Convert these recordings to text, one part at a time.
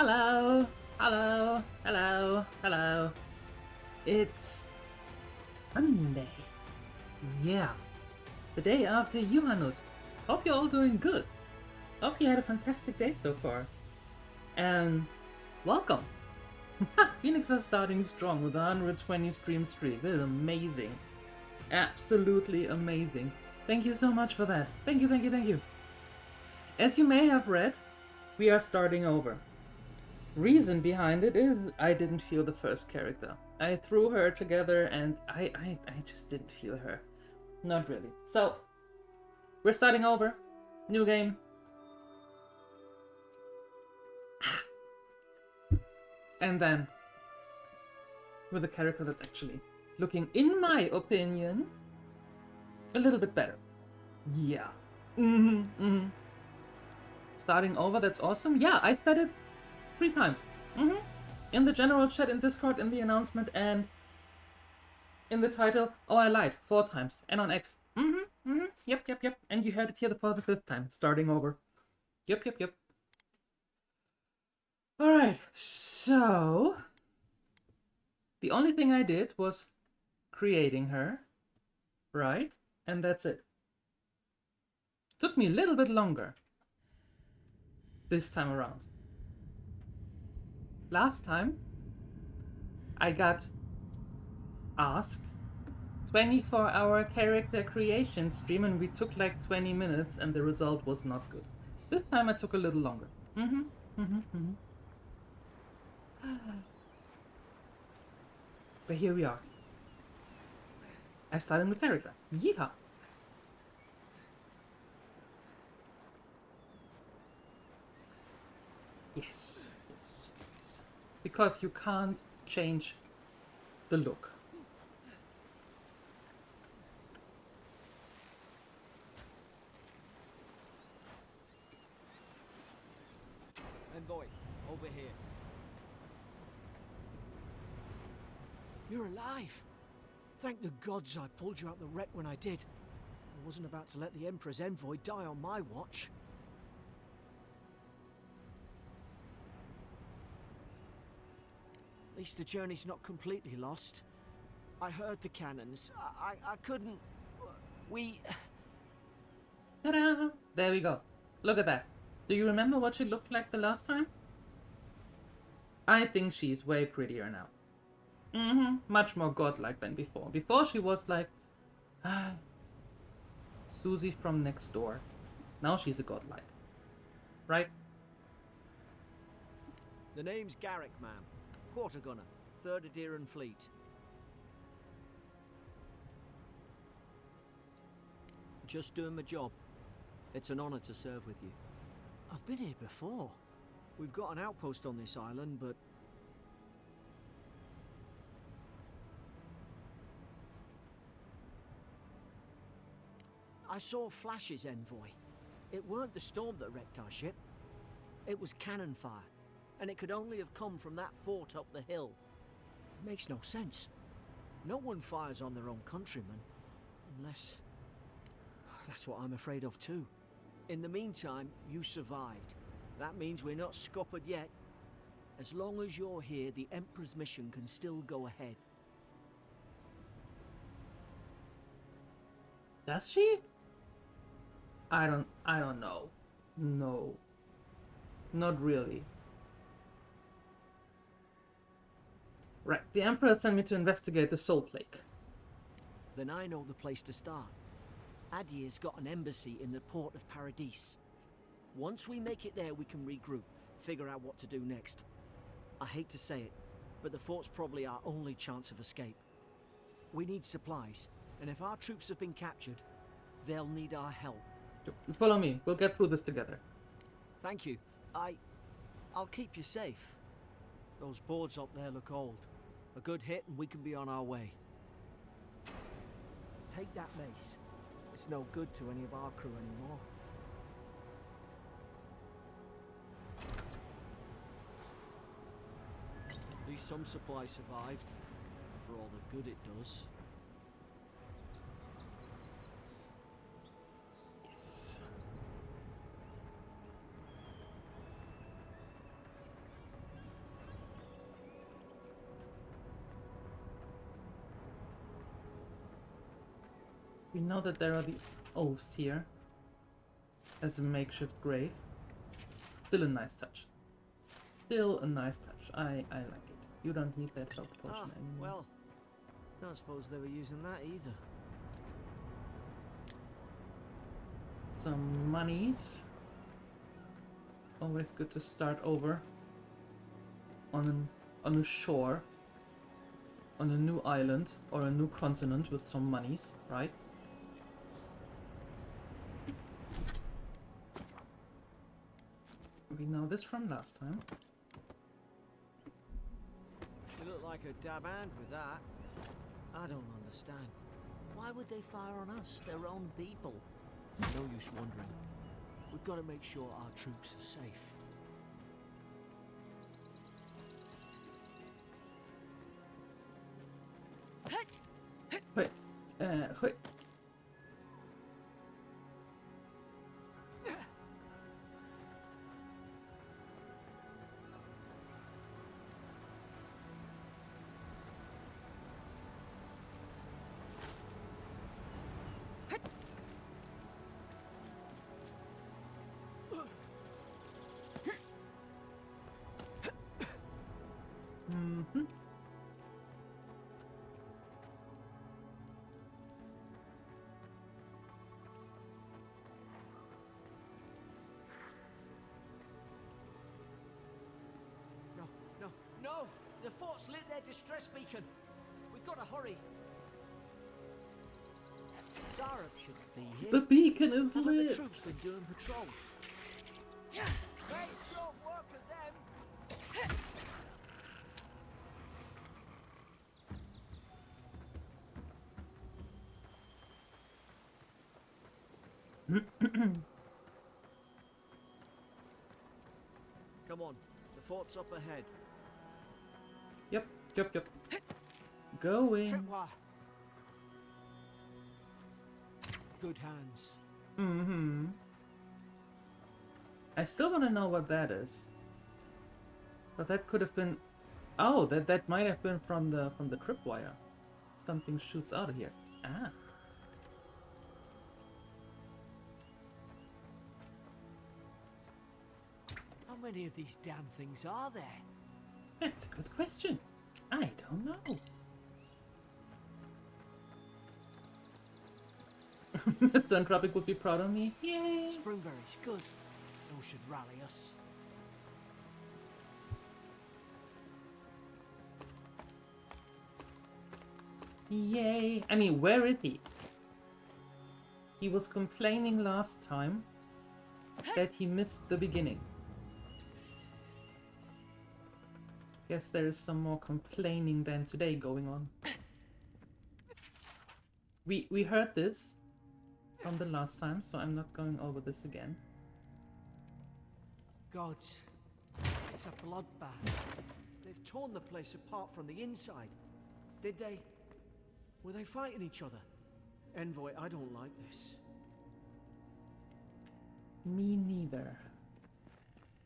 Hello, hello, hello, hello. It's Monday. Yeah, the day after Uranus. Hope you're all doing good. Hope you had a fantastic day so far. And welcome. Phoenix is starting strong with a 120 stream streak. This is amazing. Absolutely amazing. Thank you so much for that. Thank you, thank you, thank you. As you may have read, we are starting over. Reason behind it is I didn't feel the first character. I threw her together and I just didn't feel her. Not really. So, we're starting over. New game. And then, with a character that's actually looking, in my opinion, a little bit better. Yeah. Starting over, that's awesome. Yeah, I said it 3 times. In the general chat, in Discord, in the announcement, and in the title. Oh, I lied. 4 times. And on X. Yep. And you heard it here for the 5th time. Starting over. Yep. Alright, so... the only thing I did was creating her. Right? And that's it. Took me a little bit longer. This time around. Last time, I got asked 24-hour character creation stream and we took like 20 minutes and the result was not good. This time I took a little longer. But here we are. I started a new character. Yeehaw! Yes. Because you can't change the look. Envoy, over here. You're alive! Thank the gods I pulled you out the wreck when I did. I wasn't about to let the Emperor's envoy die on my watch. At least the journey's not completely lost. I heard the cannons. I couldn't... We... Ta-da! There we go. Look at that. Do you remember what she looked like the last time? I think she's way prettier now. Much more godlike than before. Before she was like... Susie from next door. Now she's a godlike. Right? The name's Garrick, ma'am. Quarter gunner, 3rd Adheran Fleet. Just doing my job. It's an honor to serve with you. I've been here before. We've got an outpost on this island, but... I saw flashes, Envoy. It weren't the storm that wrecked our ship. It was cannon fire. And it could only have come from that fort up the hill. It makes no sense. No one fires on their own countrymen. Unless... That's what I'm afraid of too. In the meantime, you survived. That means we're not scuppered yet. As long as you're here, the Emperor's mission can still go ahead. Does she? I don't know. No. Not really. Right, the Emperor sent me to investigate the Soul Plague. Then I know the place to start. Adir's got an embassy in the port of Paradis. Once we make it there, we can regroup, figure out what to do next. I hate to say it, but the fort's probably our only chance of escape. We need supplies, and if our troops have been captured, they'll need our help. Follow me, we'll get through this together. Thank you. I'll keep you safe. Those boards up there look old. A good hit and we can be on our way. Take that mace. It's no good to any of our crew anymore. At least some supplies survived, for all the good it does. Yes. We know that there are the oaths here as a makeshift grave. Still a nice touch. Still a nice touch. I like it. You don't need that health potion anymore. Well, don't suppose they were using that either. Some monies. Always good to start over on a shore, on a new island or a new continent with some monies, right? We know this from last time. You look like a dab hand with that. I don't understand. Why would they fire on us, their own people? No use wondering. We've got to make sure our troops are safe. Wait, wait. Mm-hmm. No! The fort's lit their distress beacon. We've got to hurry. Zara shouldn't be here. The beacon is Haven't the lit! troops been doing patrols? Very strong work of them. Come on, the fort's up ahead. Yep. Going. Tripwire. Good hands. Mm-hmm. I still want to know what that is. But that could have been... Oh, that might have been from the tripwire. Something shoots out of here. Ah. How many of these damn things are there? That's a good question. I don't know. Mr. Anthropic would be proud of me. Yay! Springberries, good. Those should rally us. Yay! I mean, where is he? He was complaining last time that he missed the beginning. Guess there is some more complaining than today going on. We heard this from the last time, so I'm not going over this again. Gods, it's a bloodbath. They've torn the place apart from the inside. Did they? Were they fighting each other? Envoy, I don't like this. Me neither.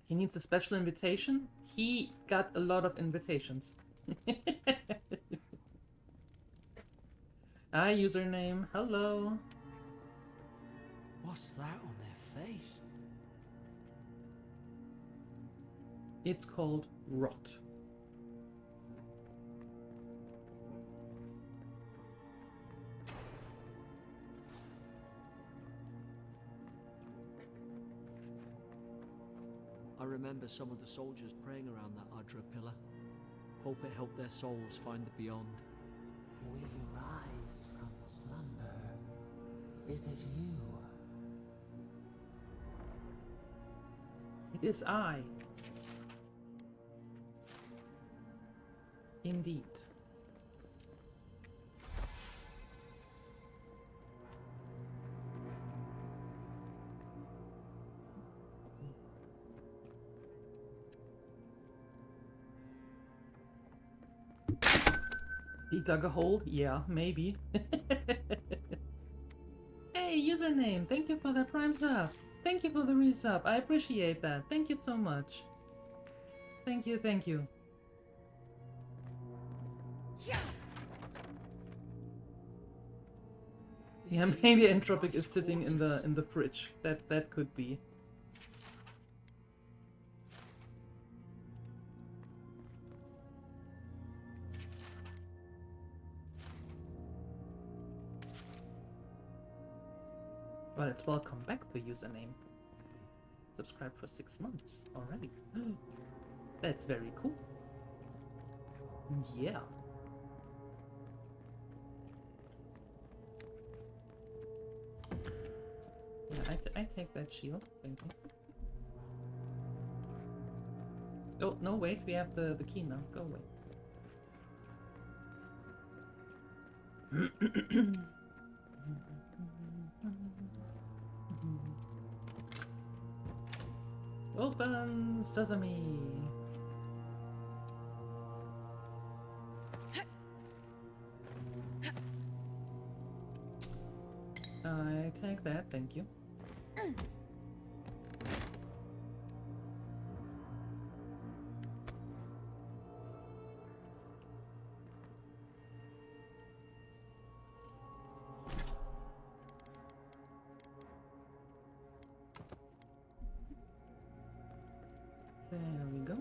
He needs a special invitation? He got a lot of invitations. Hi, username. Hello. What's that on their face? It's called rot. I remember some of the soldiers praying around that Adra pillar. Hope it helped their souls find the beyond. We rise from slumber. Is it you? It is I. Indeed. He dug a hole? Yeah, maybe. Hey, username, thank you for the prime sub. Thank you for the resub. I appreciate that. Thank you so much. Thank you, thank you. Yeah, maybe Entropic is sitting in the fridge. That could be. Well, it's welcome back for username. Subscribe for 6 months already. That's very cool. Yeah. Yeah, I take that shield. Thank you. Oh, no, wait, we have the key now. Go away. Open sesame. I take that, thank you. There we go.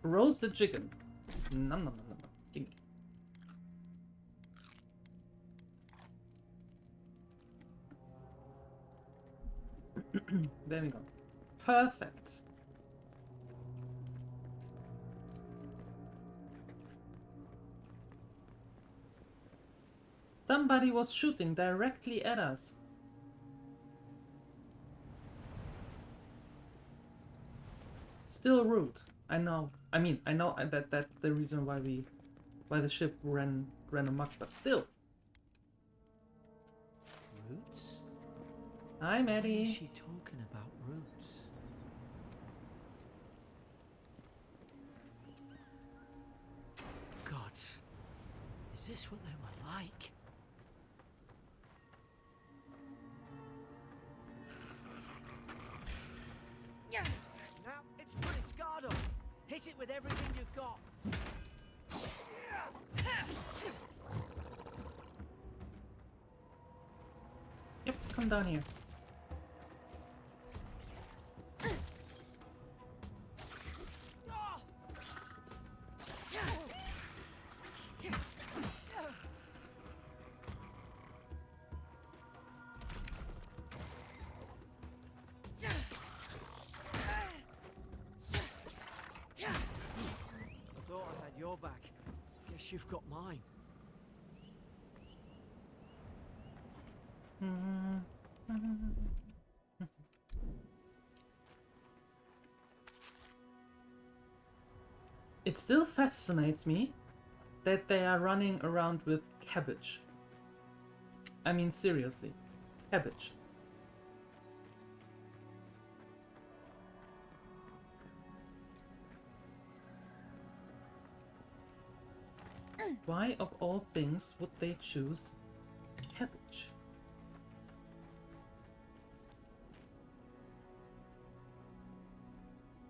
Roasted chicken. Nom nom nom nom. Gimme. There we go. Perfect. Somebody was shooting directly at us. Still rude. I know. I mean, I know that that's the reason why the ship ran amok, but still. Roots? Hi, Why Maddie. is she talking about roots? God, is this what they were like? Now it's put its guard up. Hit it with everything you've got. Yep, come down here. I thought I had your back. Guess you've got mine. It still fascinates me that they are running around with cabbage. I mean, seriously, cabbage. Why, of all things, would they choose cabbage?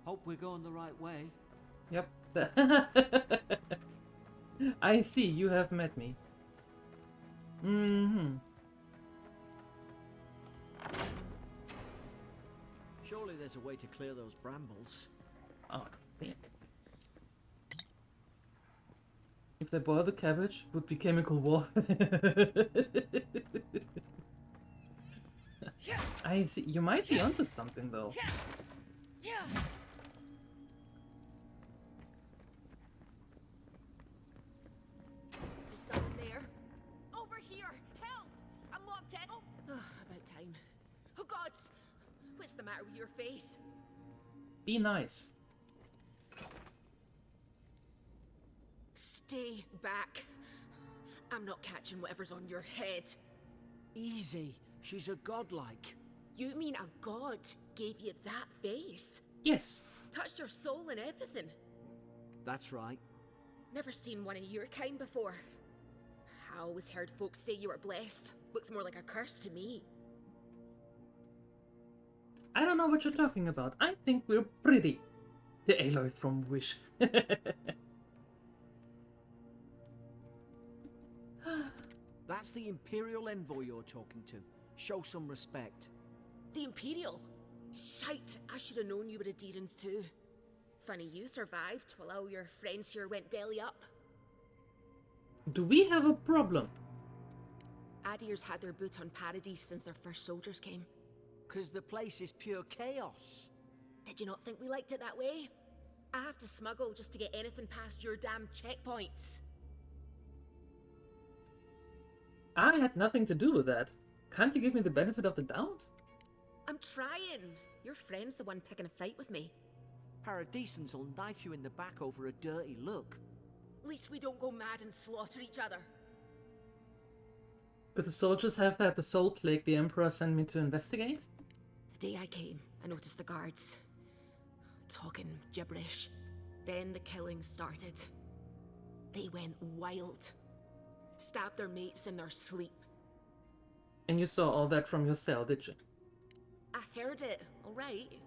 Hope we're going the right way. Yep. I see, you have met me. Mm-hmm. Surely there's a way to clear those brambles. Oh, I think. If they boil the cabbage, would be chemical war. I see. You might be onto something, though. There's something there. Over here! Help! I'm locked in. Oh, about time. Oh, gods! What's the matter with your face? Be nice. Stay back. I'm not catching whatever's on your head. Easy. She's a godlike. You mean a god gave you that face? Yes. Touched your soul and everything? That's right. Never seen one of your kind before. I always heard folks say you were blessed. Looks more like a curse to me. I don't know what you're talking about. I think we're pretty. The Aloy from Wish. That's the Imperial envoy you're talking to. Show some respect. The Imperial? Shite, I should have known you were a Deerans too. Funny you survived while all your friends here went belly up. Do we have a problem? Adir's had their boot on Paradise since their first soldiers came. 'Cause the place is pure chaos. Did you not think we liked it that way? I have to smuggle just to get anything past your damn checkpoints. I had nothing to do with that. Can't you give me the benefit of the doubt? I'm trying. Your friend's the one picking a fight with me. Paradisans will knife you in the back over a dirty look. At least we don't go mad and slaughter each other. But the soldiers have had the soul plague the Emperor sent me to investigate? The day I came, I noticed the guards talking gibberish. Then the killings started. They went wild. Stabbed their mates in their sleep. And you saw all that from your cell, did you? I heard it, alright.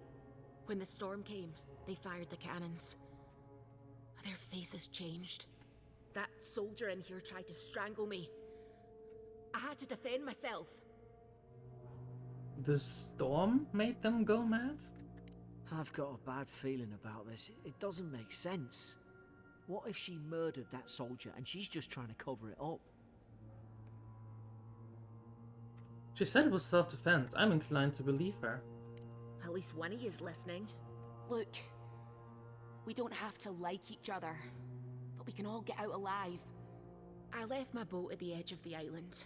When the storm came, they fired the cannons. Their faces changed. That soldier in here tried to strangle me. I had to defend myself. The storm made them go mad? I've got a bad feeling about this. It doesn't make sense. What if she murdered that soldier and she's just trying to cover it up? She said it was self-defense. I'm inclined to believe her. At least one of you's listening. Look, we don't have to like each other, but we can all get out alive. I left my boat at the edge of the island.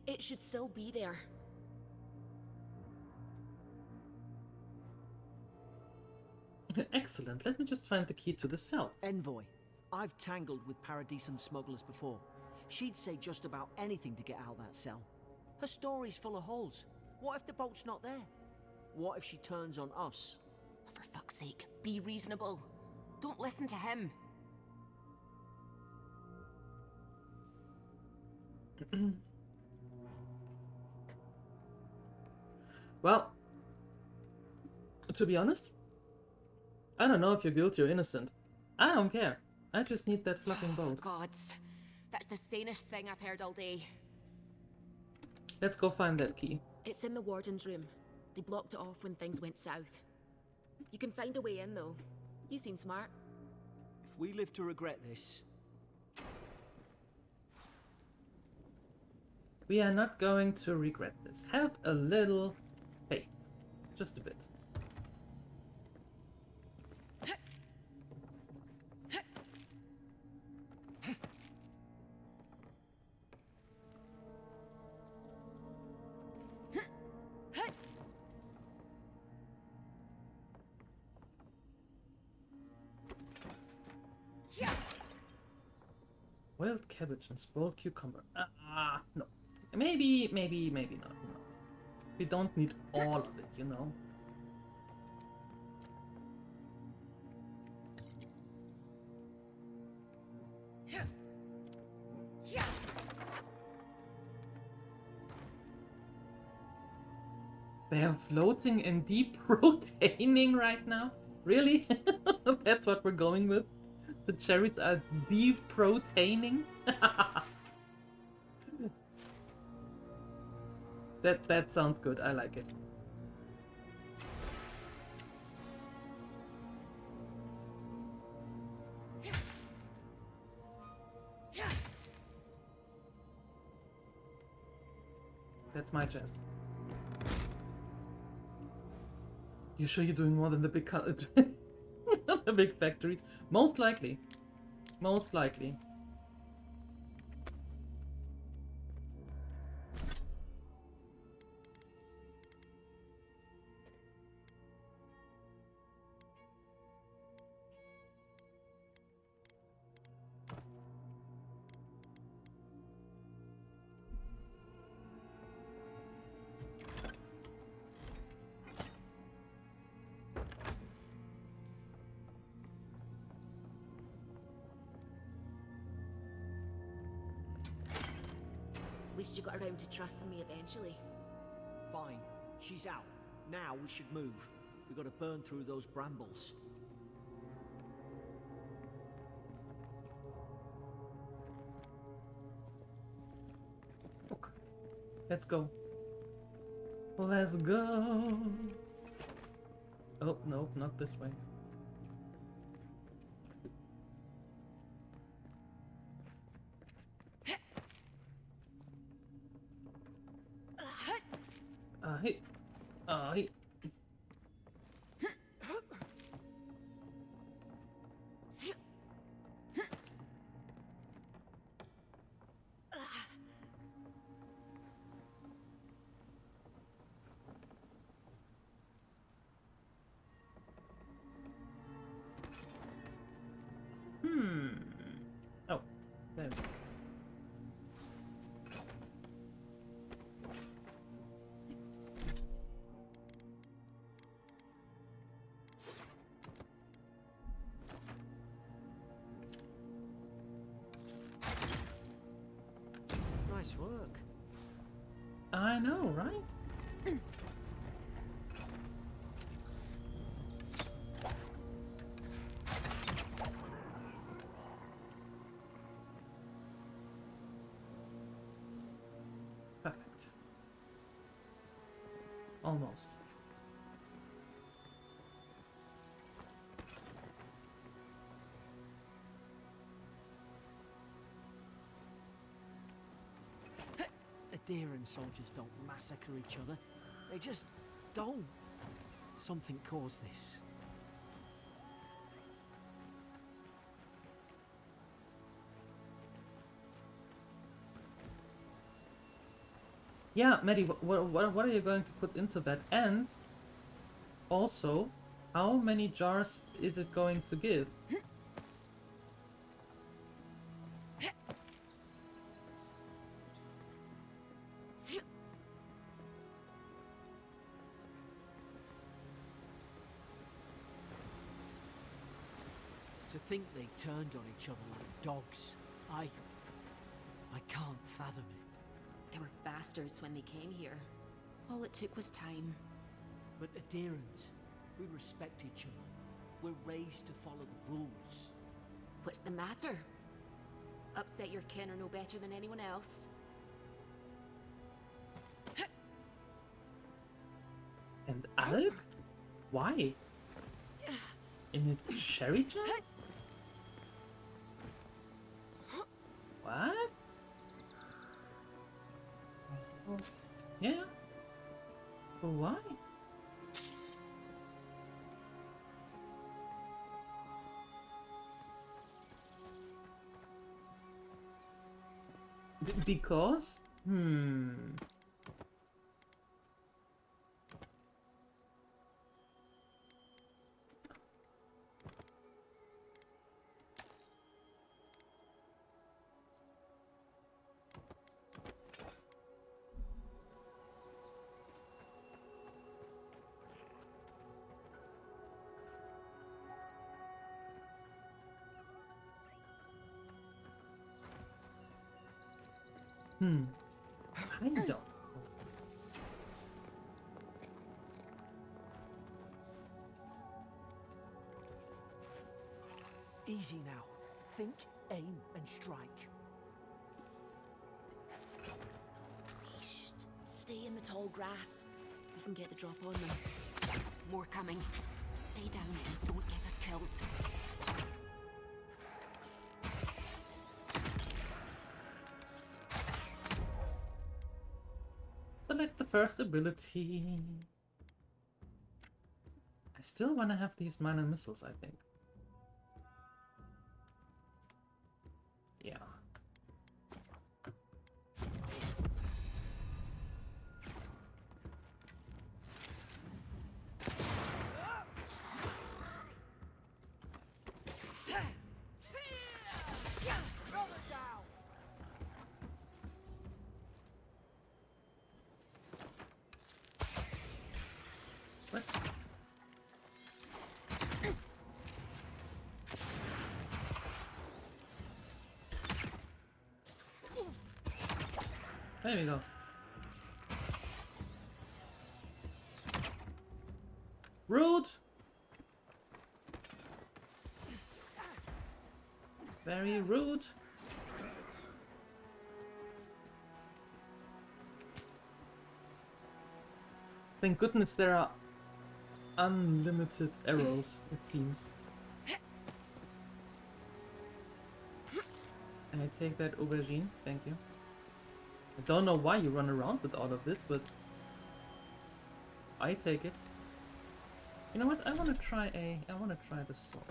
It should still be there. Excellent. Let me just find the key to the cell. Envoy, I've tangled with Paradisan smugglers before. She'd say just about anything to get out of that cell. Her story's full of holes. What if the boat's not there? What if she turns on us? For fuck's sake, be reasonable. Don't listen to him. Well, to be honest, I don't know if you're guilty or innocent. I don't care. I just need that fucking boat. Gods, that's the sanest thing I've heard all day. Let's go find that key. It's in the warden's room. They blocked it off when things went south. You can find a way in, though. You seem smart. If we live to regret this... We are not going to regret this. Have a little faith. Just a bit. Wild cabbage and spoiled cucumber. No. Maybe not. No. We don't need all of it, you know. They are floating and deep-protaining right now? Really? That's what we're going with? The cherries are deep-protaining? That sounds good, I like it. That's my chest. You sure you're doing more than the big the big factories? Most likely. Most likely. least you got around to trusting me eventually. Fine. She's out. Now we should move. We've got to burn through those brambles. Okay. Let's go. Let's go. Oh, no, not this way. Hey. Hey. Oh, there we go. Nice work. I know, right? Perfect. Almost. Adherent soldiers don't massacre each other. They just don't. Something caused this. Yeah, Maddie, what are you going to put into that? And also, how many jars is it going to give? To think they turned on each other like dogs. I can't fathom it. They were bastards when they came here. All it took was time. But adherents, we respect each other. We're raised to follow the rules. What's the matter? Upset your kin are no better than anyone else. And Alec? Why? In a sherry jar? What? Yeah. But why? Because? I don't know. Easy now. Think, aim, and strike. Shh. Stay in the tall grass. We can get the drop on them. More coming. Stay down and don't get us killed. Select the first ability. I still want to have these minor missiles, I think. Yeah. What? There we go. Rude! Very rude. Thank goodness there are unlimited arrows, it seems. I take that aubergine, thank you. I don't know why you run around with all of this, but I take it. You know what? I wanna try the sword.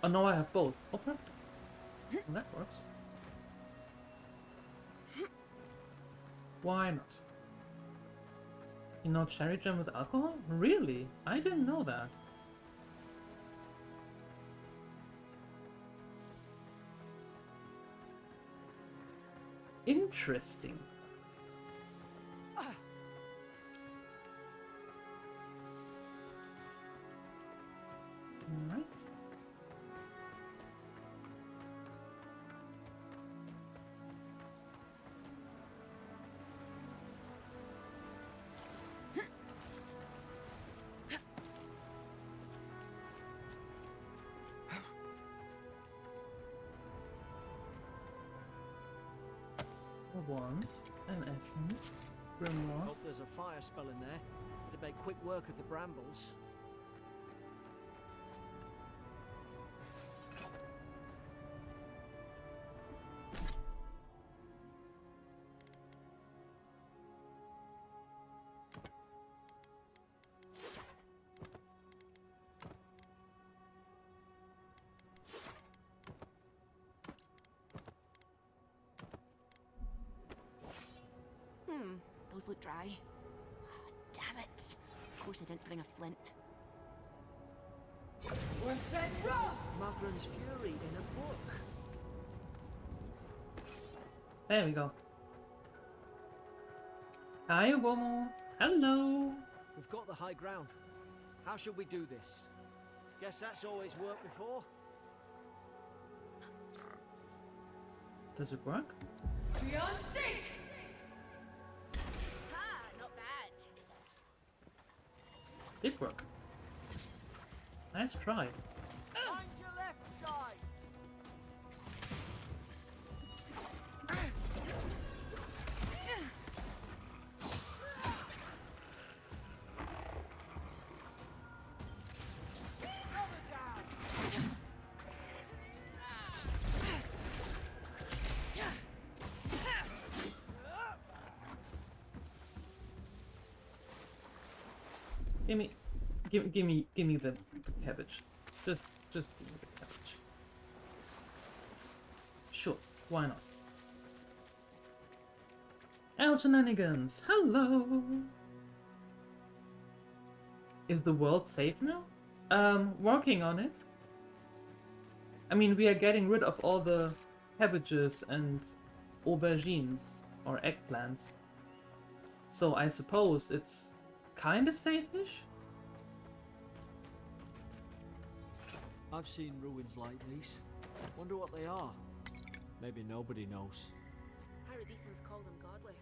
Oh no, I have both. Oh, perfect. Well, that works. Why not? You know cherry jam with alcohol? Really? I didn't know that. Interesting. Right. Want an essence, grimoire. Hope there's a fire spell in there. It'd make quick work of the brambles. Those look dry. Oh, damn it. Of course I didn't bring a flint. Magran's Fury in a book. There we go. Hi, Womo. Hello. We've got the high ground. How should we do this? Guess that's always worked before. Does it work? Beyond sync! Ah, not bad. Did work. Nice try. Find your left side. Give me the cabbage. Just give me the cabbage. Sure, why not? El Shenanigans, hello! Is the world safe now? Working on it. I mean, we are getting rid of all the cabbages and aubergines, or eggplants. So I suppose it's kinda safe-ish? I've seen ruins like these. Wonder what they are. Maybe nobody knows. Paradisans call them godless.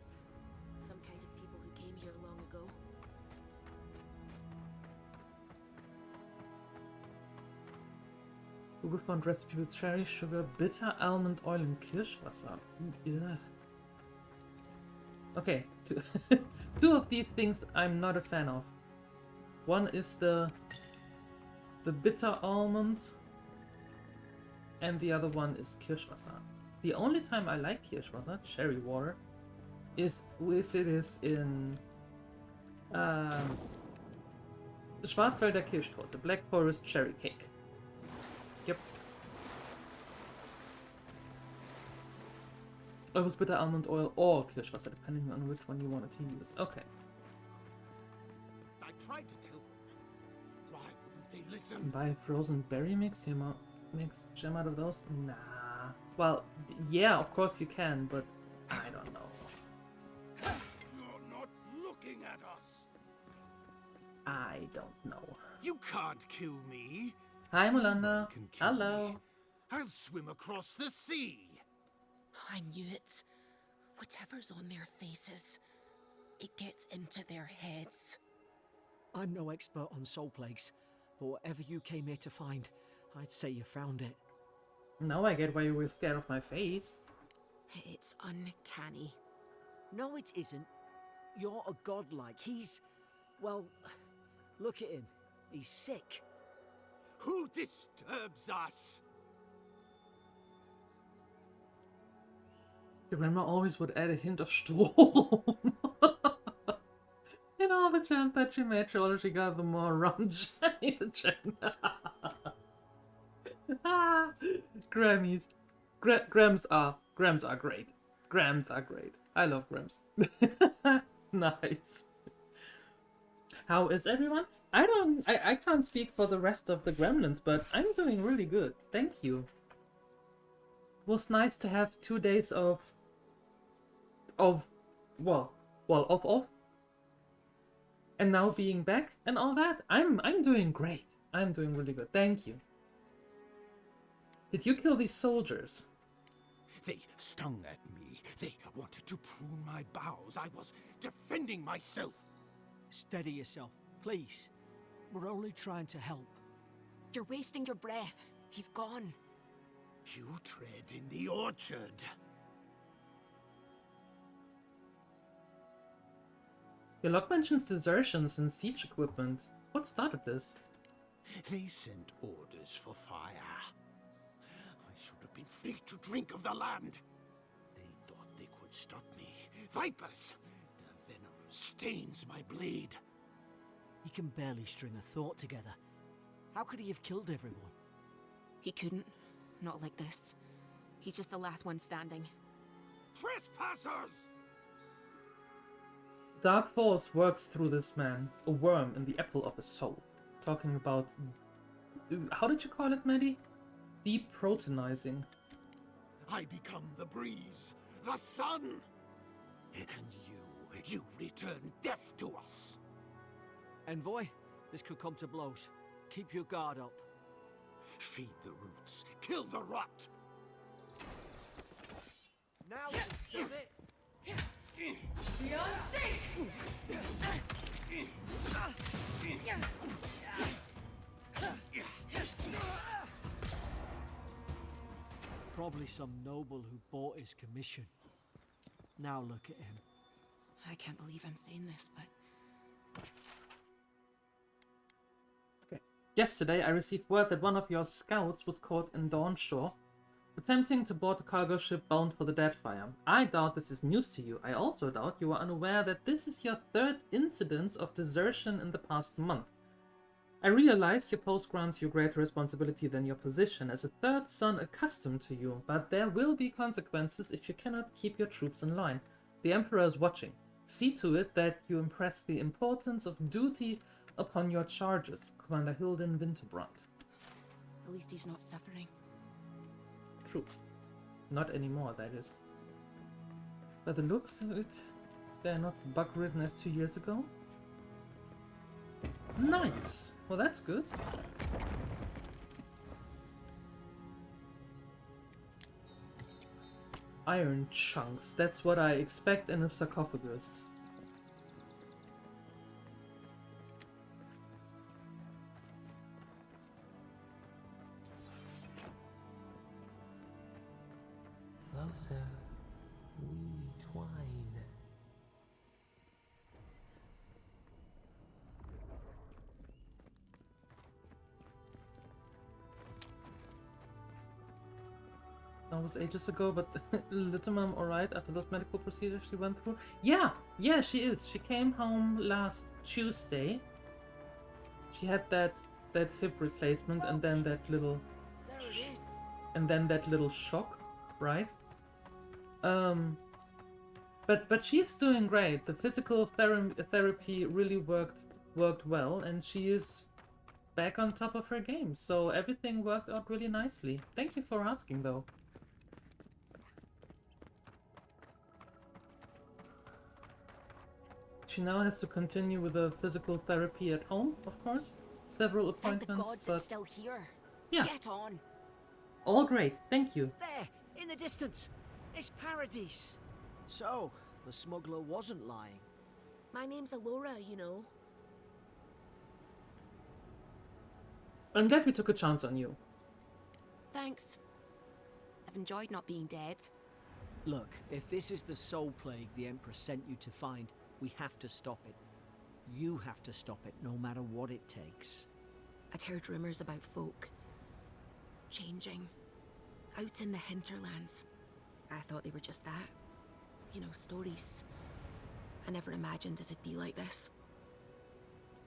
Some kind of people who came here long ago. Google found recipe with cherry, sugar, bitter almond oil, and Kirschwasser. Ugh. Okay, two of these things I'm not a fan of. One is the bitter almond, and the other one is Kirschwasser. The only time I like Kirschwasser, cherry water, is if it is in the Schwarzwälder Kirschtorte, Black Forest cherry cake. Yep. It was bitter almond oil or Kirschwasser, depending on which one you wanted to use. Okay. I tried to tell them. Why wouldn't they listen? Buy frozen berry mix, mix jam out of those? Nah. Well, yeah, of course you can, but I don't know. You're not looking at us. I don't know. You can't kill me. Hi, No Molanda. one can kill Hello. me. I'll swim across the sea. I knew it. Whatever's on their faces, it gets into their heads. I'm no expert on soul plagues, but whatever you came here to find, I'd say you found it. Now I get why you were scared of my face. It's uncanny. No, it isn't. You're a godlike. He's... well, look at him. He's sick. Who disturbs us? Your grandma always would add a hint of Strom. In all the chance that she made, sure she got the more rum shiny the Grammys. Grams are great. Grams are great. I love Grams. Nice. How is everyone? I can't speak for the rest of the gremlins, but I'm doing really good. Thank you. It was nice to have 2 days of and now being back and all that. I'm doing great. I'm doing really good. Thank you. Did you kill these soldiers? They stung at me. They wanted to prune my bowels. I was defending myself. Steady yourself, please. We're only trying to help. You're wasting your breath. He's gone. You tread in the orchard. Your log mentions desertions and siege equipment. What started this? They sent orders for fire. I should have been free to drink of the land. They thought they could stop me. Vipers! Their venom stains my blade. He can barely string a thought together. How could he have killed everyone? He couldn't. Not like this. He's just the last one standing. Trespassers! Dark force works through this man, a worm in the apple of his soul. Talking about... how did you call it, Maddie? Deproteinizing. I become the breeze, the sun! And you return death to us. Envoy, this could come to blows. Keep your guard up. Feed the roots, kill the rot! Now we've done it! Beyond sync! Probably some noble who bought his commission. Now look at him. I can't believe I'm saying this, but... Okay. Yesterday I received word that one of your scouts was caught in Dawnshore, attempting to board a cargo ship bound for the Deadfire. I doubt this is news to you. I also doubt you are unaware that this is your 3rd incidence of desertion in the past month. I realize your post grants you greater responsibility than your position as a 3rd son accustomed to you, but there will be consequences if you cannot keep your troops in line. The Emperor is watching. See to it that you impress the importance of duty upon your charges, Commander Hilden Winterbrand. At least he's not suffering. True. Not anymore, that is. By the looks of it, they're not bug-ridden as 2 years ago. Nice! Well, that's good. Iron chunks, that's what I expect in a sarcophagus. Closer, we twine. That was ages ago, but little mom alright after those medical procedures she went through? Yeah, she is. She came home last Tuesday. She had that hip replacement and then that little shock, right? But she's doing great. The physical therapy really worked well, and she is back on top of her game. So everything worked out really nicely. Thank you for asking, though. She now has to continue with the physical therapy at home, of course. Several Thank the appointments, gods but it's still here. yeah, Get on. all great. Thank you. There, in the distance. It's paradise. So, the smuggler wasn't lying. My name's Alora, you know. I'm glad we took a chance on you. Thanks. I've enjoyed not being dead. Look, if this is the soul plague the Emperor sent you to find, we have to stop it. You have to stop it, no matter what it takes. I'd heard rumors about folk changing out in the hinterlands. I thought they were just that. You know, stories. I never imagined it'd be like this.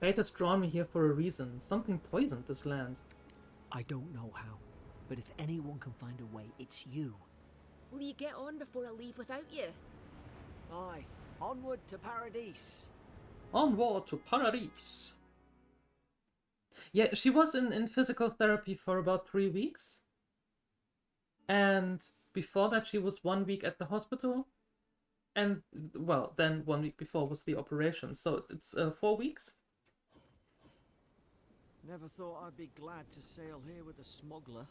Fate has drawn me here for a reason. Something poisoned this land. I don't know how, but if anyone can find a way, it's you. Will you get on before I leave without you? Aye, onward to Paradise. Onward to Paradise. Yeah, she was in physical therapy for about 3 weeks. And before that, she was 1 week at the hospital. And, well, then 1 week before was the operation. So it's 4 weeks. Never thought I'd be glad to sail here with a smuggler.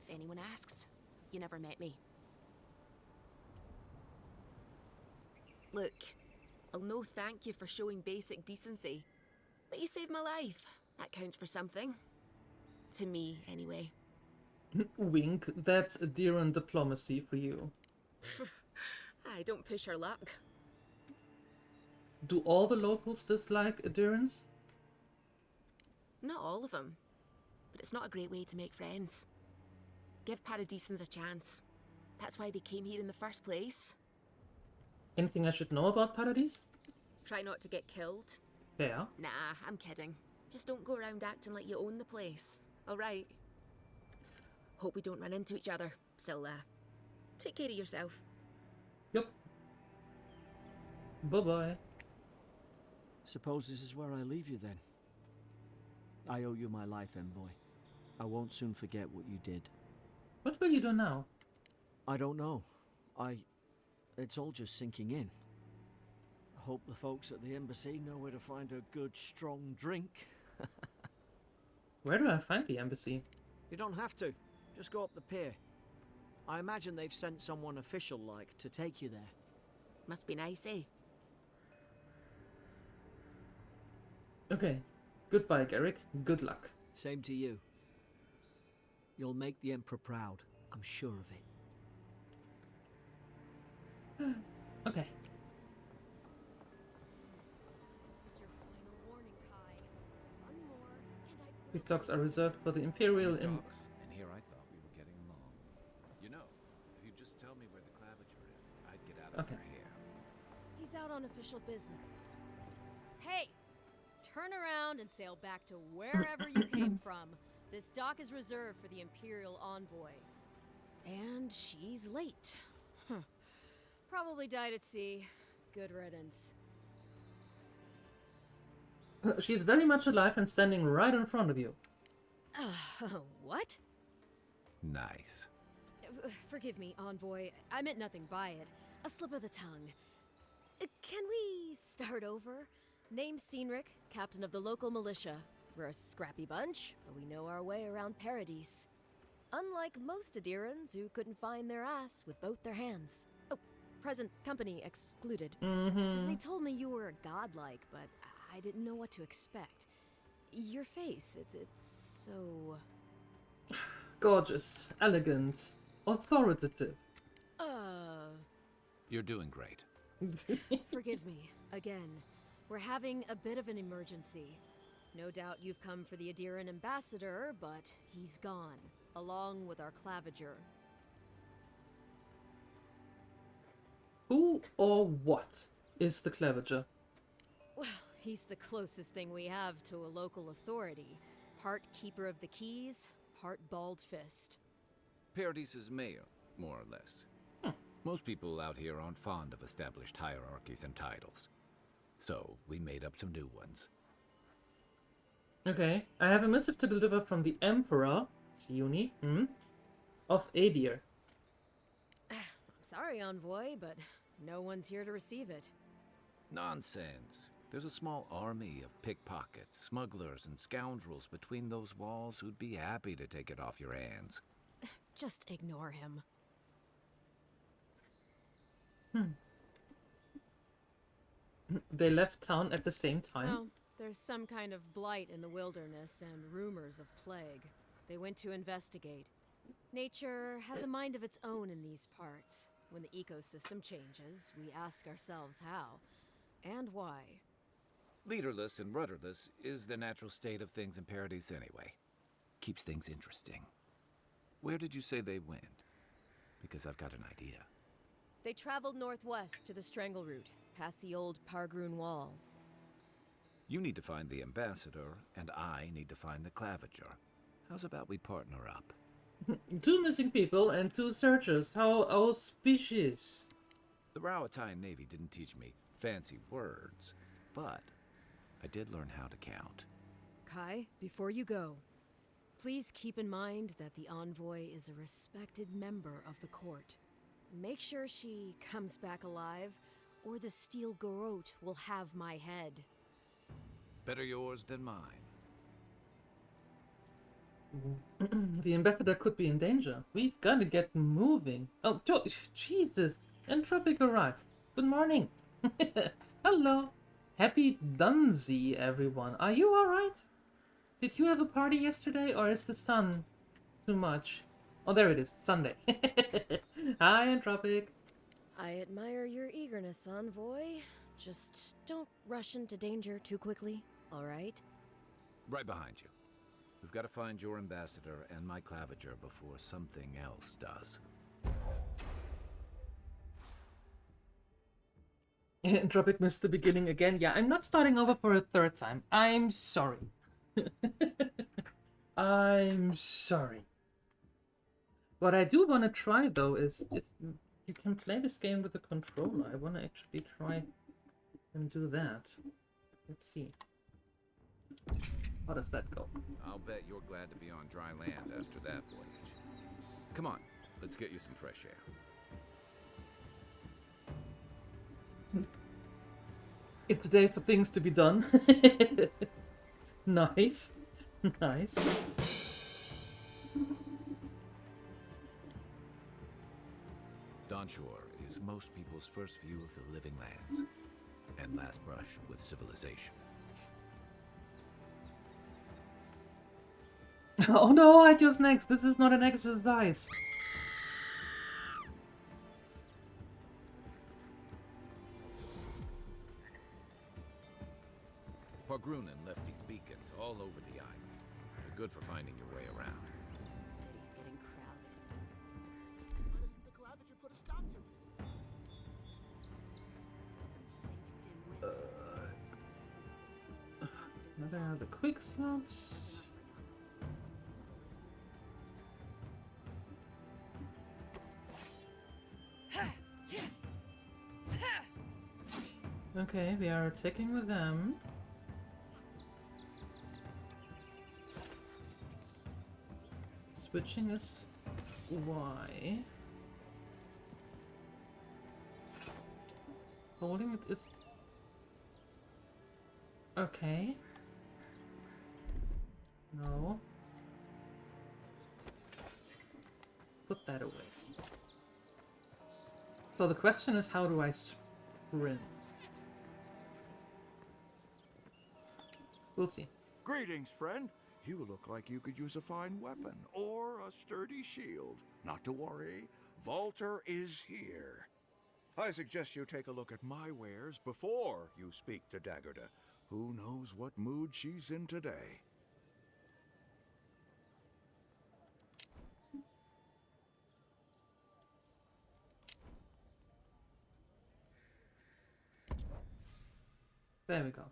If anyone asks, you never met me. Look, I'll no thank you for showing basic decency. But you saved my life. That counts for something. To me, anyway. Wink, that's Adheran diplomacy for you. I don't push her luck. Do all the locals dislike adherence? Not all of them. But it's not a great way to make friends. Give Paradisans a chance. That's why they came here in the first place. Anything I should know about Paradise? Try not to get killed. Fair. Nah, I'm kidding. Just don't go around acting like you own the place. Alright? Hope we don't run into each other. Still, take care of yourself. Yup. Bye-bye. Suppose this is where I leave you then. I owe you my life, Envoy. I won't soon forget what you did. What will you do now? I don't know. It's all just sinking in. I hope the folks at the embassy know where to find a good, strong drink. Where do I find the embassy? You don't have to. Just go up the pier. I imagine they've sent someone official-like to take you there. Must be nice, eh? Okay. Goodbye, Garrick. Good luck. Same to you. You'll make the Emperor proud. I'm sure of it. Okay. This is your final warning, Kai. One more, and I These docks are reserved for the Imperial These docks, and here I thought we were getting along. You know, if you just tell me where the claviture is, I'd get out of Okay. your hair. He's out on official business. Hey! Turn around and sail back to wherever you came from. This dock is reserved for the Imperial envoy. And she's late. Huh. Probably died at sea. Good riddance. She's very much alive and standing right in front of you. What? Nice. Forgive me, envoy. I meant nothing by it. A slip of the tongue. Can we start over? Name's Cynric, captain of the local militia. We're a scrappy bunch, but we know our way around Paradise. Unlike most Adherans who couldn't find their ass with both their hands. Oh, present company excluded. They told me you were godlike, but I didn't know what to expect. Your face, it's so... Gorgeous, elegant, authoritative. You're doing great. Forgive me, again. We're having a bit of an emergency. No doubt you've come for the Adheran ambassador, but he's gone, along with our claviger. Who or what is the claviger? Well, he's the closest thing we have to a local authority. Part keeper of the keys, part bald fist. Paradise's mayor, more or less. Most people out here aren't fond of established hierarchies and titles. So, we made up some new ones. Okay, I have a missive to deliver from the Emperor, Siuni, of Adir. I'm sorry, envoy, but no one's here to receive it. Nonsense. There's a small army of pickpockets, smugglers, and scoundrels between those walls who'd be happy to take it off your hands. Just ignore him. They left town at the same time. Well, there's some kind of blight in the wilderness and rumors of plague. They went to investigate. Nature has a mind of its own in these parts. When the ecosystem changes, we ask ourselves how and why. Leaderless and rudderless is the natural state of things in Paradise anyway. Keeps things interesting. Where did you say they went? Because I've got an idea. They traveled northwest to the Strangle Route, past the old Pargroon Wall. You need to find the ambassador, and I need to find the claviger. How's about we partner up? 2 missing people and 2 searchers. How auspicious. The Rowatine Navy didn't teach me fancy words, but I did learn how to count. Kai, before you go, please keep in mind that the envoy is a respected member of the court. Make sure she comes back alive, or the Steel Garrote will have my head. Better yours than mine. The ambassador could be in danger. We've got to get moving. Oh, Jesus. Entropic arrived. Good morning. Hello. Happy Dunsey, everyone. Are you alright? Did you have a party yesterday, or is the sun too much? Oh, there it is. Sunday. Hi, Entropic. I admire your eagerness, envoy. Just don't rush into danger too quickly, all right? Right behind you. We've got to find your ambassador and my claviger before something else does. Entropic missed the beginning again. Yeah, I'm not starting over for a 3rd time. I'm sorry. I'm sorry. What I do want to try, though, is you can play this game with a controller. I want to actually try and do that. Let's see. How does that go? I'll bet you're glad to be on dry land after that voyage. Come on, let's get you some fresh air. It's a day for things to be done. Nice. Nice. Dawnshore is most people's first view of the living lands, and last brush with civilization. Oh no, I chose next. This is not an exercise. Pargrunen left these beacons all over the island. They're good for finding your way around. City's getting crowded. Why doesn't the claviger put a stop to it? Another of the quick slots. Okay, we are attacking with them. Switching is Y. Holding it is... Okay. No. Put that away. So the question is, how do I sprint? We'll see. Greetings, friend. You look like you could use a fine weapon or a sturdy shield. Not to worry, Volter is here. I suggest you take a look at my wares before you speak to Daggerda. Who knows what mood she's in today? There we go.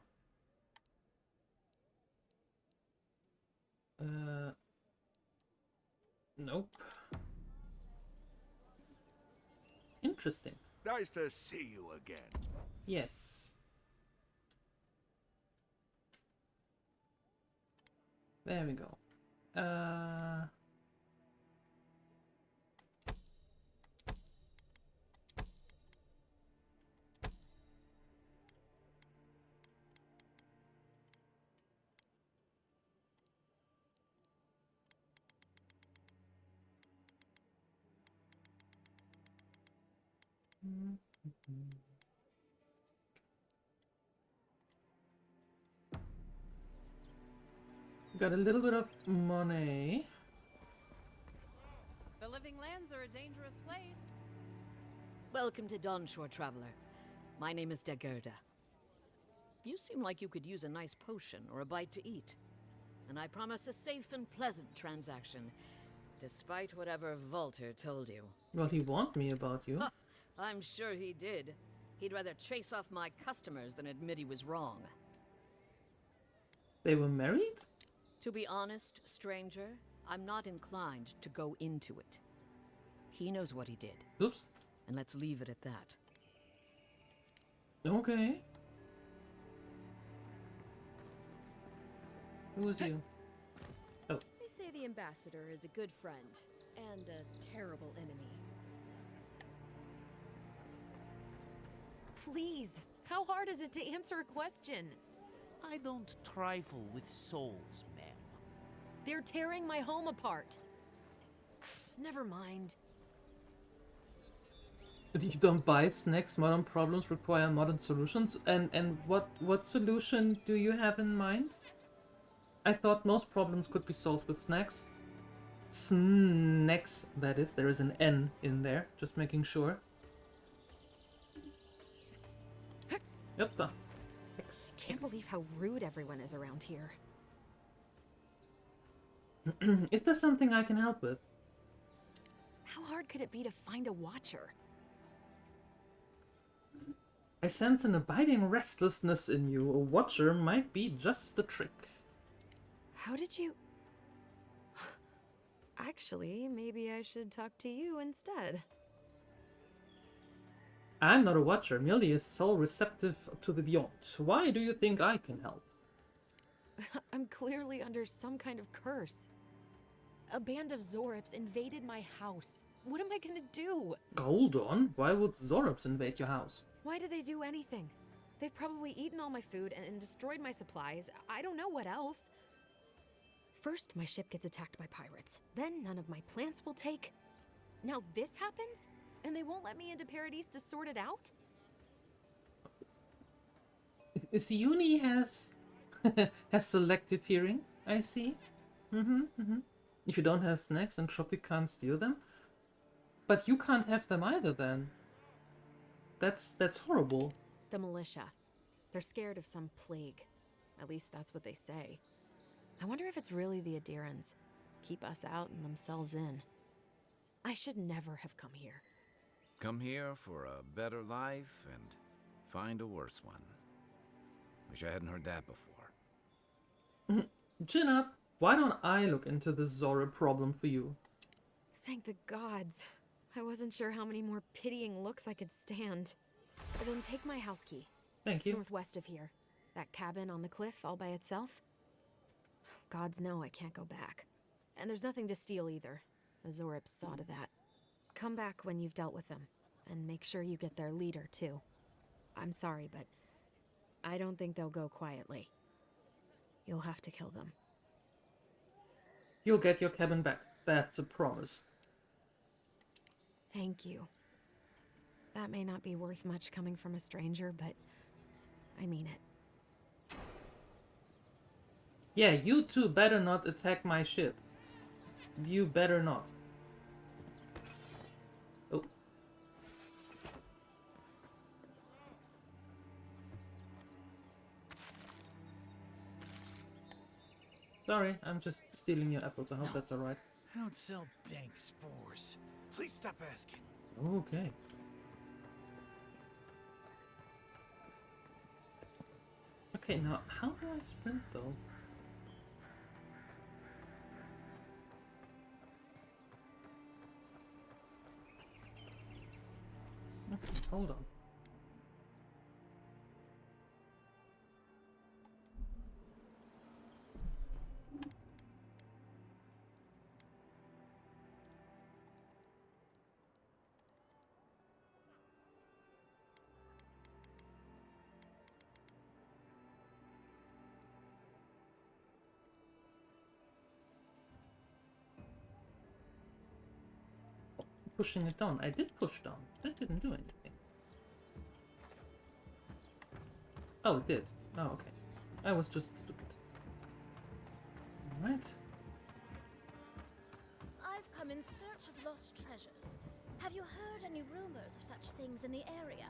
Nope. Interesting. Nice to see you again. Yes. There we go. Got a little bit of money. The living lands are a dangerous place. Welcome to Donshore, traveler. My name is Dagerda. You seem like you could use a nice potion or a bite to eat. And I promise a safe and pleasant transaction, despite whatever Volter told you. Well, he warned me about you. I'm sure he did. He'd rather chase off my customers than admit he was wrong. They were married? To be honest, stranger, I'm not inclined to go into it. He knows what he did, Oops. and let's leave it at that. Okay. Who is you? Oh. They say the ambassador is a good friend and a terrible enemy. Please, how hard is it to answer a question? I don't trifle with souls, ma'am. They're tearing my home apart. Never mind. You don't buy snacks. Modern problems require modern solutions. And what solution do you have in mind? I thought most problems could be solved with snacks. Snacks, that is. There is an N in there. Just making sure. Yep. Can't believe how rude everyone is around here. Is there something I can help with? How hard could it be to find a watcher? I sense an abiding restlessness in you. A watcher might be just the trick. How did you... Actually, maybe I should talk to you instead. I'm not a watcher, merely a soul receptive to the beyond. Why do you think I can help? I'm clearly under some kind of curse. A band of Zorops invaded my house. What am I gonna do? Hold on, why would Zorops invade your house? Why did they do anything? They've probably eaten all my food and destroyed my supplies. I don't know what else. First, my ship gets attacked by pirates. Then none of my plants will take. Now this happens? And they won't let me into Paradise to sort it out? Uni has has selective hearing, I see. If you don't have snacks, Entropic can't steal them. But you can't have them either then. That's horrible. The militia. They're scared of some plague. At least that's what they say. I wonder if it's really the Adirans. Keep us out and themselves in. I should never have come here. Come here for a better life and find a worse one. Wish I hadn't heard that before. Chin up. Why don't I look into this Zora problem for you? Thank the gods. I wasn't sure how many more pitying looks I could stand. Then take my house key. Thank It's you. northwest of here. That cabin on the cliff all by itself. Gods know I can't go back. And there's nothing to steal either. The Zorops saw to that. Come back when you've dealt with them. And make sure you get their leader, too. I'm sorry, but I don't think they'll go quietly. You'll have to kill them. You'll get your cabin back. That's a promise. Thank you. That may not be worth much coming from a stranger, but I mean it. Yeah, you two better not attack my ship. You better not. Oh. Sorry, I'm just stealing your apples. I hope that's alright. I don't sell dank spores. Please stop asking. Okay. Okay, now, how do I sprint, though? Okay, hold on. Pushing it down. I did push down. That didn't do anything. Oh, it did. Oh, okay. I was just stupid. Alright. I've come in search of lost treasures. Have you heard any rumors of such things in the area?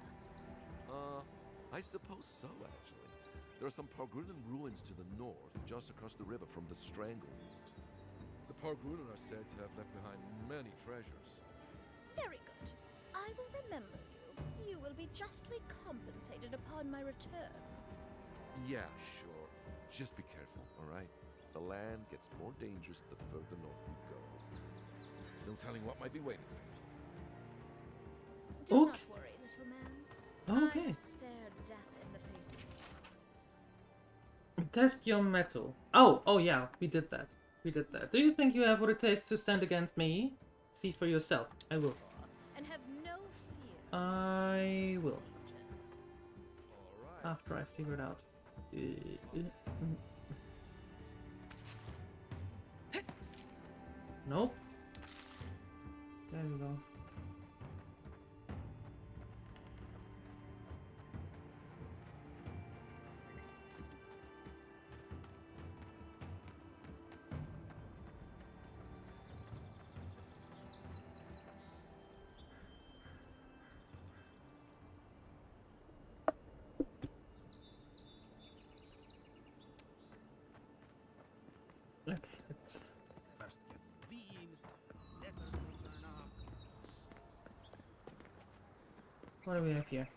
I suppose so, actually. There are some Pargrunan ruins to the north, just across the river from the Stranglewood. The Pargrunan are said to have left behind many treasures. Very good. I will remember you. You will be justly compensated upon my return. Yeah, sure. Just be careful, all right? The land gets more dangerous the further north we go. No telling what might be waiting for you. Do Okay. not worry, little man. Okay. I have stared death in the face before. Test your metal. Oh yeah, we did that. We did that. Do you think you have what it takes to stand against me? See for yourself. I will. And have no fear. I will. Dangers. All right. After I figure it out. Nope. There we go. Okay, let's... First get the leaves, letters will turn up. What do we have here?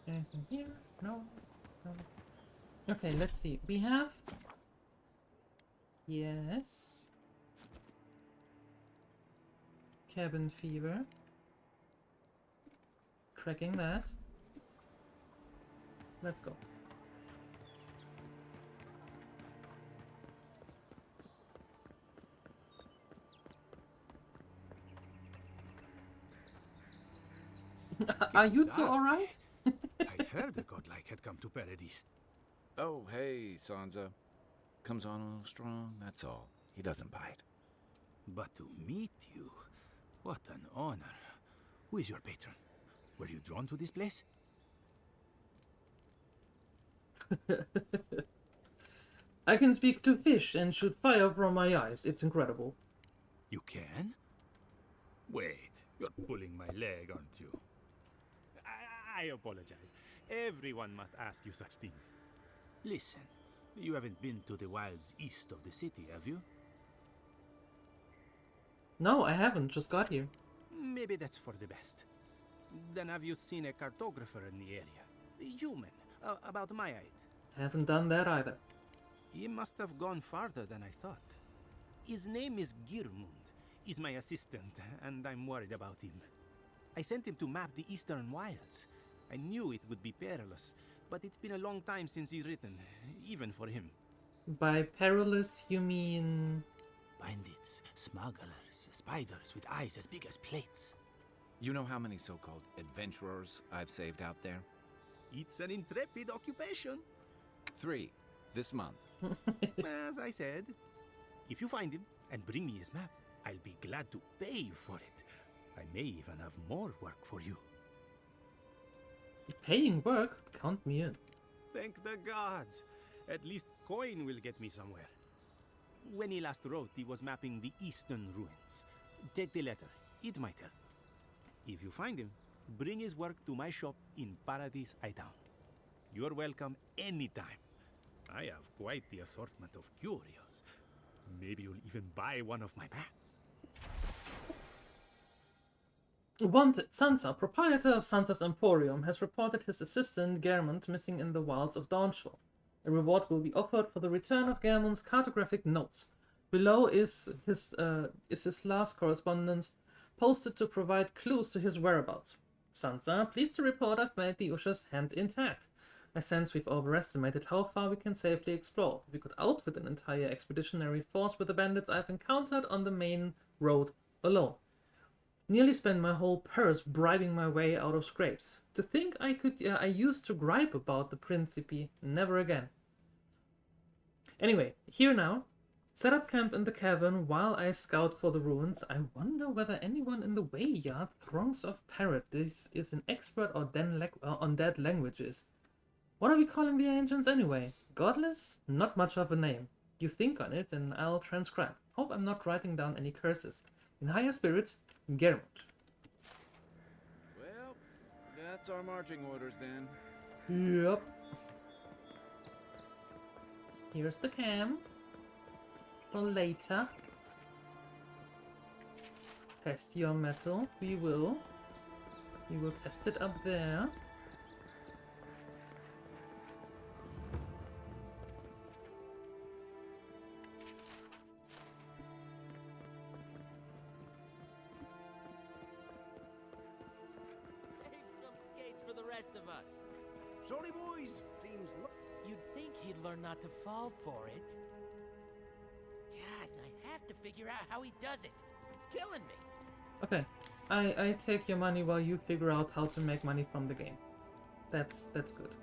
Anything here? No. No. Okay, let's see. We have... Yes. Cabin fever. Tracking that. Let's go. Are you two alright? I'd heard the godlike had come to Paradise. Oh, hey, Sansa. Comes on a little strong, that's all. He doesn't bite. But to meet you, what an honor. Who is your patron? Were you drawn to this place? I can speak to fish and shoot fire from my eyes. It's incredible. You can? Wait, you're pulling my leg, aren't you? I apologize. Everyone must ask you such things. Listen, you haven't been to the wilds east of the city, have you? No, I haven't. Just got here. Maybe that's for the best. Then have you seen a cartographer in the area? A human, about my height. Haven't done that either. He must have gone farther than I thought. His name is Girmund. He's my assistant, and I'm worried about him. I sent him to map the eastern wilds. I knew it would be perilous, but it's been a long time since he's written, even for him. By perilous, you mean... Bandits, smugglers, spiders with eyes as big as plates. You know how many so-called adventurers I've saved out there? It's an intrepid occupation. 3 this month. As I said, if you find him and bring me his map, I'll be glad to pay you for it. I may even have more work for you. Paying work? Count me in. Thank the gods. At least coin will get me somewhere. When he last wrote, he was mapping the eastern ruins. Take the letter. It might help. If you find him, bring his work to my shop in Paradise Town. You're welcome anytime. I have quite the assortment of curios. Maybe you'll even buy one of my maps. Wanted, Sansa, proprietor of Sansa's Emporium, has reported his assistant, Germund, missing in the wilds of Dawnshore. A reward will be offered for the return of Germund's cartographic notes. Below is his last correspondence, posted to provide clues to his whereabouts. Sansa, pleased to report I've made the Usher's hand intact. I sense we've overestimated how far we can safely explore. We could outfit an entire expeditionary force with the bandits I've encountered on the main road alone. Nearly spent my whole purse bribing my way out of scrapes. To think I used to gripe about the Principe. Never again. Anyway, here now. Set up camp in the cavern while I scout for the ruins. I wonder whether anyone in the Wayyard throngs of parrots is an expert on dead languages. What are we calling the ancients anyway? Godless? Not much of a name. You think on it and I'll transcribe. Hope I'm not writing down any curses. In higher spirits, Geralt. Well, that's our marching orders then. Yep. Here's the camp. For later. Test your metal. We will. We will test it up there. Save some skates for the rest of us. Sorry, boys. Seems You'd think he'd learn not to fall for it. Dad, I have to figure out how he does it. It's killing me. Okay. I take your money while you figure out how to make money from the game. That's good.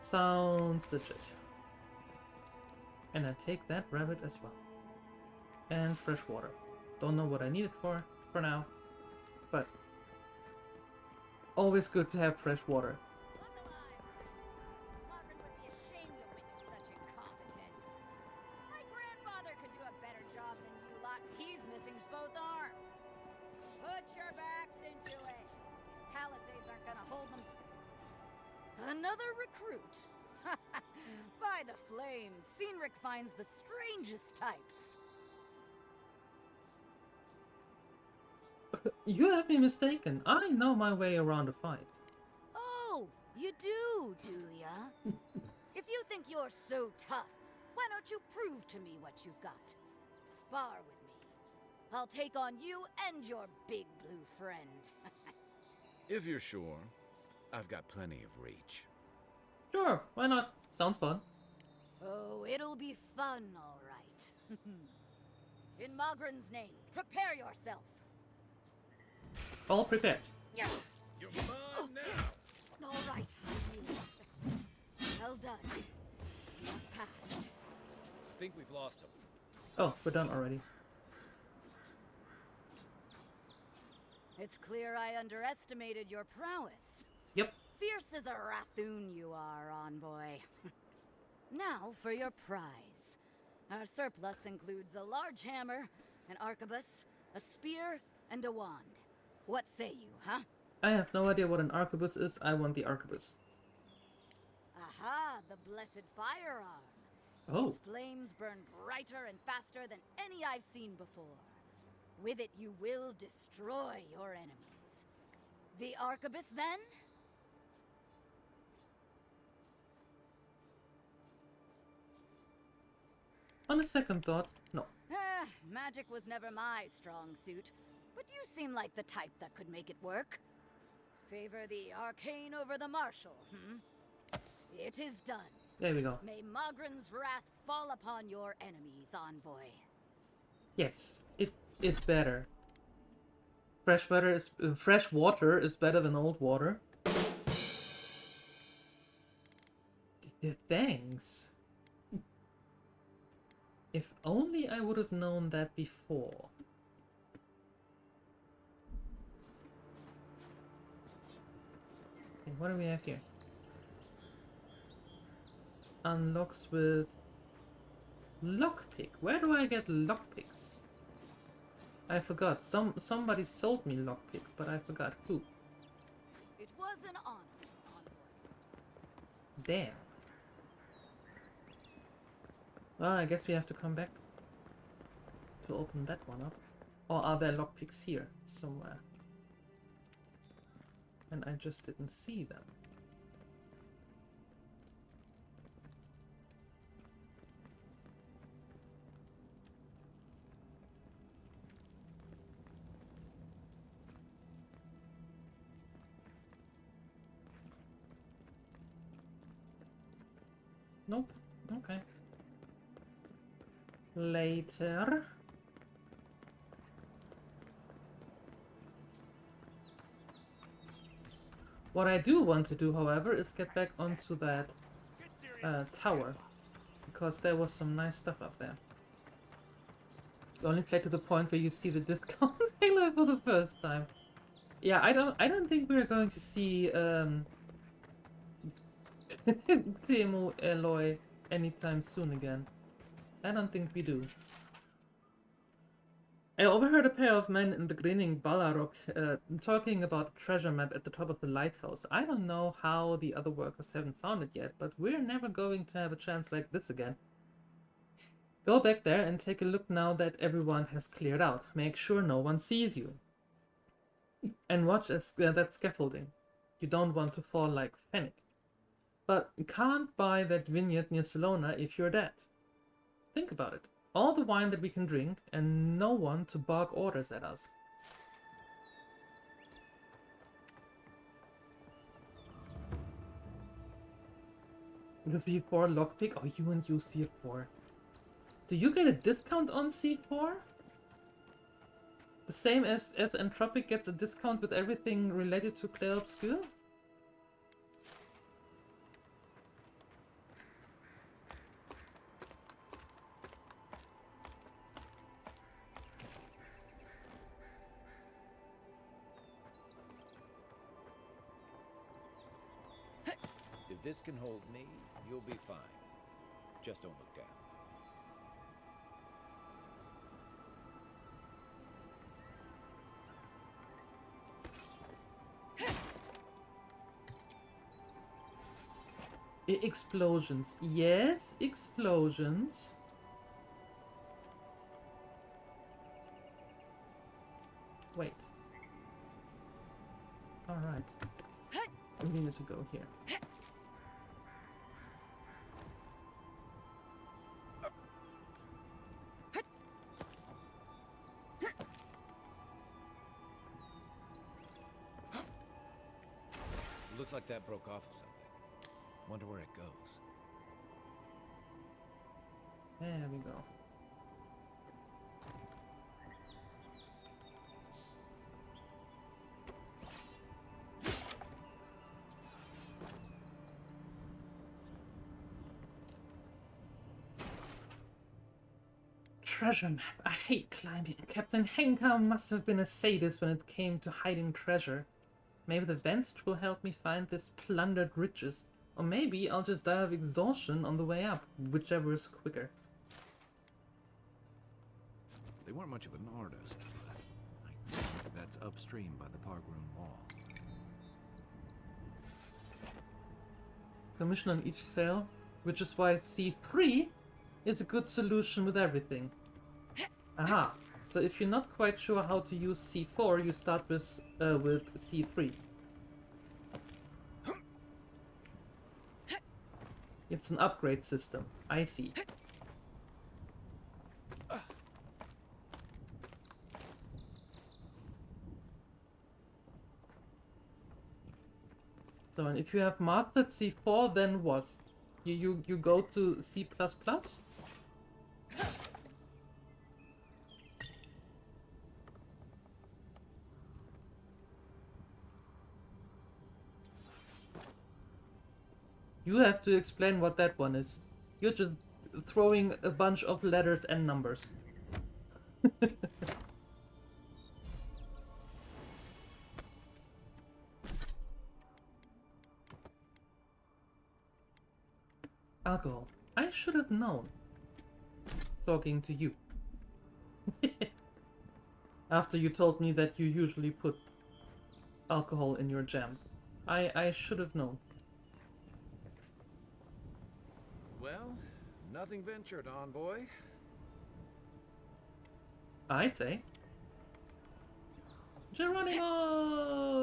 Sounds legit. And I take that rabbit as well. And fresh water. Don't know what I need it for now. But always good to have fresh water. Another recruit. By the flames, Cynric finds the strangest types. You have me mistaken. I know my way around a fight. Oh, you do ya? If you think you're so tough, why don't you prove to me what you've got? Spar with me. I'll take on you and your big blue friend. If you're sure, I've got plenty of reach. Sure, why not? Sounds fun. Oh, it'll be fun, all right. In Mogren's name, prepare yourself. All prepared. You're mine now. All right. Well done. You've passed. I think we've lost him. Oh, we're done already. It's clear I underestimated your prowess. Yep. Fierce as a Rathoon you are, envoy. Now for your prize. Our surplus includes a large hammer, an arquebus, a spear, and a wand. What say you, huh? I have no idea what an arquebus is. I want the arquebus. Aha, the blessed firearm. Oh. Its flames burn brighter and faster than any I've seen before. With it you will destroy your enemies. The arquebus, then? On a second thought, no. Magic was never my strong suit, but you seem like the type that could make it work. Favor the arcane over the martial, It is done. There we go. May Mogren's wrath fall upon your enemies, envoy. Yes, it better. Fresh water is better than old water. Thanks. If only I would have known that before. Okay, what do we have here? Unlocks with lockpick. Where do I get lockpicks? I forgot. Somebody sold me lockpicks, but I forgot who. It was an honor, envoy. Damn. Well, I guess we have to come back to open that one up. Or are there lockpicks here somewhere? And I just didn't see them. Nope. Okay. Later. What I do want to do, however, is get back onto that tower, because there was some nice stuff up there. You only play to the point where you see the discount halo for the first time. Yeah, I don't think we're going to see Temu Eloy anytime soon again. I don't think we do. I overheard a pair of men in the grinning Balarok talking about a treasure map at the top of the lighthouse. I don't know how the other workers haven't found it yet, but we're never going to have a chance like this again. Go back there and take a look now that everyone has cleared out. Make sure no one sees you. And watch that scaffolding. You don't want to fall like Fennec. But you can't buy that vineyard near Salona if you're dead. Think about it. All the wine that we can drink, and no one to bark orders at us. The C4 lockpick? Oh, you and you C4. Do you get a discount on C4? The same as Entropic gets a discount with everything related to Clair Obscur? If this can hold me, you'll be fine. Just don't look down. Explosions. Yes, explosions. Wait. Alright. We need to go here. Looks like that broke off of something. Wonder where it goes. There we go. Treasure map. I hate climbing. Captain Henker must have been a sadist when it came to hiding treasure. Maybe the vantage will help me find this plundered riches. Or maybe I'll just die of exhaustion on the way up, whichever is quicker. They weren't much of an artist, but I think that's upstream by the Pargroom Wall. Commission on each sail, which is why C3 is a good solution with everything. Aha! So if you're not quite sure how to use C4, you start with C3. It's an upgrade system. I see. So, and if you have mastered C4, then what? You go to C++? You have to explain what that one is. You're just throwing a bunch of letters and numbers. Alcohol. I should have known. Talking to you. After you told me that you usually put alcohol in your jam. I should have known. Well, nothing ventured, envoy. I'd say. Geronimo!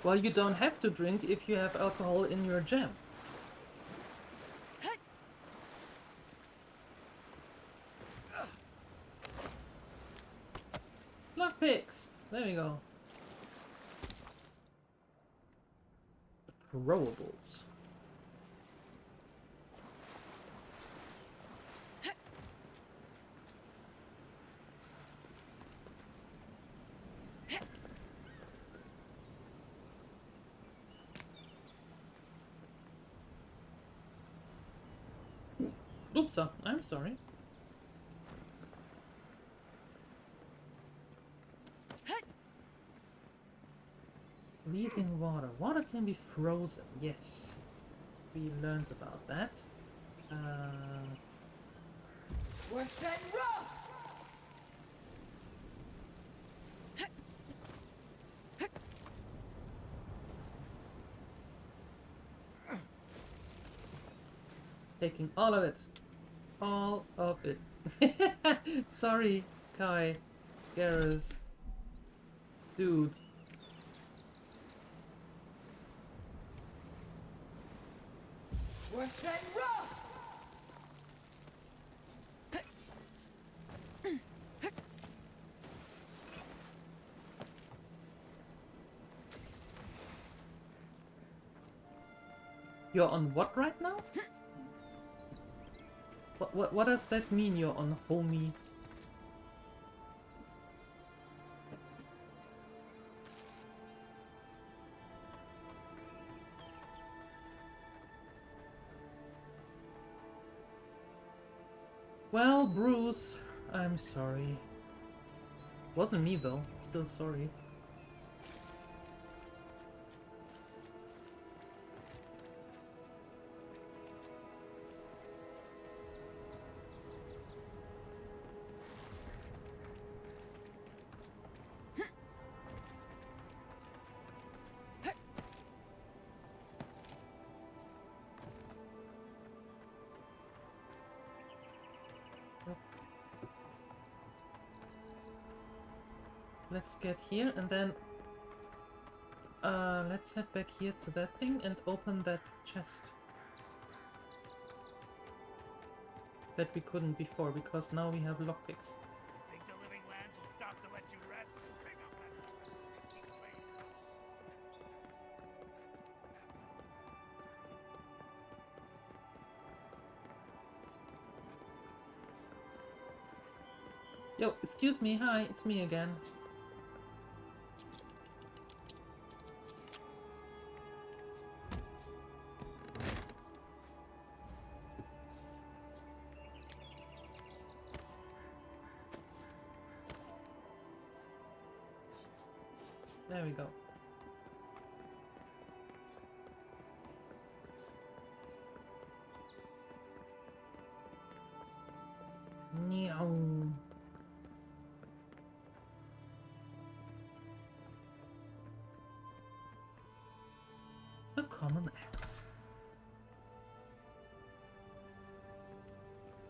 Well, you don't have to drink if you have alcohol in your jam. Lockpicks! There we go. Throwables. Oops, I'm sorry. Freezing water. Water can be frozen. Yes. We learned about that. Worse than rough! Taking all of it. All of it. Sorry, Kai. Garrus. Dude. Worse than rough! You're on what right now? What does that mean, you're on, homie? Well, Bruce, I'm sorry. Wasn't me though, still sorry. Let's get here and then let's head back here to that thing and open that chest that we couldn't before because now we have lockpicks. Think the living lands will stop to let you rest? Pick up that weapon and keep training. Yo, excuse me, hi, it's me again. There we go. Meow. A common axe.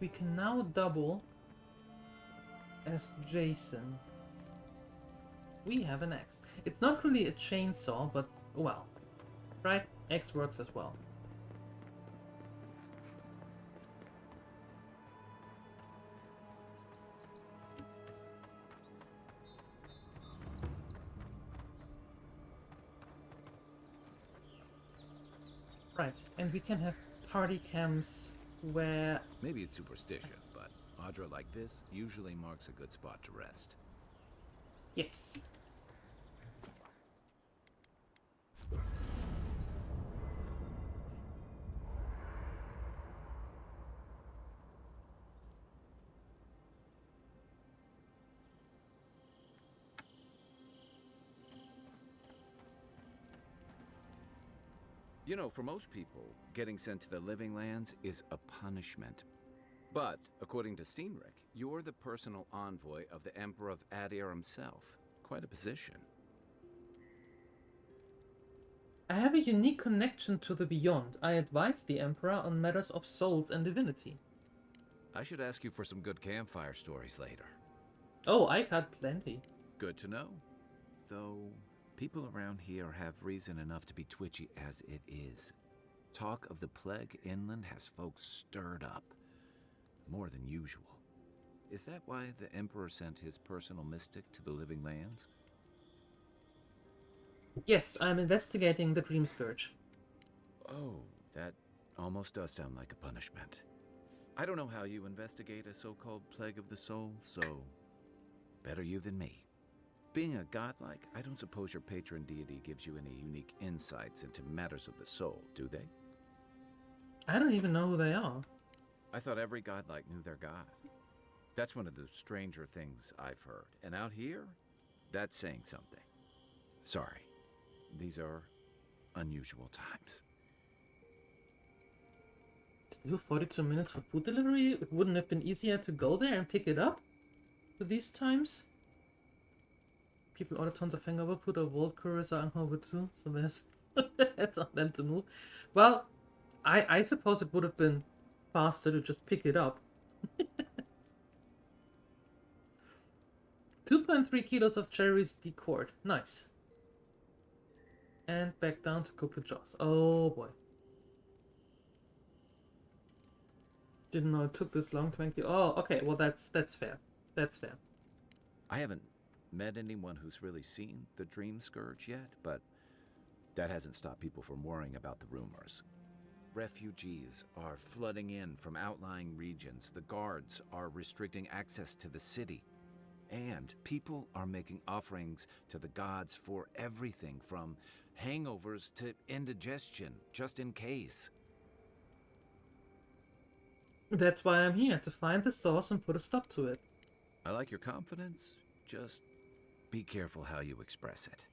We can now double as Jason. We have an axe. It's not really a chainsaw, but well, right? Axe works as well. Right, and we can have party camps where... Maybe it's superstition, but Audra like this usually marks a good spot to rest. Yes. You know, for most people, getting sent to the Living Lands is a punishment. But, according to Cynric, you're the personal envoy of the Emperor of Adir himself. Quite a position. I have a unique connection to the Beyond. I advise the Emperor on matters of souls and divinity. I should ask you for some good campfire stories later. Oh, I've had plenty. Good to know. Though, people around here have reason enough to be twitchy as it is. Talk of the plague inland has folks stirred up. More than usual. Is that why the Emperor sent his personal mystic to the Living Lands? Yes, I'm investigating the Dream Scourge. Oh, that almost does sound like a punishment. I don't know how you investigate a so-called plague of the soul, so better you than me. Being a godlike, I don't suppose your patron deity gives you any unique insights into matters of the soul, do they? I don't even know who they are. I thought every godlike knew their god. That's one of the stranger things I've heard. And out here, that's saying something. Sorry, these are unusual times. Still 42 minutes for food delivery? It wouldn't have been easier to go there and pick it up for these times? People order tons of hangover food or world couriers are hungover too, so there's that's on them to move. Well, I suppose it would have been faster to just pick it up. 2.3 kilos of cherries decored. Nice. And back down to cook the jaws. Oh boy. Didn't know it took this long to make the... Oh, okay, well that's fair. That's fair. I haven't met anyone who's really seen the Dream Scourge yet, but that hasn't stopped people from worrying about the rumors. Refugees are flooding in from outlying regions. The guards are restricting access to the city. And people are making offerings to the gods for everything from hangovers to indigestion, just in case. That's why I'm here, to find the source and put a stop to it. I like your confidence, just be careful how you express it.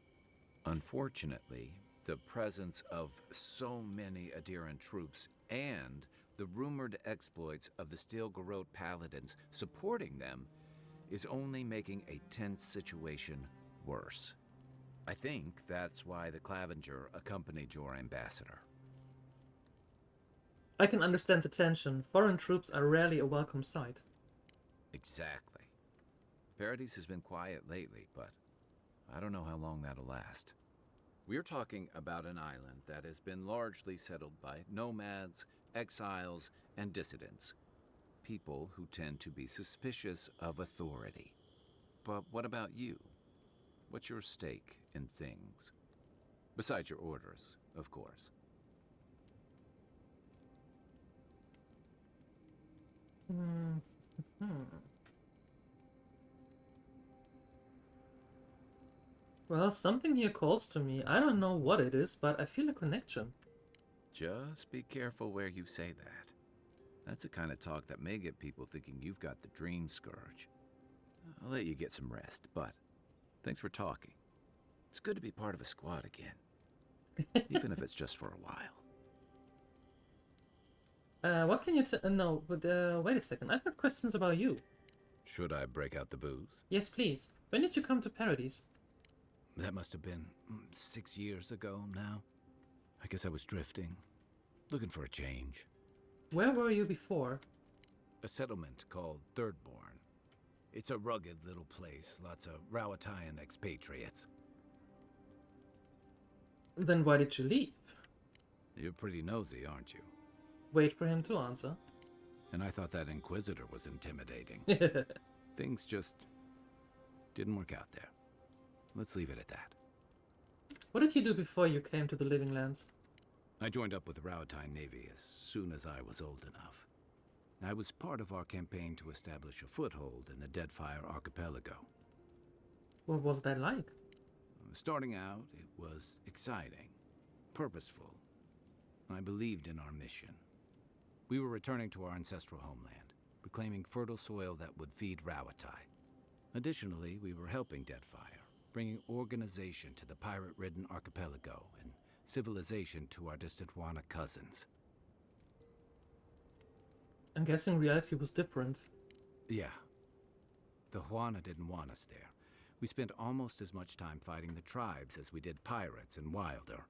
Unfortunately, the presence of so many adherent troops and the rumored exploits of the Steel Garrote paladins supporting them is only making a tense situation worse. I think that's why the Clavenger accompanied your ambassador. I can understand the tension. Foreign troops are rarely a welcome sight. Exactly. Paradise has been quiet lately, but I don't know how long that'll last. We're talking about an island that has been largely settled by nomads, exiles, and dissidents. People who tend to be suspicious of authority. But what about you? What's your stake in things? Besides your orders, of course. Well, something here calls to me. I don't know what it is, but I feel a connection. Just be careful where you say that. That's the kind of talk that may get people thinking you've got the Dream Scourge. I'll let you get some rest, but thanks for talking. It's good to be part of a squad again, even if it's just for a while. What can you no, but wait a second. I've got questions about you. Should I break out the booze? Yes, please. When did you come to Paradise? That must have been 6 years ago now. I guess I was drifting, looking for a change. Where were you before? A settlement called Thirdborn. It's a rugged little place, lots of Rowatayan expatriates. Then why did you leave? You're pretty nosy, aren't you? Wait for him to answer. And I thought that Inquisitor was intimidating. Things just didn't work out there. Let's leave it at that. What did you do before you came to the Living Lands? I joined up with the Rowatayan Navy as soon as I was old enough. I was part of our campaign to establish a foothold in the Deadfire Archipelago. What was that like? Starting out, it was exciting, purposeful. I believed in our mission. We were returning to our ancestral homeland, reclaiming fertile soil that would feed Rawatai. Additionally, we were helping Deadfire, bringing organization to the pirate-ridden archipelago and civilization to our distant Wana cousins. I'm guessing reality was different. Yeah. The Huana didn't want us there. We spent almost as much time fighting the tribes as we did pirates and Wilder.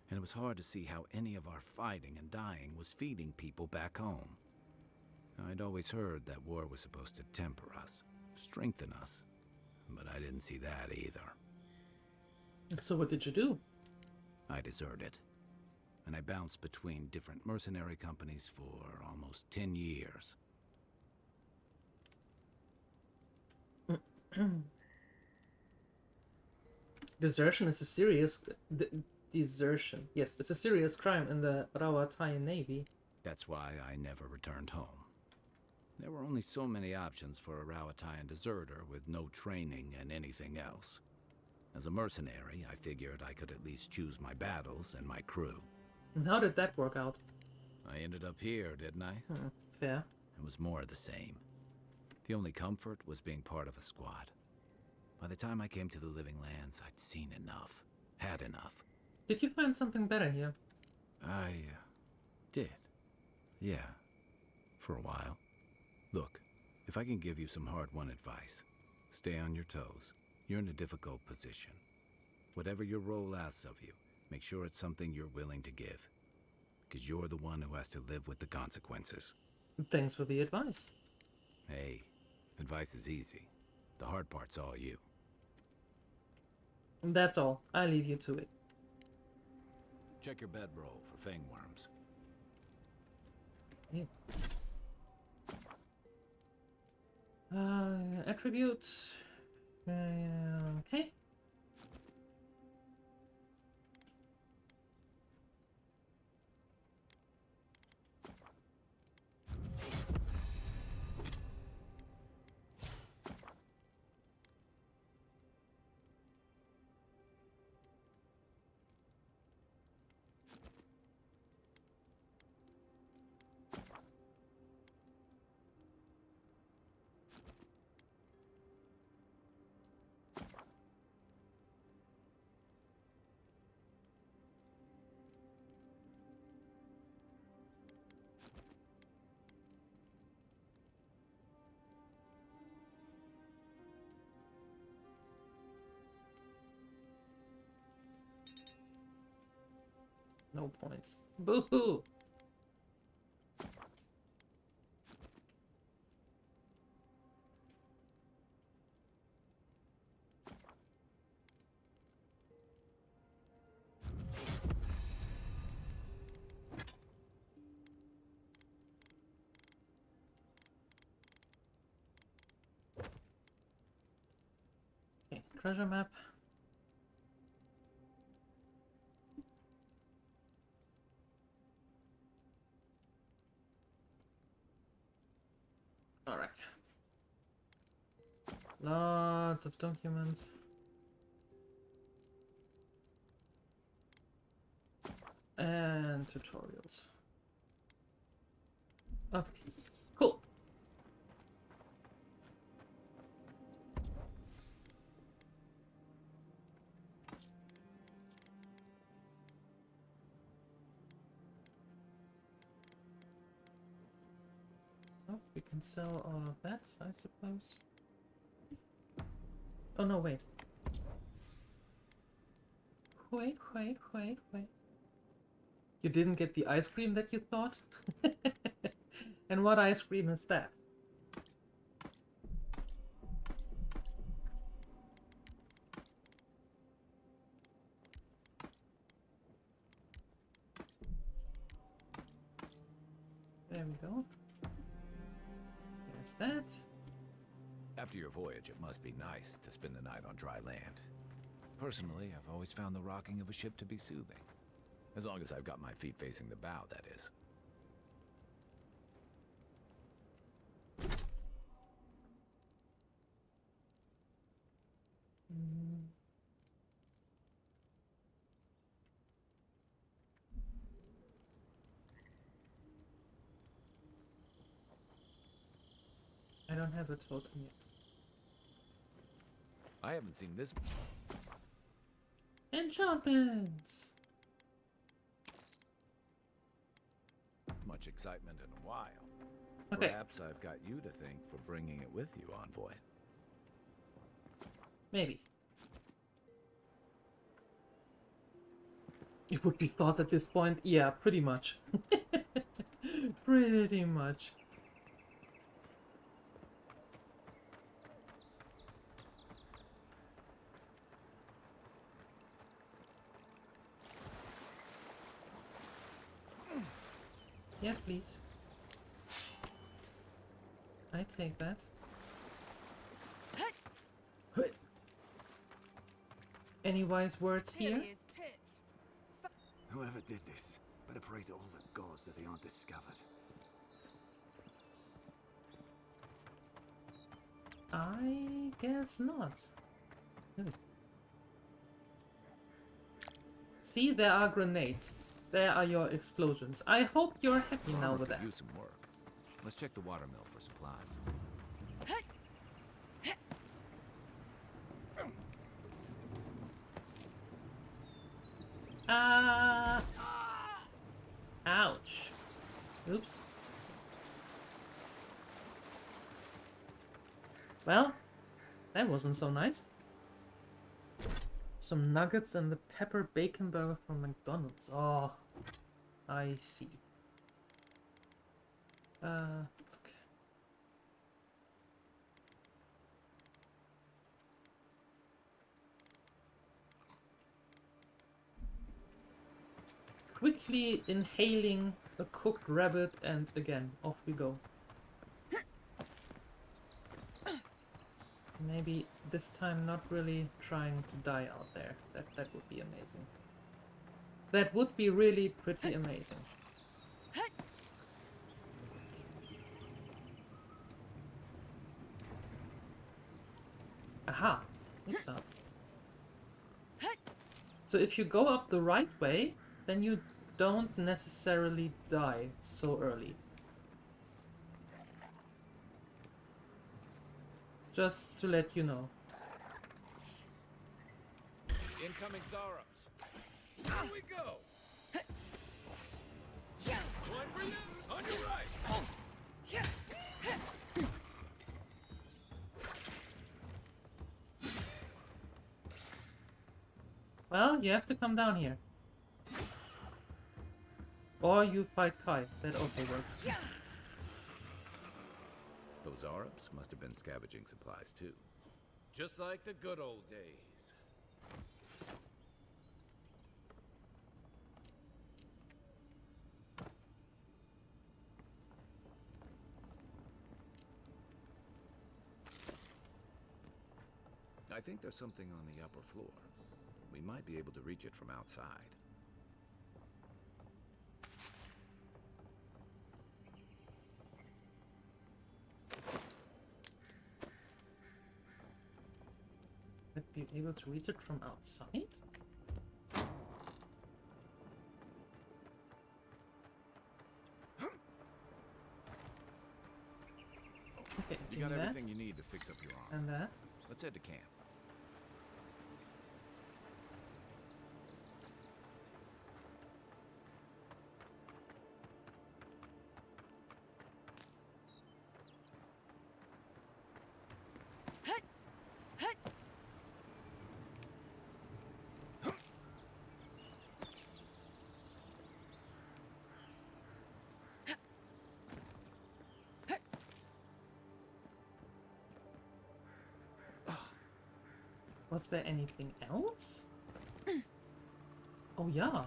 And it was hard to see how any of our fighting and dying was feeding people back home. I'd always heard that war was supposed to temper us, strengthen us, but I didn't see that either. So what did you do? I deserted, and I bounced between different mercenary companies for almost 10 years. Desertion is a serious... desertion. Yes, it's a serious crime in the Rawatai Navy. That's why I never returned home. There were only so many options for a Rawataian deserter with no training and anything else. As a mercenary, I figured I could at least choose my battles and my crew. And how did that work out? I ended up here, didn't I? Fair. It was more of the same. The only comfort was being part of a squad. By the time I came to the Living Lands, I'd seen enough. Had enough. Did you find something better here? I did. Yeah. For a while. Look, if I can give you some hard-won advice, stay on your toes. You're in a difficult position. Whatever your role asks of you, make sure it's something you're willing to give. Because you're the one who has to live with the consequences. Thanks for the advice. Hey, advice is easy. The hard part's all you. That's all. I leave you to it. Check your bedroll for fangworms. Yeah. Attributes. Okay. No points. Boo-hoo! Okay, treasure map. Alright. Lots of documents. And tutorials. Okay, cool. Oh, we can sell all of that, I suppose. Oh no, wait. Wait. You didn't get the ice cream that you thought? And what ice cream is that? There we go. There's that. After your voyage, it must be nice to spend the night on dry land. Personally, I've always found the rocking of a ship to be soothing. As long as I've got my feet facing the bow, that is. I don't have a totem yet. I haven't seen this Enchantments! much excitement in a while. Okay. Perhaps I've got you to thank for bringing it with you, Envoy. Maybe. It would be thought at this point. Yeah, pretty much. Pretty much. Yes, please. I take that. Any wise words here? Nearly his tits. Whoever did this, better pray to all the gods that they aren't discovered. I guess not. See, there are grenades. There are your explosions. I hope you're happy now Armor with could that. use some work. Let's check the watermill for supplies. Ah! Ouch. Oops. Well, that wasn't so nice. Some nuggets and the pepper bacon burger from McDonald's. Oh, I see. Okay. Quickly inhaling a cooked rabbit, and again, off we go. Maybe this time not really trying to die out there. That would be amazing. That would be really pretty amazing. Aha! Oops. So if you go up the right way, then you don't necessarily die so early. Just to let you know. Incoming Zaros. Here we go. One for you. On your right. Well, you have to come down here. Or you fight Kai. That also works. Those Arabs must have been scavenging supplies too. Just like the good old days. I think there's something on the upper floor. We might be able to reach it from outside. Might be able to reach it from outside? Okay, You give got me that. everything you need to fix up your arm. And that. Let's head to camp. Was there anything else? Oh yeah.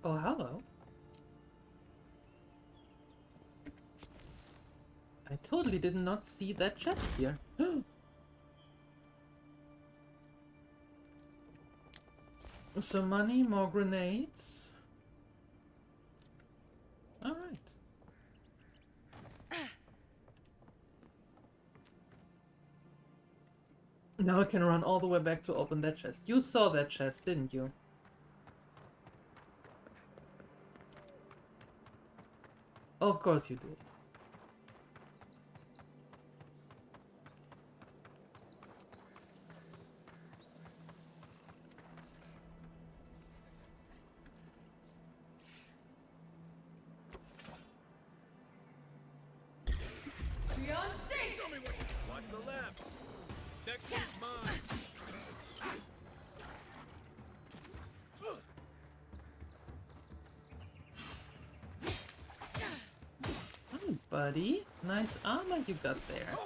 Oh hello. I totally did not see that chest here. Some money, more grenades. Alright. Now I can run all the way back to open that chest. You saw that chest, didn't you? Of course you did. Show me what you watch the left. Next one's mine. Hi, buddy. Nice armor you got there.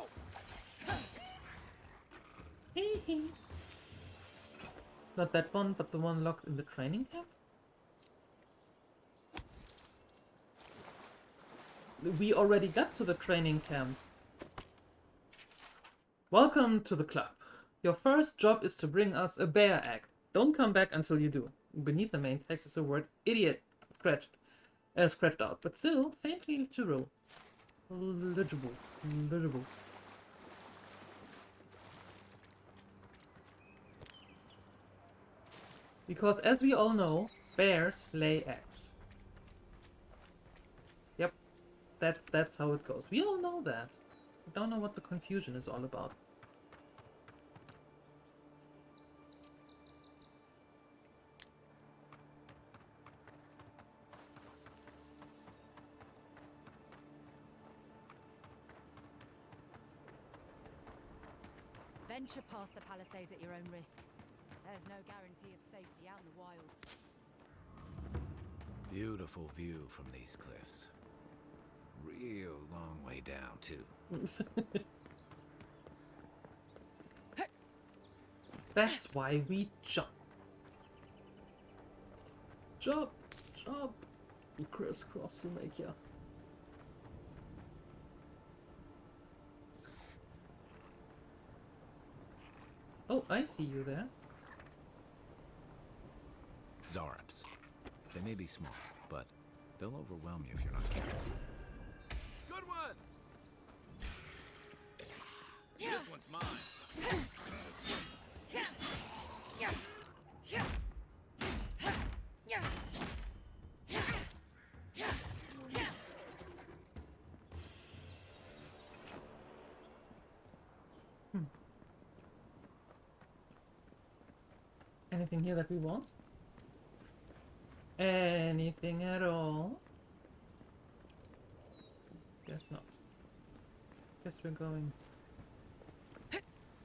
Hee hee. Not that one, but the one locked in the training camp? We already got to the training camp. Welcome to the club. Your first job is to bring us a bear egg. Don't come back until you do. Beneath the main text is the word idiot scratched out, but still faintly legible. Legible. Because as we all know, bears lay eggs. Yep, that's how it goes. We all know that. We don't know what the confusion is all about. Venture past the palisades at your own risk. There's no guarantee of safety out in the wilds. Beautiful view from these cliffs. Real long way down, too. That's why we jump. Jump! We crisscross to make ya. Oh, I see you there. Zarops. They may be small, but they'll overwhelm you if you're not careful. Good one! This one's mine. Anything here that we want? Anything at all? Guess not. Guess we're going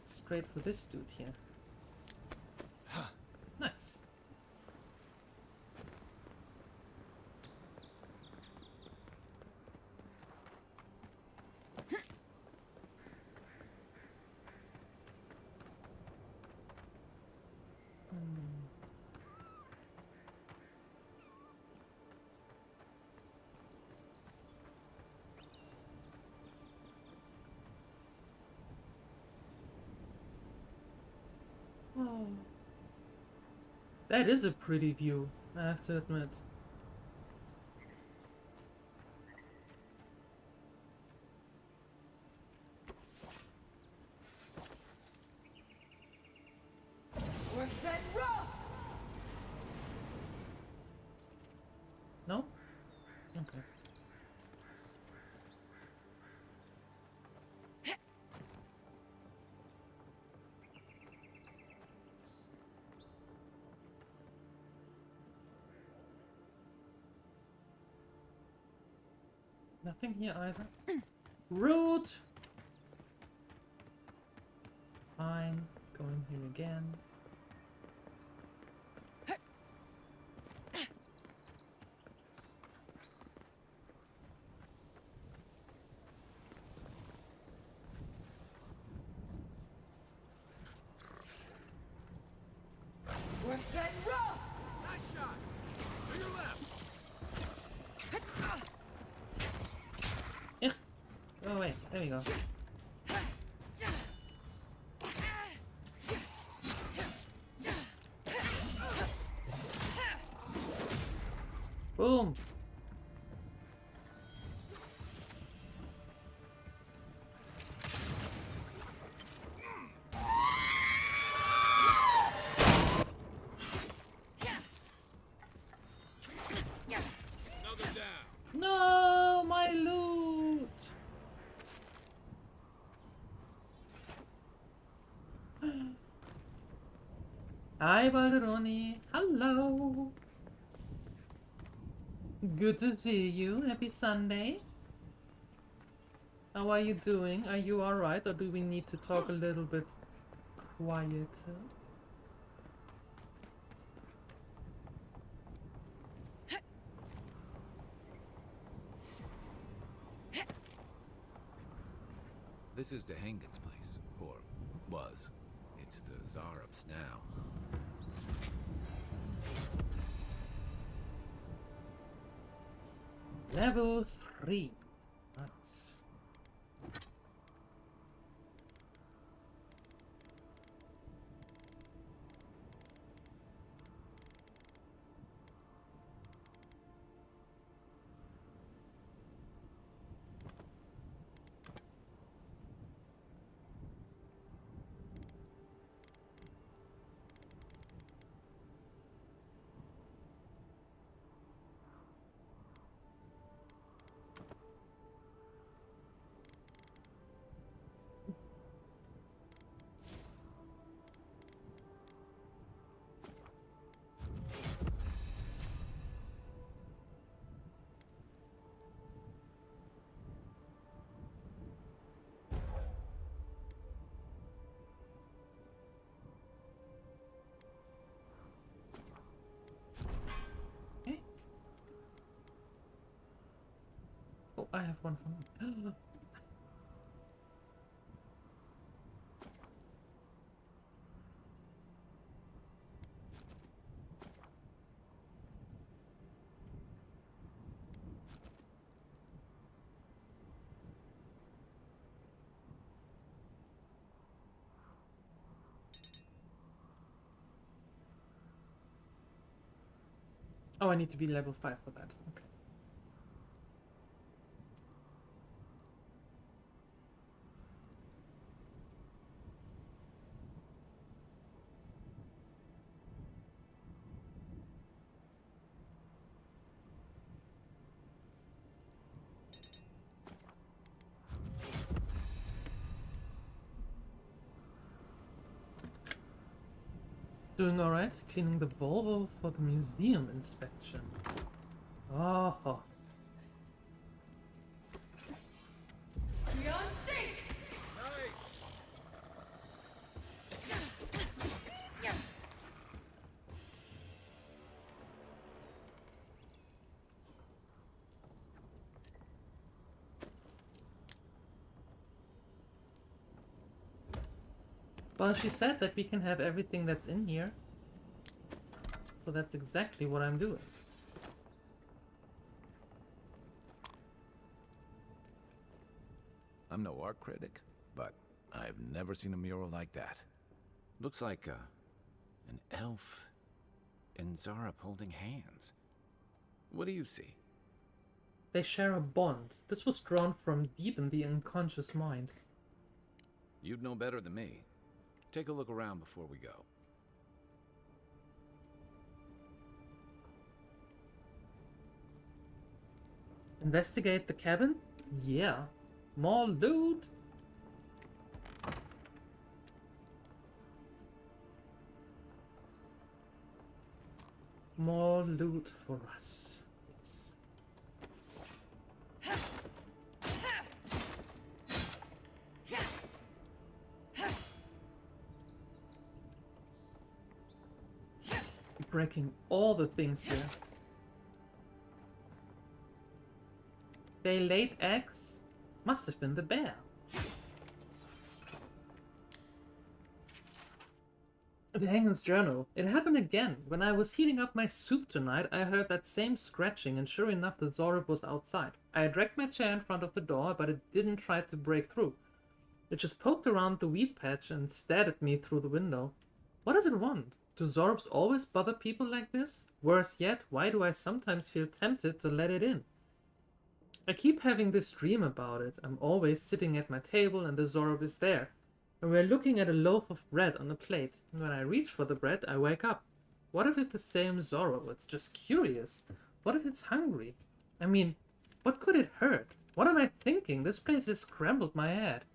straight for this dude here. Nice. Oh. That is a pretty view, I have to admit. We're set rough! No? Okay. Nothing here either. Rude! Fine. Going here again. We're set rough! Nice shot! To your left! Go away. There we go. Boom! Another down! No, my loot! Hi, Balderoni. Hello. Good to see you. Happy Sunday. How are you doing? Are you alright, or do we need to talk a little bit quieter? This is the Hangit's place, or was. It's the Zarops now. Level 3. Nice. I have one for me. Oh, I need to be level 5 for that. Okay. Doing alright, cleaning the Volvo for the museum inspection. Oh. Beyond sync! Well, she said that we can have everything that's in here. So that's exactly what I'm doing. I'm no art critic, but I've never seen a mural like that. Looks like an elf and Zarep holding hands. What do you see? They share a bond. This was drawn from deep in the unconscious mind. You'd know better than me. Take a look around before we go. Investigate the cabin? Yeah. More loot? More loot for us. Yes. Breaking all the things here. They laid eggs? Must have been the bear. The Hangman's journal. It happened again. When I was heating up my soup tonight, I heard that same scratching, and sure enough, the Zorib was outside. I dragged my chair in front of the door, but it didn't try to break through. It just poked around the wheat patch and stared at me through the window. What does it want? Do Zoribs always bother people like this? Worse yet, why do I sometimes feel tempted to let it in? I keep having this dream about it. I'm always sitting at my table and the Zorib is there. And we're looking at a loaf of bread on a plate. And when I reach for the bread, I wake up. What if it's the same Zorib? It's just curious. What if it's hungry? I mean, what could it hurt? What am I thinking? This place has scrambled my head.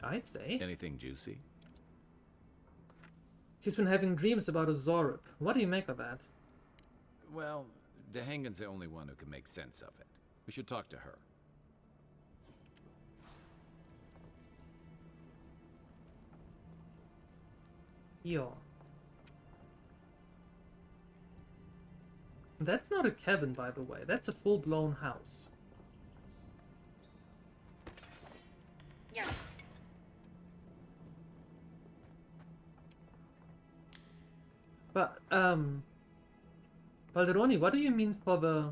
I'd say. Anything juicy? She's been having dreams about a Zorib. What do you make of that? Well, Dehangan's the only one who can make sense of it. We should talk to her. Yo. That's not a cabin, by the way. That's a full-blown house. Yeah. But, Balderoni, what do you mean for the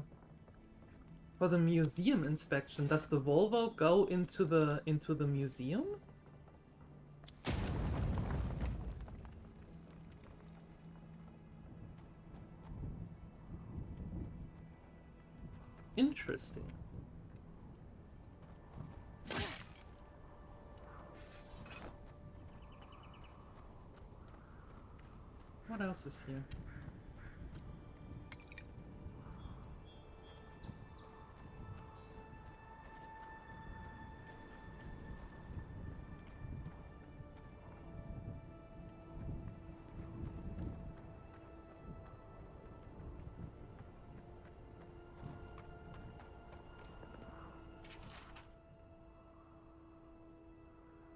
museum inspection? Does the Volvo go into the museum? Interesting. What else is here?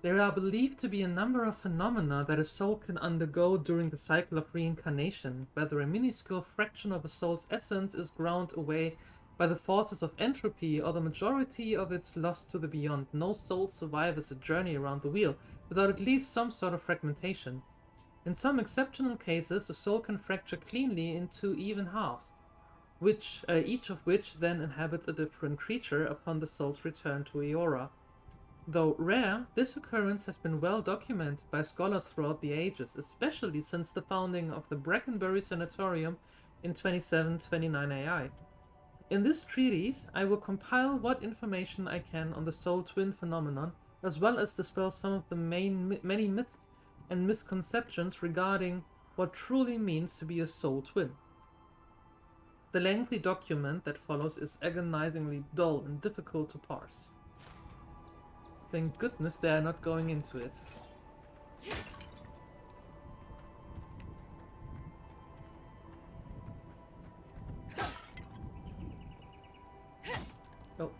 There are believed to be a number of phenomena that a soul can undergo during the cycle of reincarnation, whether a minuscule fraction of a soul's essence is ground away by the forces of entropy or the majority of its lost to the beyond. No soul survives a journey around the wheel without at least some sort of fragmentation. In some exceptional cases, a soul can fracture cleanly into even halves, each of which then inhabits a different creature upon the soul's return to Eora. Though rare, this occurrence has been well documented by scholars throughout the ages, especially since the founding of the Brackenbury Sanatorium in 2729 AI. In this treatise, I will compile what information I can on the soul twin phenomenon, as well as dispel some of the many myths and misconceptions regarding what truly means to be a soul twin. The lengthy document that follows is agonizingly dull and difficult to parse. Thank goodness they are not going into it. Oh.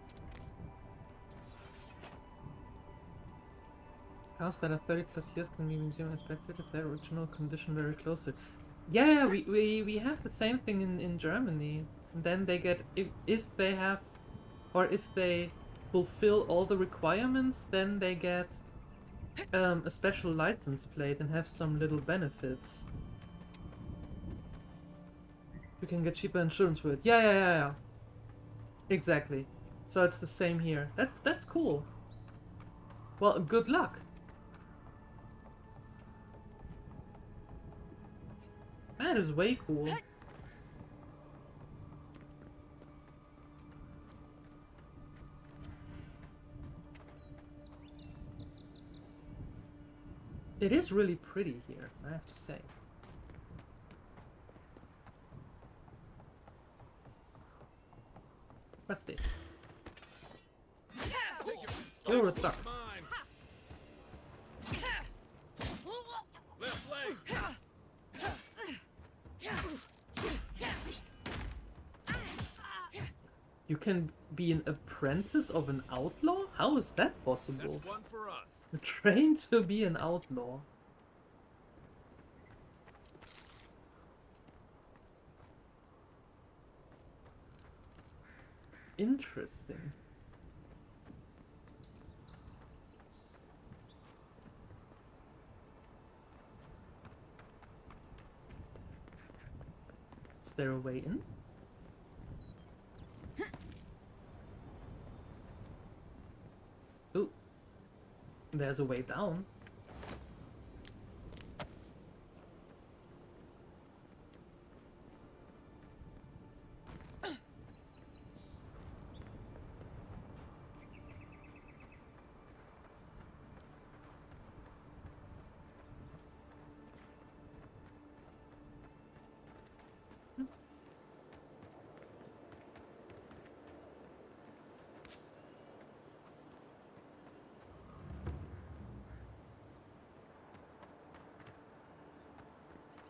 Cows that are 30 plus years can be museum inspected if their original condition very close to... Yeah, we have the same thing in Germany. And then they get, if they have, or if they fulfill all the requirements, then they get a special license plate and have some little benefits. You can get cheaper insurance with it. Yeah. Exactly. So it's the same here. That's cool. Well, good luck. That is way cool. It is really pretty here, I have to say. What's this? You're a thug. Left leg. You can be an apprentice of an outlaw? How is that possible? That's one for us. Trained to be an outlaw. Interesting. Is there a way in? Ooh. There's a way down.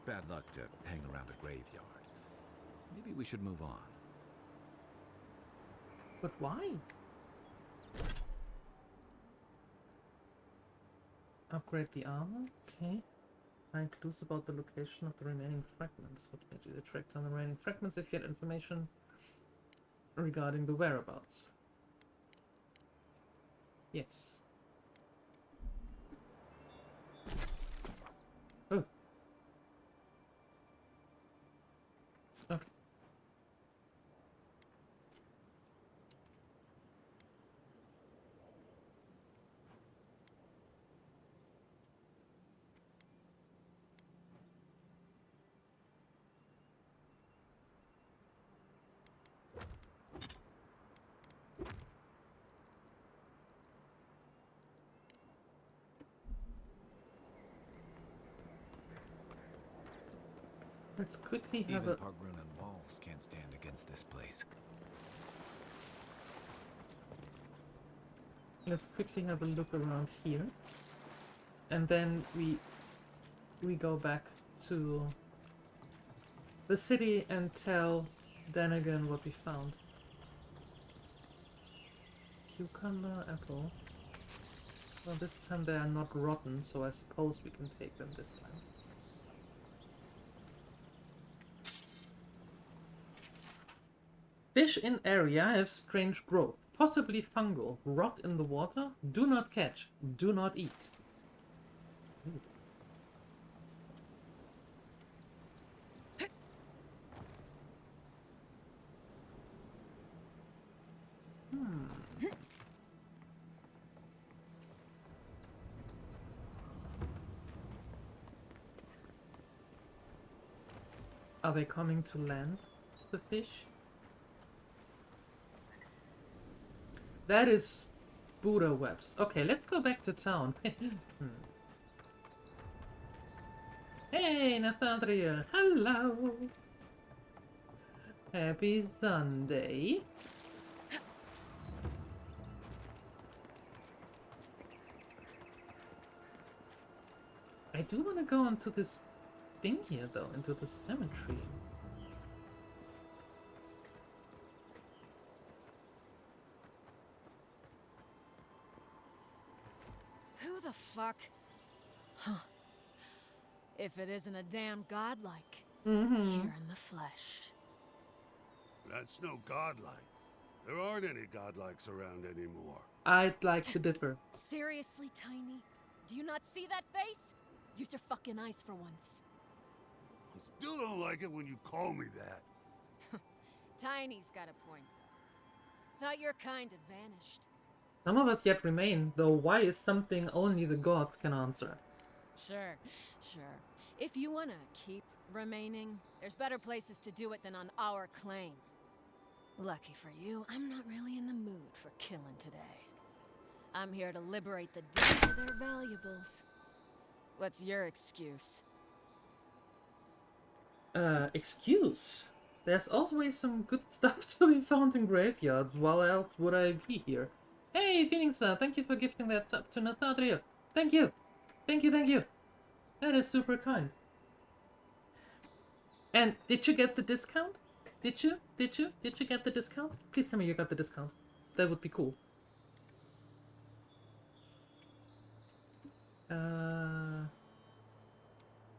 Bad luck to hang around a graveyard. Maybe we should move on. But why? Upgrade the armor? Okay. Find clues about the location of the remaining fragments. What made you track down the remaining fragments if you had information regarding the whereabouts? Yes. Oh. Okay. Let's quickly have Even a... Pargrunan walls can't stand against this place. Let's quickly have a look around here. And then we go back to the city and tell Danagan what we found. Cucumber, apple. Well, this time they are not rotten, so I suppose we can take them this time. Fish Fish in area have strange growth, possibly fungal. Rot in the water. Do not catch. Do not eat. Ooh. Are they coming to land, the fish? That is Buddha webs. Okay, let's go back to town. Hey, Nathaniel. Hello. Happy Sunday. I do want to go into this thing here, though, into the cemetery. Who the fuck? Huh. If it isn't a damn godlike. Here in the flesh. That's no godlike. There aren't any godlikes around anymore. I'd like to differ. Seriously, Tiny? Do you not see that face? Use your fucking eyes for once. I still don't like it when you call me that. Tiny's got a point, though. Thought your kind had vanished. Some of us yet remain, though why is something only the gods can answer? Sure. If you wanna keep remaining, there's better places to do it than on our claim. Lucky for you, I'm not really in the mood for killing today. I'm here to liberate the dead of their valuables. What's your excuse? Excuse? There's always some good stuff to be found in graveyards. Why else would I be here? Hey, Phoenix, thank you for gifting that sub to Nathaniel. Thank you. Thank you. That is super kind. And did you get the discount? Did you get the discount? Please tell me you got the discount. That would be cool.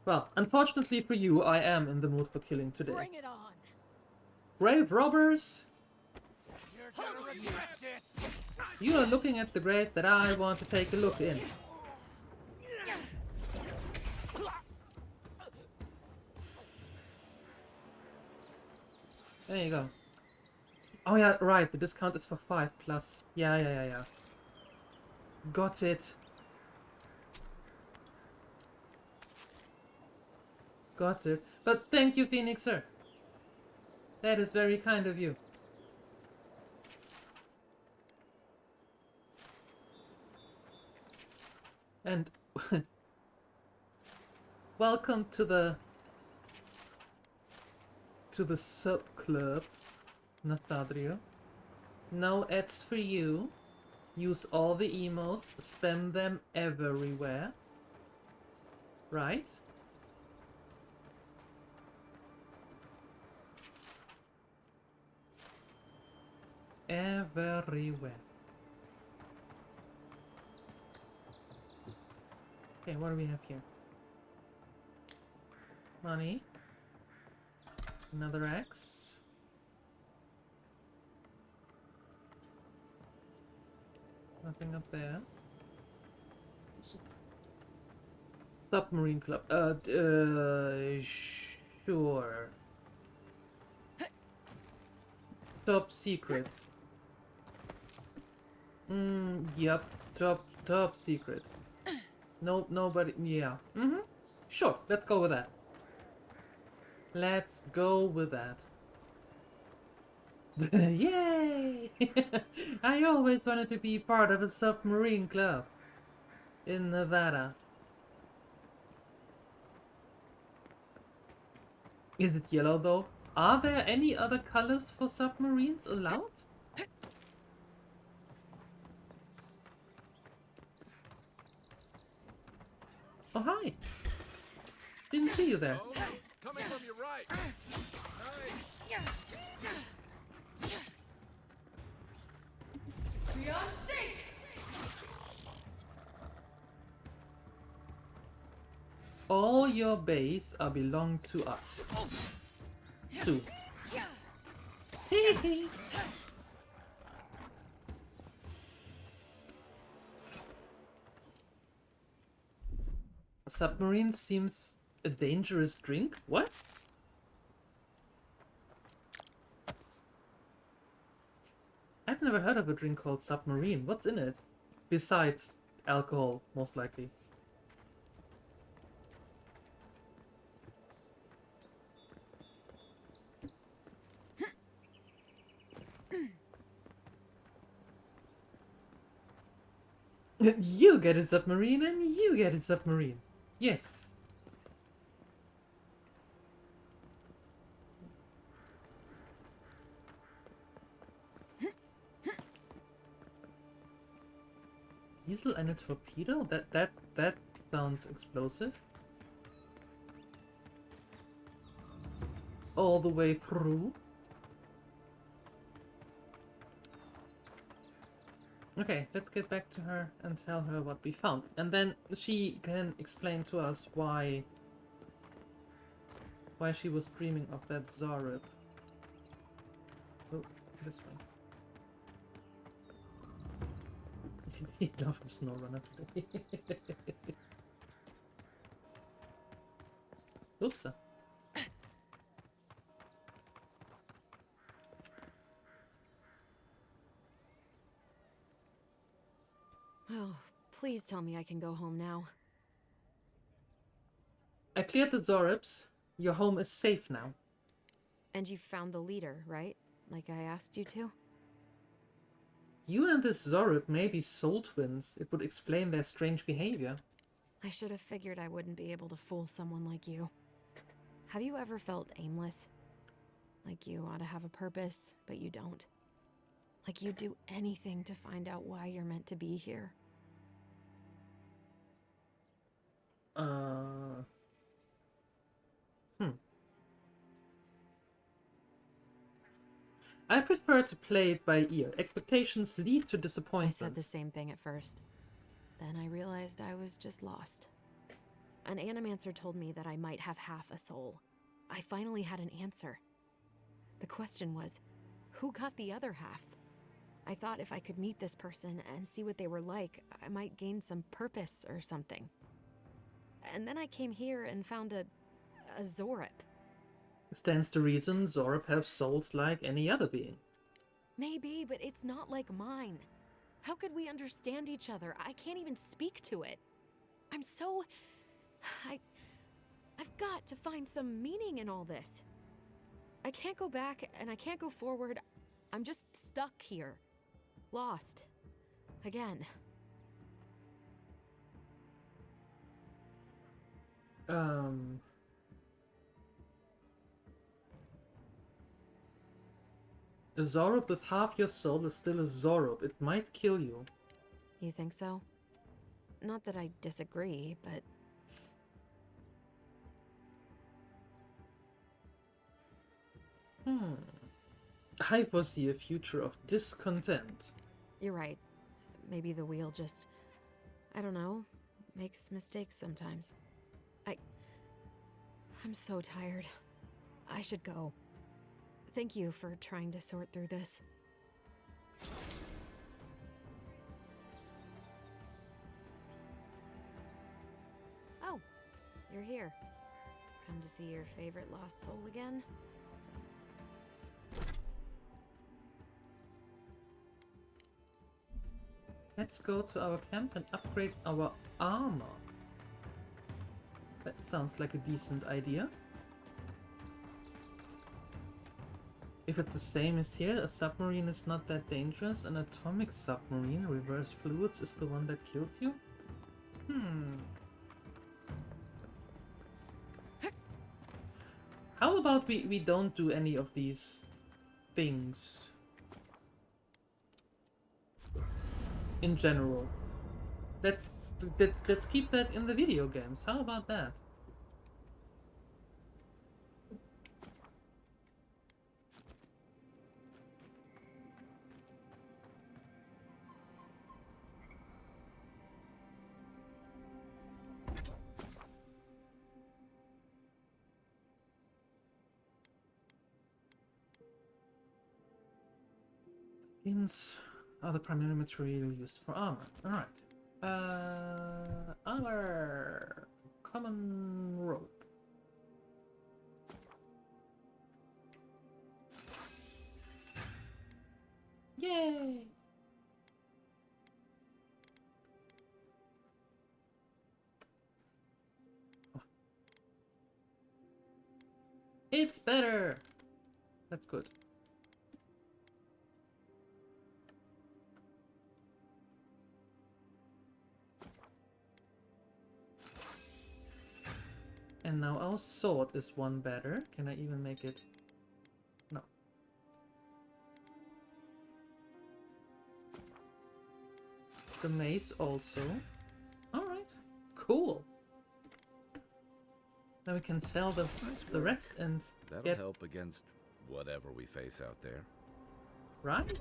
Well, unfortunately for you, I am in the mood for killing today. Bring it on. Grave robbers! You're gonna regret this. You are looking at the grave that I want to take a look in. There you go. Oh yeah, right, the discount is for 5+. Yeah. Got it. Got it. But thank you, Phoenix, sir. That is very kind of you. And welcome to the sub club, Nathadrio. No ads for you. Use all the emotes, spam them everywhere. Right? Everywhere. Okay, what do we have here? Money. Another X. Nothing up there. Submarine Club. Sure. Top secret. Yep. Top secret. Nope, nobody. Yeah. Sure, let's go with that. Let's go with that. Yay! I always wanted to be part of a submarine club in Nevada. Is it yellow though? Are there any other colors for submarines allowed? Oh, hi! Didn't see you there. Oh, coming from your right. Beyond sync! All your base are belong to us. Sue. Submarine seems a dangerous drink? What? I've never heard of a drink called submarine. What's in it? Besides alcohol, most likely. You get a submarine and you get a submarine. Yes. Diesel and a torpedo? That sounds explosive. All the way through. Okay, let's get back to her and tell her what we found. And then she can explain to us why she was dreaming of that Zarib. Oh, this one. He loved the snow runner today. Oops. Oh, please tell me I can go home now. I cleared the Zoribs. Your home is safe now. And you found the leader, right? Like I asked you to? You and this Zorib may be soul twins. It would explain their strange behavior. I should have figured I wouldn't be able to fool someone like you. Have you ever felt aimless? Like you ought to have a purpose, but you don't? Like you'd do anything to find out why you're meant to be here? I prefer to play it by ear. Expectations lead to I disappointments. said the same thing at first. Then I realized I was just lost. An animancer told me that I might have half a soul. I finally had an answer. The question was, who got the other half? I thought if I could meet this person and see what they were like, I might gain some purpose or something. And then I came here and found a Zorib. Stands to reason Zorib have souls like any other being. Maybe, but it's not like mine. How could we understand each other? I can't even speak to it. I'm so... I've got to find some meaning in all this. I can't go back and I can't go forward. I'm just stuck here. Lost. Again. A Zorib with half your soul is still a Zorib. It might kill you. You think so? Not that I disagree, but... I foresee a future of discontent. You're right. Maybe the wheel just... I don't know. Makes mistakes sometimes. I'm so tired. I should go. Thank you for trying to sort through this. Oh, you're here. Come to see your favorite lost soul again? Let's go to our camp and upgrade our armor. That sounds like a decent idea. If it's the same as here, a submarine is not that dangerous, an atomic submarine, reverse fluids, is the one that kills you? How about we don't do any of these things? In general. Let's keep that in the video games. How about that? Skins are the primary material used for armor. Alright. Armor. Common rope. Yay! Oh. It's better! That's good. And now our sword is one better. Can I even make it? No. The mace also. Alright, cool. Then we can sell the rest and That'll get... help against whatever we face out there. Right?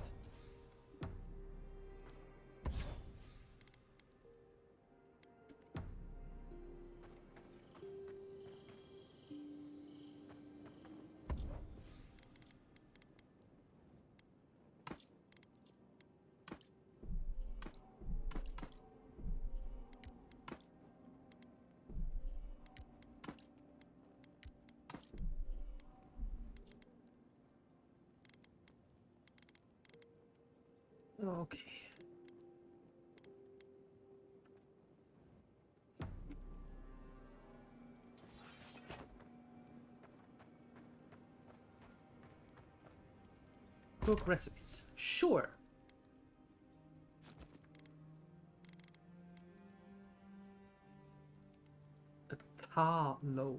Okay. Cook recipes. Sure. A tar loaf.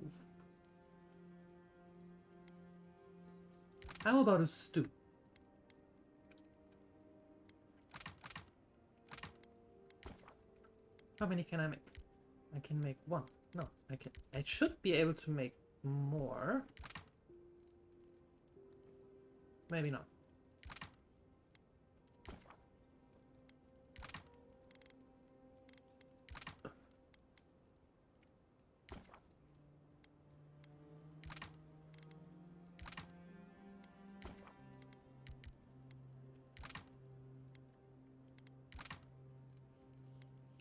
How about a stew? How many can I make? I can make one. No, I should be able to make more. Maybe not.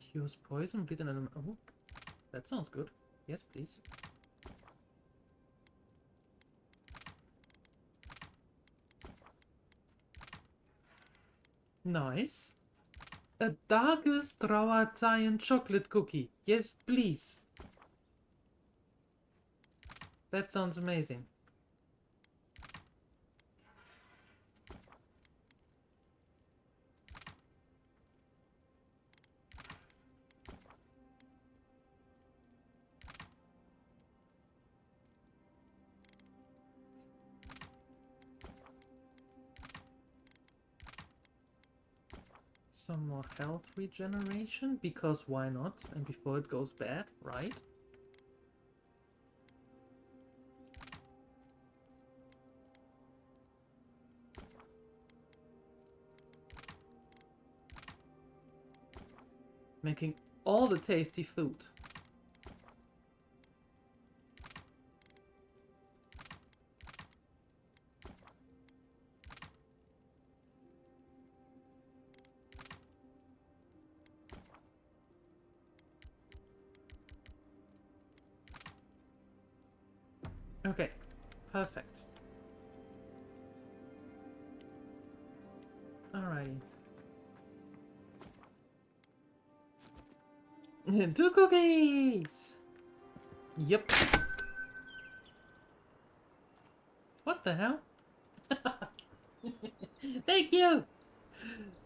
Cures poison, bleed and element. Oh, that sounds good. Yes, please. Nice. A darkest raw Italian chocolate cookie. Yes, please. That sounds amazing. Some more health regeneration, because why not? And before it goes bad, right? Making all the tasty food. Okay, perfect. Alrighty. 2 cookies! Yep. What the hell? Thank you!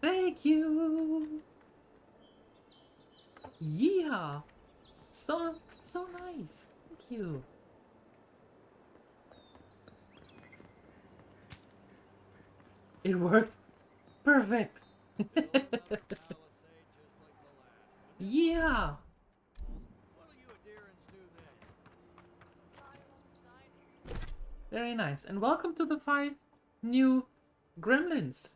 Thank you! Yeah! So nice. Thank you. It worked. Perfect. Yeah. Very nice. And welcome to the 5 new gremlins.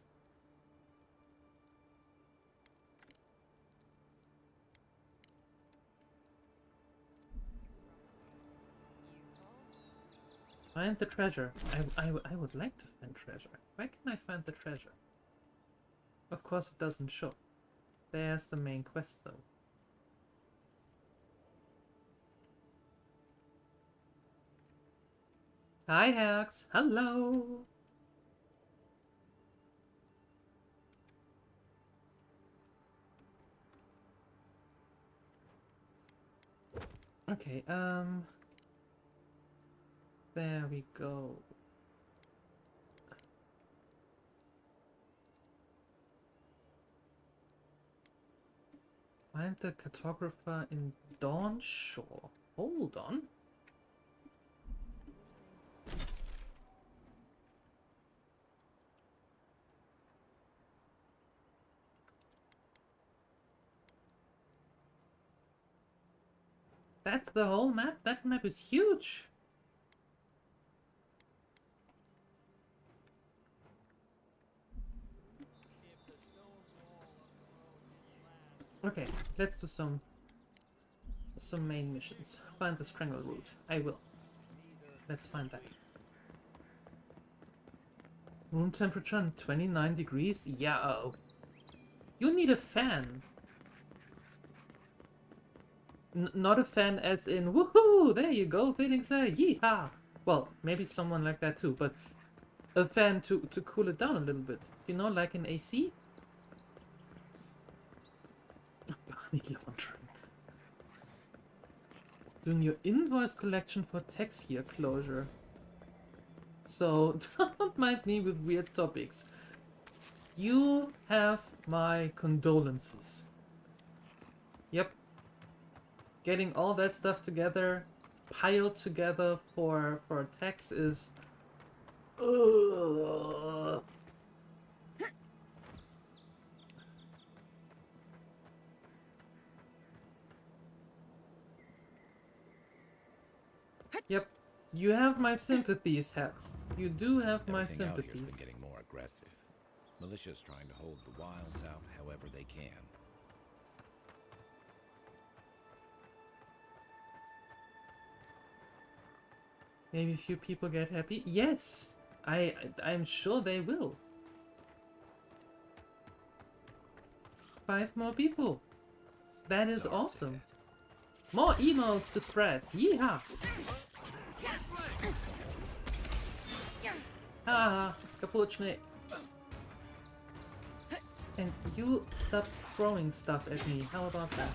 Find the treasure. I would like to find treasure. Where can I find the treasure? Of course it doesn't show. There's the main quest though. Hi Hax, hello! Okay, there we go. Find the cartographer in Dawnshore. Hold on. That's the whole map? That map is huge! Okay, let's do some main missions. Find the Strangle route. I will. Let's find that. Room temperature 29 degrees? Yeah, oh. You need a fan. Not a fan as in, woohoo, there you go, Phoenix, yeehaw. Well, maybe someone like that too, but a fan to cool it down a little bit. You know, like an AC? Money laundering. Doing your invoice collection for tax year closure. So, don't mind me with weird topics. You have my condolences. Yep. Getting all that stuff together, piled together for tax is... Yep, you have my sympathies, Hax. You do have my Everything out here's sympathies. been getting more aggressive. Militia's trying to hold the wilds out however they can. Maybe a few people get happy. Yes, I'm sure they will. 5 more people. That is awesome. More emotes to spread. Yeehaw! Haha, kaputt Schnee. And you stop throwing stuff at me. How about that?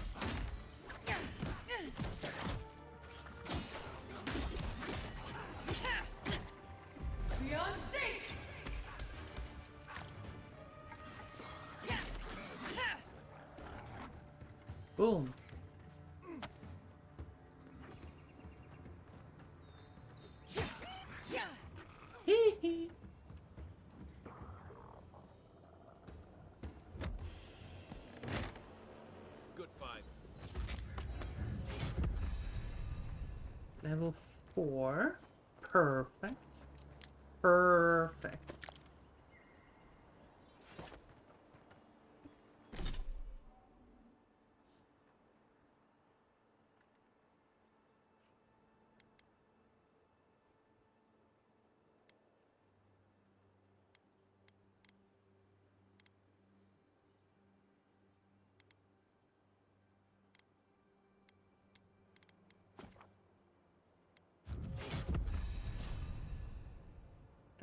Beyond sync. Boom. Hee hee. Good fight. Level 4. Perfect. Perfect.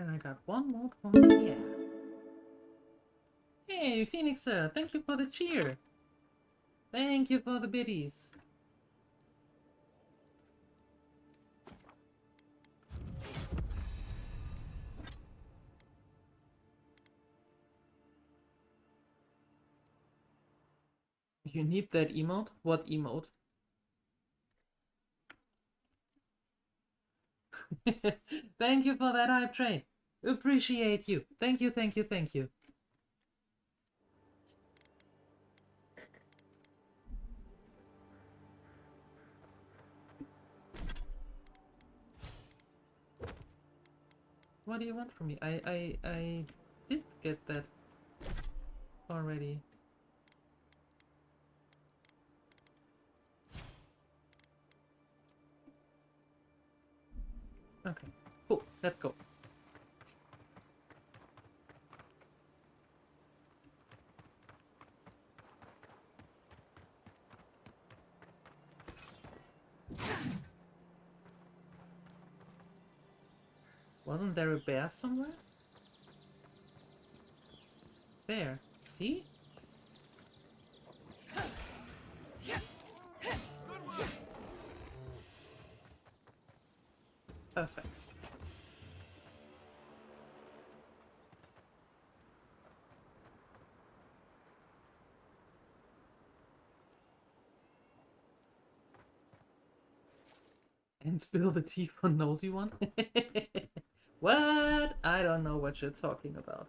And I got one more from here. Hey, Phoenixer, thank you for the cheer. Thank you for the biddies. You need that emote? What emote? Thank you for that hype train. Appreciate you. Thank you, thank you, thank you. What do you want from me? I did get that already. Okay, cool. Let's go. Wasn't there a bear somewhere? There. See? Perfect. And spill the tea for nosy one? What? I don't know what you're talking about.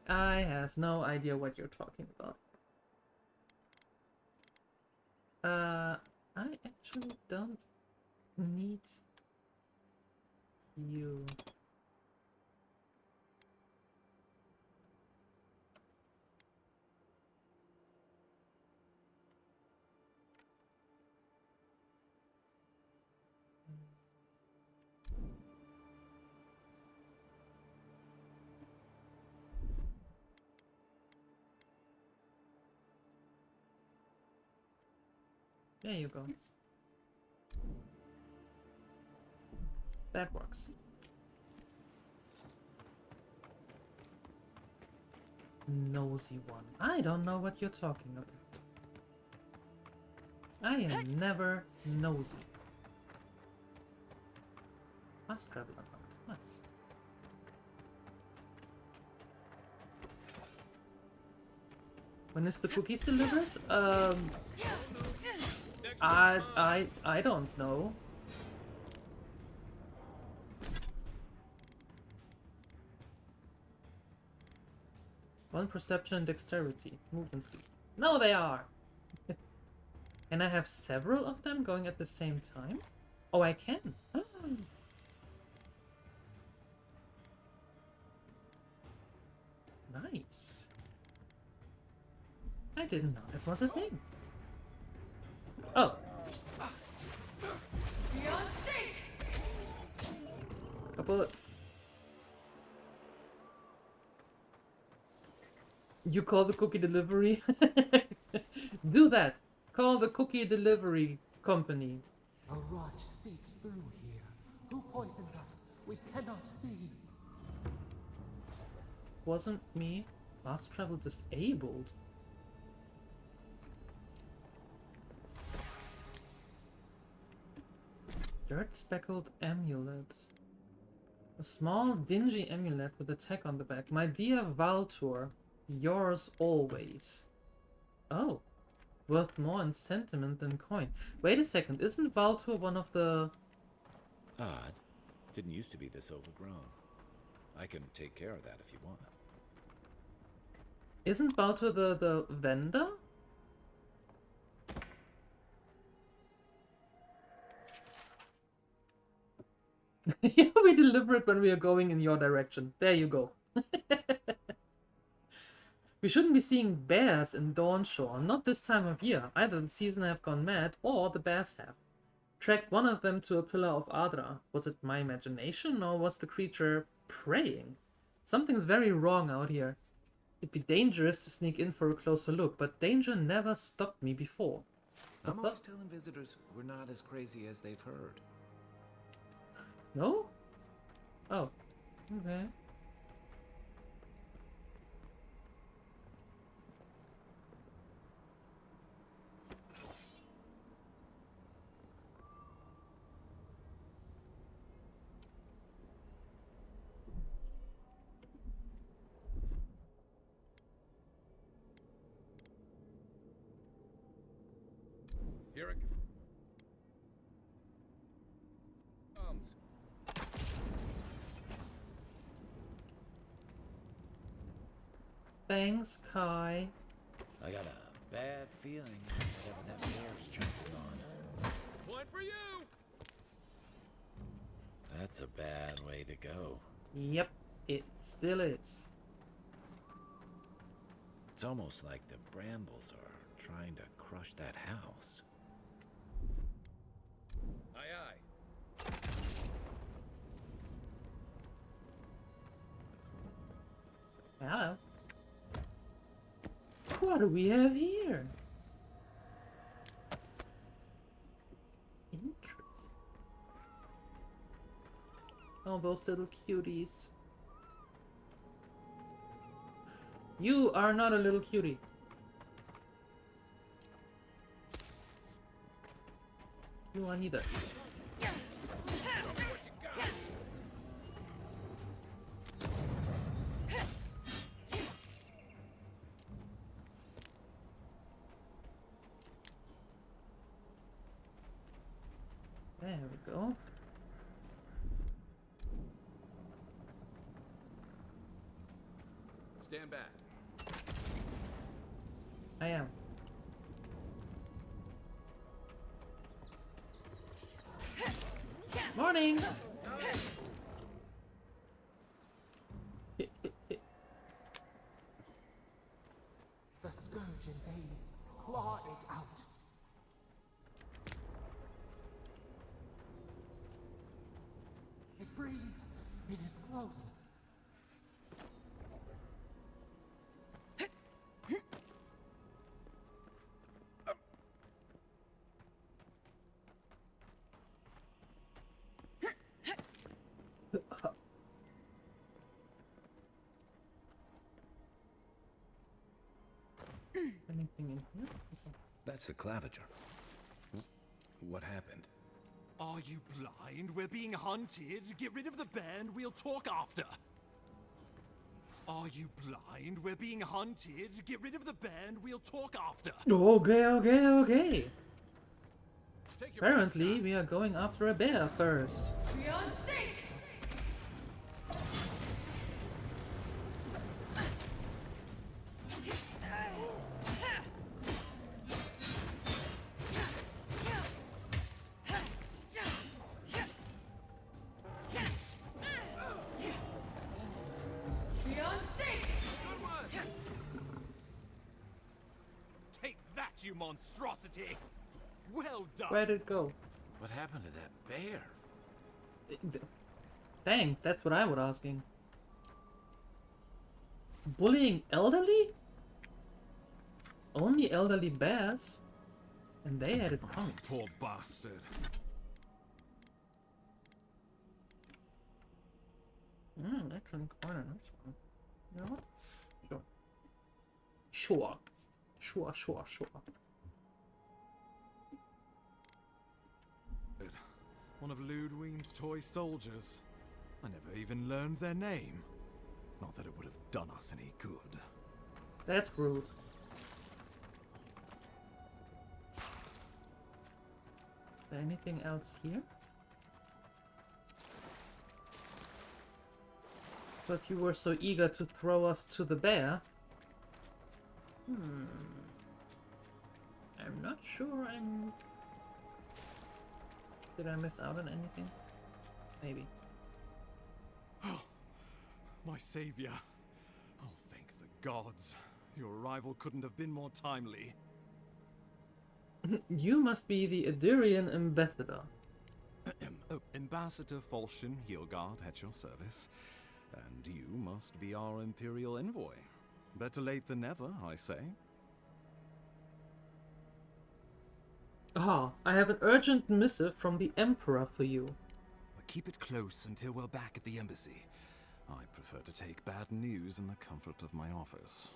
I have no idea what you're talking about. I actually don't need you. There you go. That works. Nosy one. I don't know what you're talking about. I am never nosy. Fast travel unlocked. Nice. When is the cookies delivered? I don't know. One perception and dexterity. Movement speed. No, they are! Can I have several of them going at the same time? Oh, I can. Oh. Nice. I didn't know it was a thing. Oh. Beyond sync! Kaput. You call the cookie delivery? Do that. Call the cookie delivery company. A rot seeps through here. Who poisons us? We cannot see. Wasn't me. Fast travel disabled. Dirt speckled amulet. A small dingy amulet with a tag on the back. My dear Valtor, yours always. Oh. Worth more in sentiment than coin. Wait a second, isn't Valtor one of the... Odd. Didn't used to be this overgrown. I can take care of that if you want. Isn't Valtor the vendor? Yeah, we deliver it when we are going in your direction. There you go. We shouldn't be seeing bears in Dawnshore, not this time of year. Either the season have gone mad, or the bears have. Tracked one of them to a pillar of Adra. Was it my imagination, or was the creature praying? Something's very wrong out here. It'd be dangerous to sneak in for a closer look, but danger never stopped me before. I'm always telling visitors we're not as crazy as they've heard. No? Oh. Okay. Here it comes. Thanks, Kai. I got a bad feeling whatever that bear's jumping on. One for you! That's a bad way to go. Yep, it still is. It's almost like the brambles are trying to crush that house. Aye, aye. Hello. What do we have here? Interesting. Oh, those little cuties. You are not a little cutie. You are neither. There we go. Stand back. I am. Morning! The scourge invades. Claw it out. It breathes. It is close. Anything in here? That's the claviger. What happened? Are you blind? We're being hunted. Get rid of the band. We'll talk after. Are you blind? We're being hunted. Get rid of the band. We'll talk after. Okay. Apparently, we are going after a bear first. Beyond sync! Beyond sync! Take that, you monstrosity! Well done! Where'd it go? What happened to that bear? Thanks, that's what I was asking. Bullying elderly? Only elderly bears? And they had it coming. Poor bastard. Actually quite a nice one. You know what? Sure. Sure. One of Ludwine's toy soldiers. I never even learned their name. Not that it would have done us any good. That's rude. Is there anything else here? Because you were so eager to throw us to the bear. I'm not sure I'm... Did I miss out on anything? Maybe. Oh, my savior. Oh, thank the gods. Your arrival couldn't have been more timely. You must be the Adurian ambassador. Ambassador Falchion Heelguard at your service. And you must be our Imperial envoy. Better late than never, I say. Ah, I have an urgent missive from the Emperor for you. Keep it close until we're back at the embassy. I prefer to take bad news in the comfort of my office.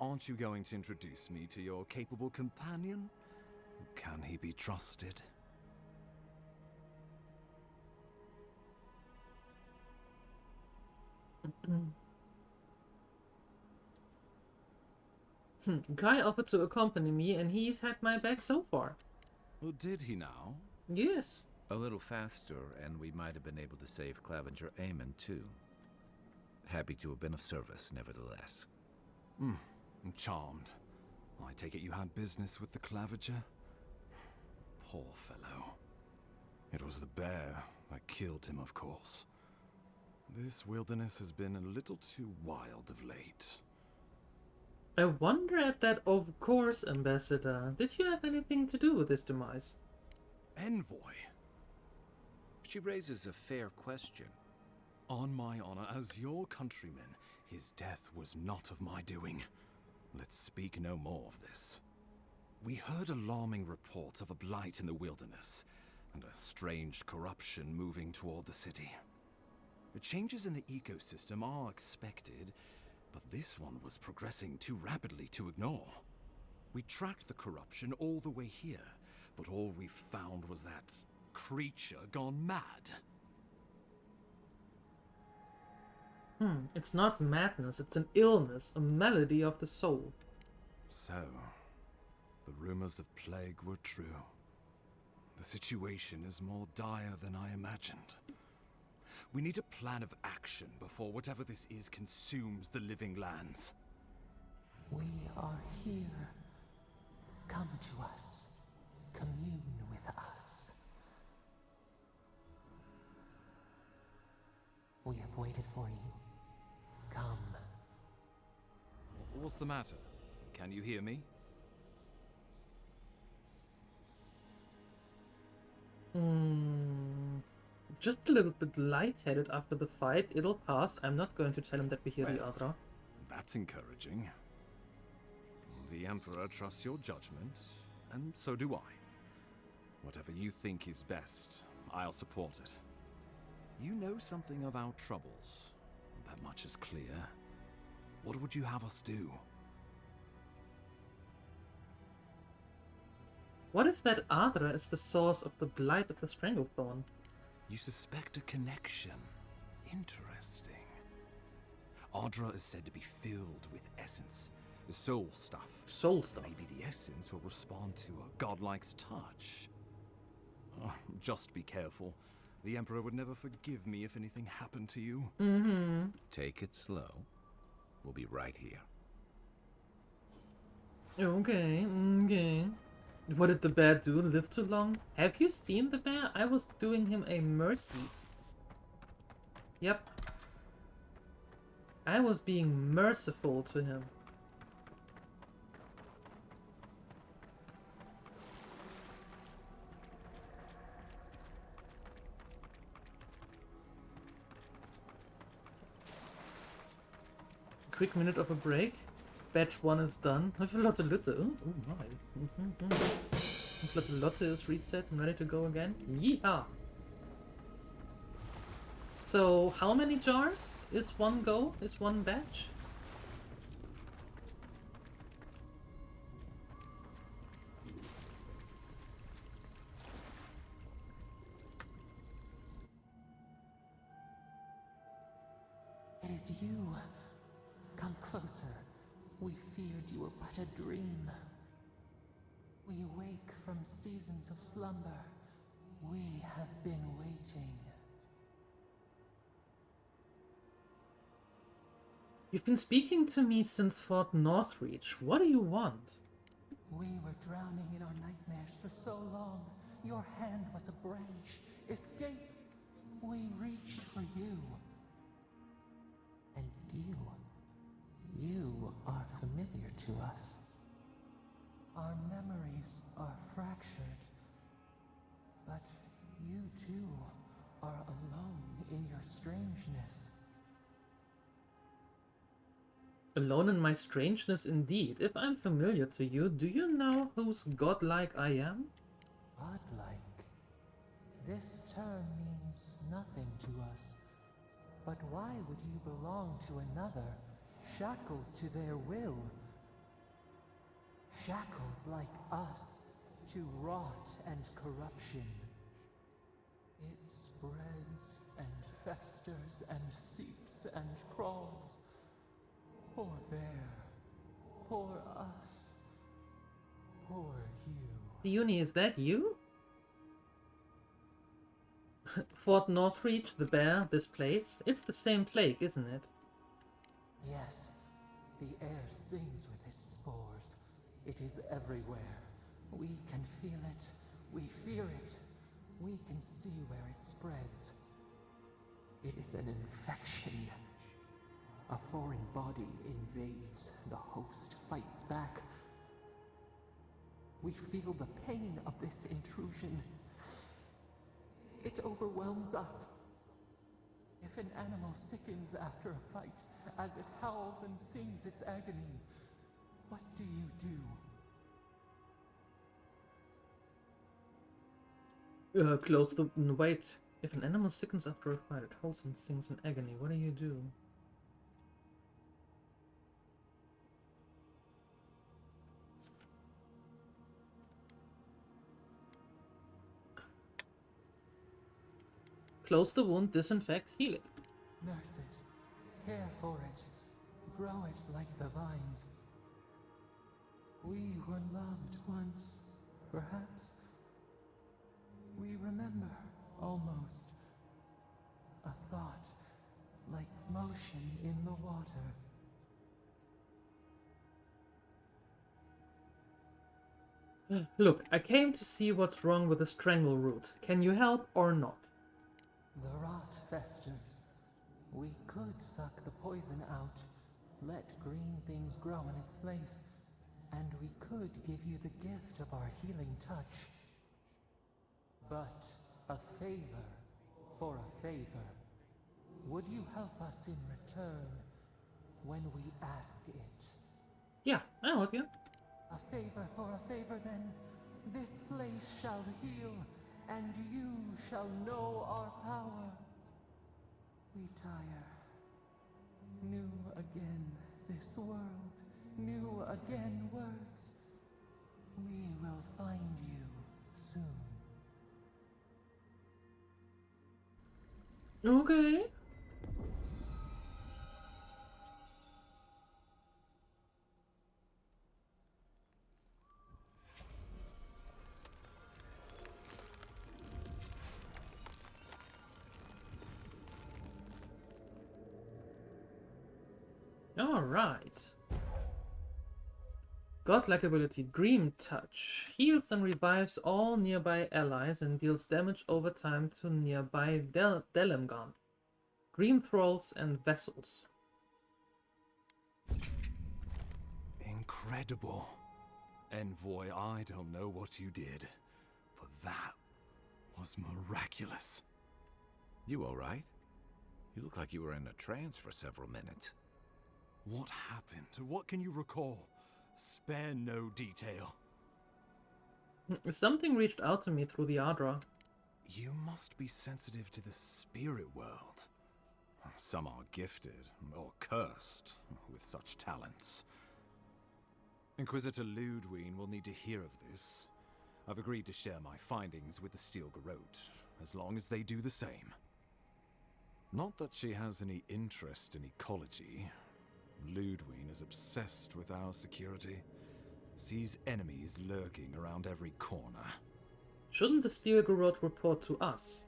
Aren't you going to introduce me to your capable companion? Can he be trusted? Guy offered to accompany me and he's had my back so far. Well, did he now? Yes. A little faster, and we might have been able to save Claviger Aemon, too. Happy to have been of service, nevertheless. I'm charmed. I take it you had business with the Claviger? Poor fellow. It was the bear that killed him, of course. This wilderness has been a little too wild of late. I wonder at that, of course, Ambassador. Did you have anything to do with this demise? Envoy? She raises a fair question. On my honor as your countryman, his death was not of my doing. Let's speak no more of this. We heard alarming reports of a blight in the wilderness, and a strange corruption moving toward the city. The changes in the ecosystem are expected, but this one was progressing too rapidly to ignore. We tracked the corruption all the way here, but all we found was that creature gone mad. It's not madness, it's an illness, a malady of the soul. So, the rumors of plague were true. The situation is more dire than I imagined. We need a plan of action before whatever this is consumes the living lands. We are here. Come to us. Commune with us. We have waited for you. Come. What's the matter? Can you hear me? Just a little bit lightheaded after the fight. It'll pass. I'm not going to tell him that we hear the Adra. That's encouraging. The Emperor trusts your judgment, and so do I. Whatever you think is best, I'll support it. You know something of our troubles. That much is clear. What would you have us do? What if that Adra is the source of the blight of the Stranglethorn? You suspect a connection. Interesting. Adra is said to be filled with essence, soul stuff. Soul stuff? Maybe the essence will respond to a godlike's touch. Oh, just be careful. The Emperor would never forgive me if anything happened to you. Take it slow. We'll be right here. Okay, okay. What did the bear do? Live too long? Have you seen the bear? I was doing him a mercy. Yep. I was being merciful to him. Quick minute of a break. Batch 1 is done. Lotte. Oh my. Lotte is reset and ready to go again. Yeehaw! So, how many jars is one go? Is one batch? It is you. Come closer. We feared you were but a dream. We awake from seasons of slumber. We have been waiting. You've been speaking to me since Fort Northreach. What do you want? We were drowning in our nightmares for so long. Your hand was a branch. Escape! We reached for you. And you are familiar to us. Our memories are fractured. But you too are alone in your strangeness. Alone in my strangeness indeed. If I'm familiar to you, do you know whose godlike I am? Godlike? This term means nothing to us. But why would you belong to another, shackled to their will? Shackled like us to rot and corruption. It spreads and festers and seeps and crawls. Poor bear. Poor us. Poor you. Uni, is that you? Fort Northreach, the bear, this place. It's the same plague, isn't it? Yes. The air sings with its spores. It is everywhere. We can feel it. We fear it. We can see where it spreads. It is an infection. A foreign body invades. The host fights back. We feel the pain of this intrusion. It overwhelms us. If an animal sickens after a fight, as it howls and sings its agony, what do you do? Close the... wait. If an animal sickens after a fight, it holds and sings in agony. What do you do? Close the wound, disinfect, heal it. Nurse it, care for it, grow it like the vines. We were loved once, perhaps. We remember, almost. A thought, like motion in the water. Look, I came to see what's wrong with the strangle root. Can you help or not? The rot festers. We could suck the poison out, let green things grow in its place, and we could give you the gift of our healing touch. But a favor for a favor. Would you help us in return when we ask it? Yeah, I'll help you. A favor for a favor, then. This place shall heal, and you shall know our power. We tire. New again this world, new again words. We will find you soon. Okay. Alright. Godlike ability, Dream Touch. Heals and revives all nearby allies and deals damage over time to nearby Delemgon, Dream Thralls, and Vessels. Incredible. Envoy, I don't know what you did, but that was miraculous. You alright? You look like you were in a trance for several minutes. What happened? What can you recall? Spare no detail. Something reached out to me through the Adra. You must be sensitive to the spirit world. Some are gifted, or cursed, with such talents. Inquisitor Ludwine will need to hear of this. I've agreed to share my findings with the Steel Garrote, as long as they do the same. Not that she has any interest in ecology. Ludwine is obsessed with our security, sees enemies lurking around every corner. Shouldn't the Steel Garrote report to us?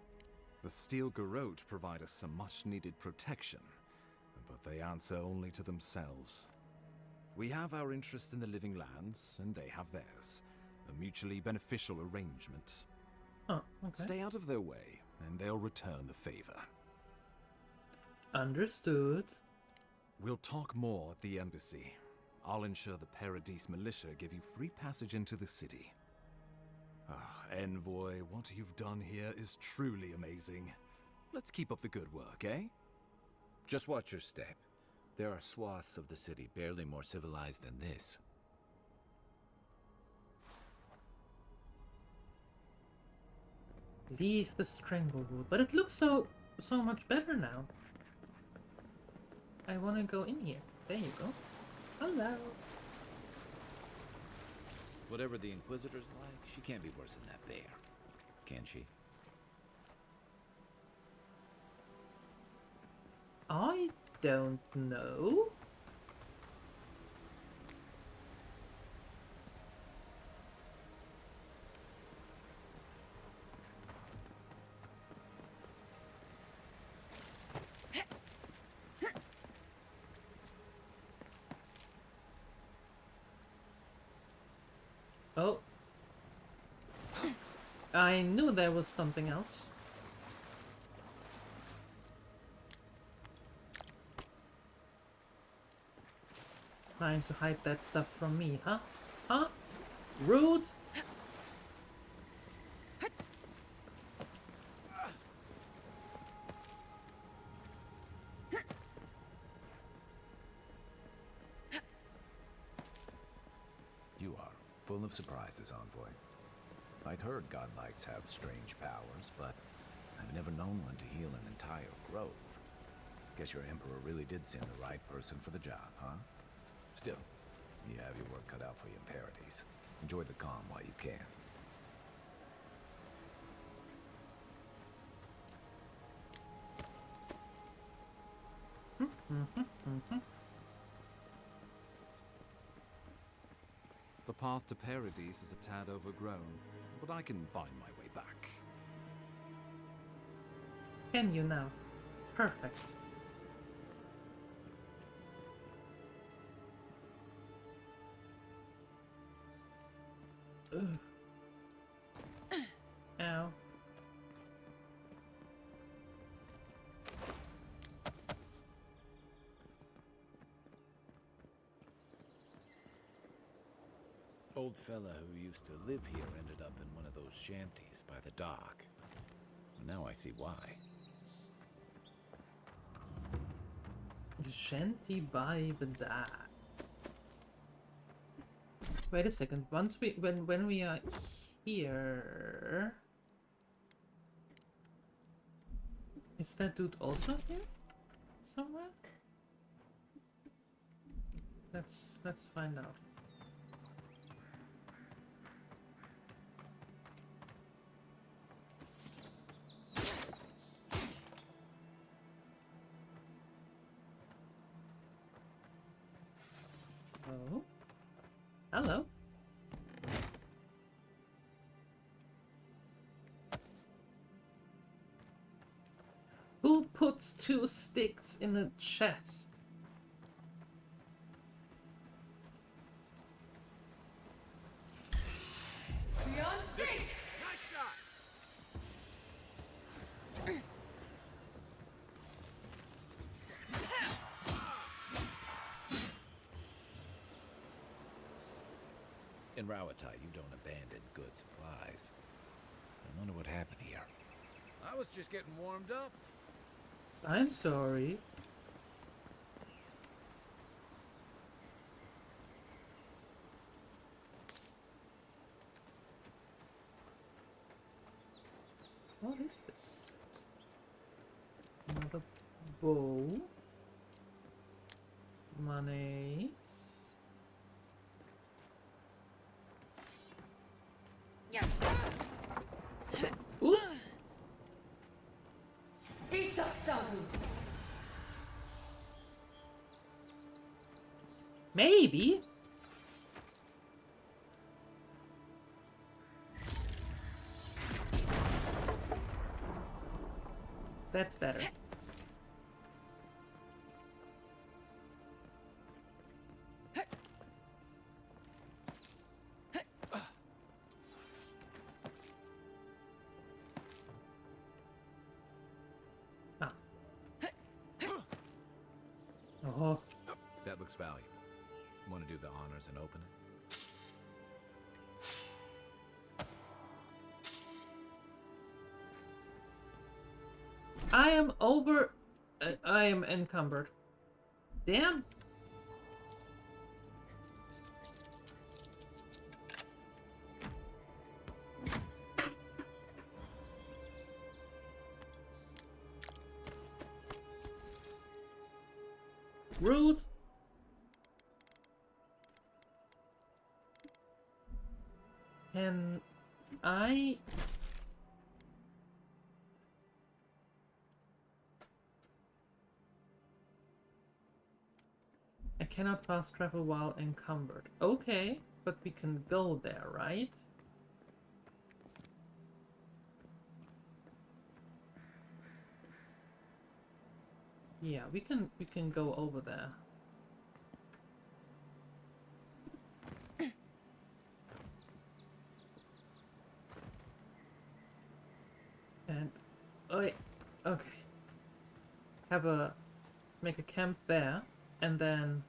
The Steel Garrote provide us some much-needed protection, but they answer only to themselves. We have our interest in the living lands, and they have theirs. A mutually beneficial arrangement. Oh, okay. Stay out of their way, and they'll return the favor. Understood. We'll talk more at the embassy. I'll ensure the Paradise militia give you free passage into the city. Envoy, what you've done here is truly amazing. Let's keep up the good work, eh? Just watch your step. There are swaths of the city barely more civilized than this. Leave the stranglewood, but it looks so much better now. I want to go in here. There you go. Hello. Whatever the Inquisitor's like, she can't be worse than that bear. Can she? I don't know. Oh. I knew there was something else. Trying to hide that stuff from me, huh? Huh? Rude? You are full of surprises, Envoy. I'd heard godlikes have strange powers, but I've never known one to heal an entire grove. Guess your Emperor really did send the right person for the job, huh? Still, you have your work cut out for you in Paradise. Enjoy the calm while you can. The path to Paradise is a tad overgrown, but I can find my way back. Can you now? Perfect. Ugh. Ow. Old fella who used to live here ended up in one of those shanties by the dock. Now I see why. Shanty by the dock. Wait a second. Once when we are here, is that dude also here somewhere? Let's find out. Oh. Hello. Who puts 2 sticks in a chest? Beyond sync! Nice shot! In Rawatai, you don't abandon good supplies. I wonder what happened here. I was just getting warmed up. I'm sorry. What is this? Another bow. Monies. Oops. Isak Sagu! Maybe. That's better. Ah. Oh. That looks valuable. Want to do the honors and open it? I am encumbered. Damn. Rude. Can I... I cannot fast travel while encumbered. Okay, but we can go there, right? Yeah, we can go over there. And okay. Make a camp there and then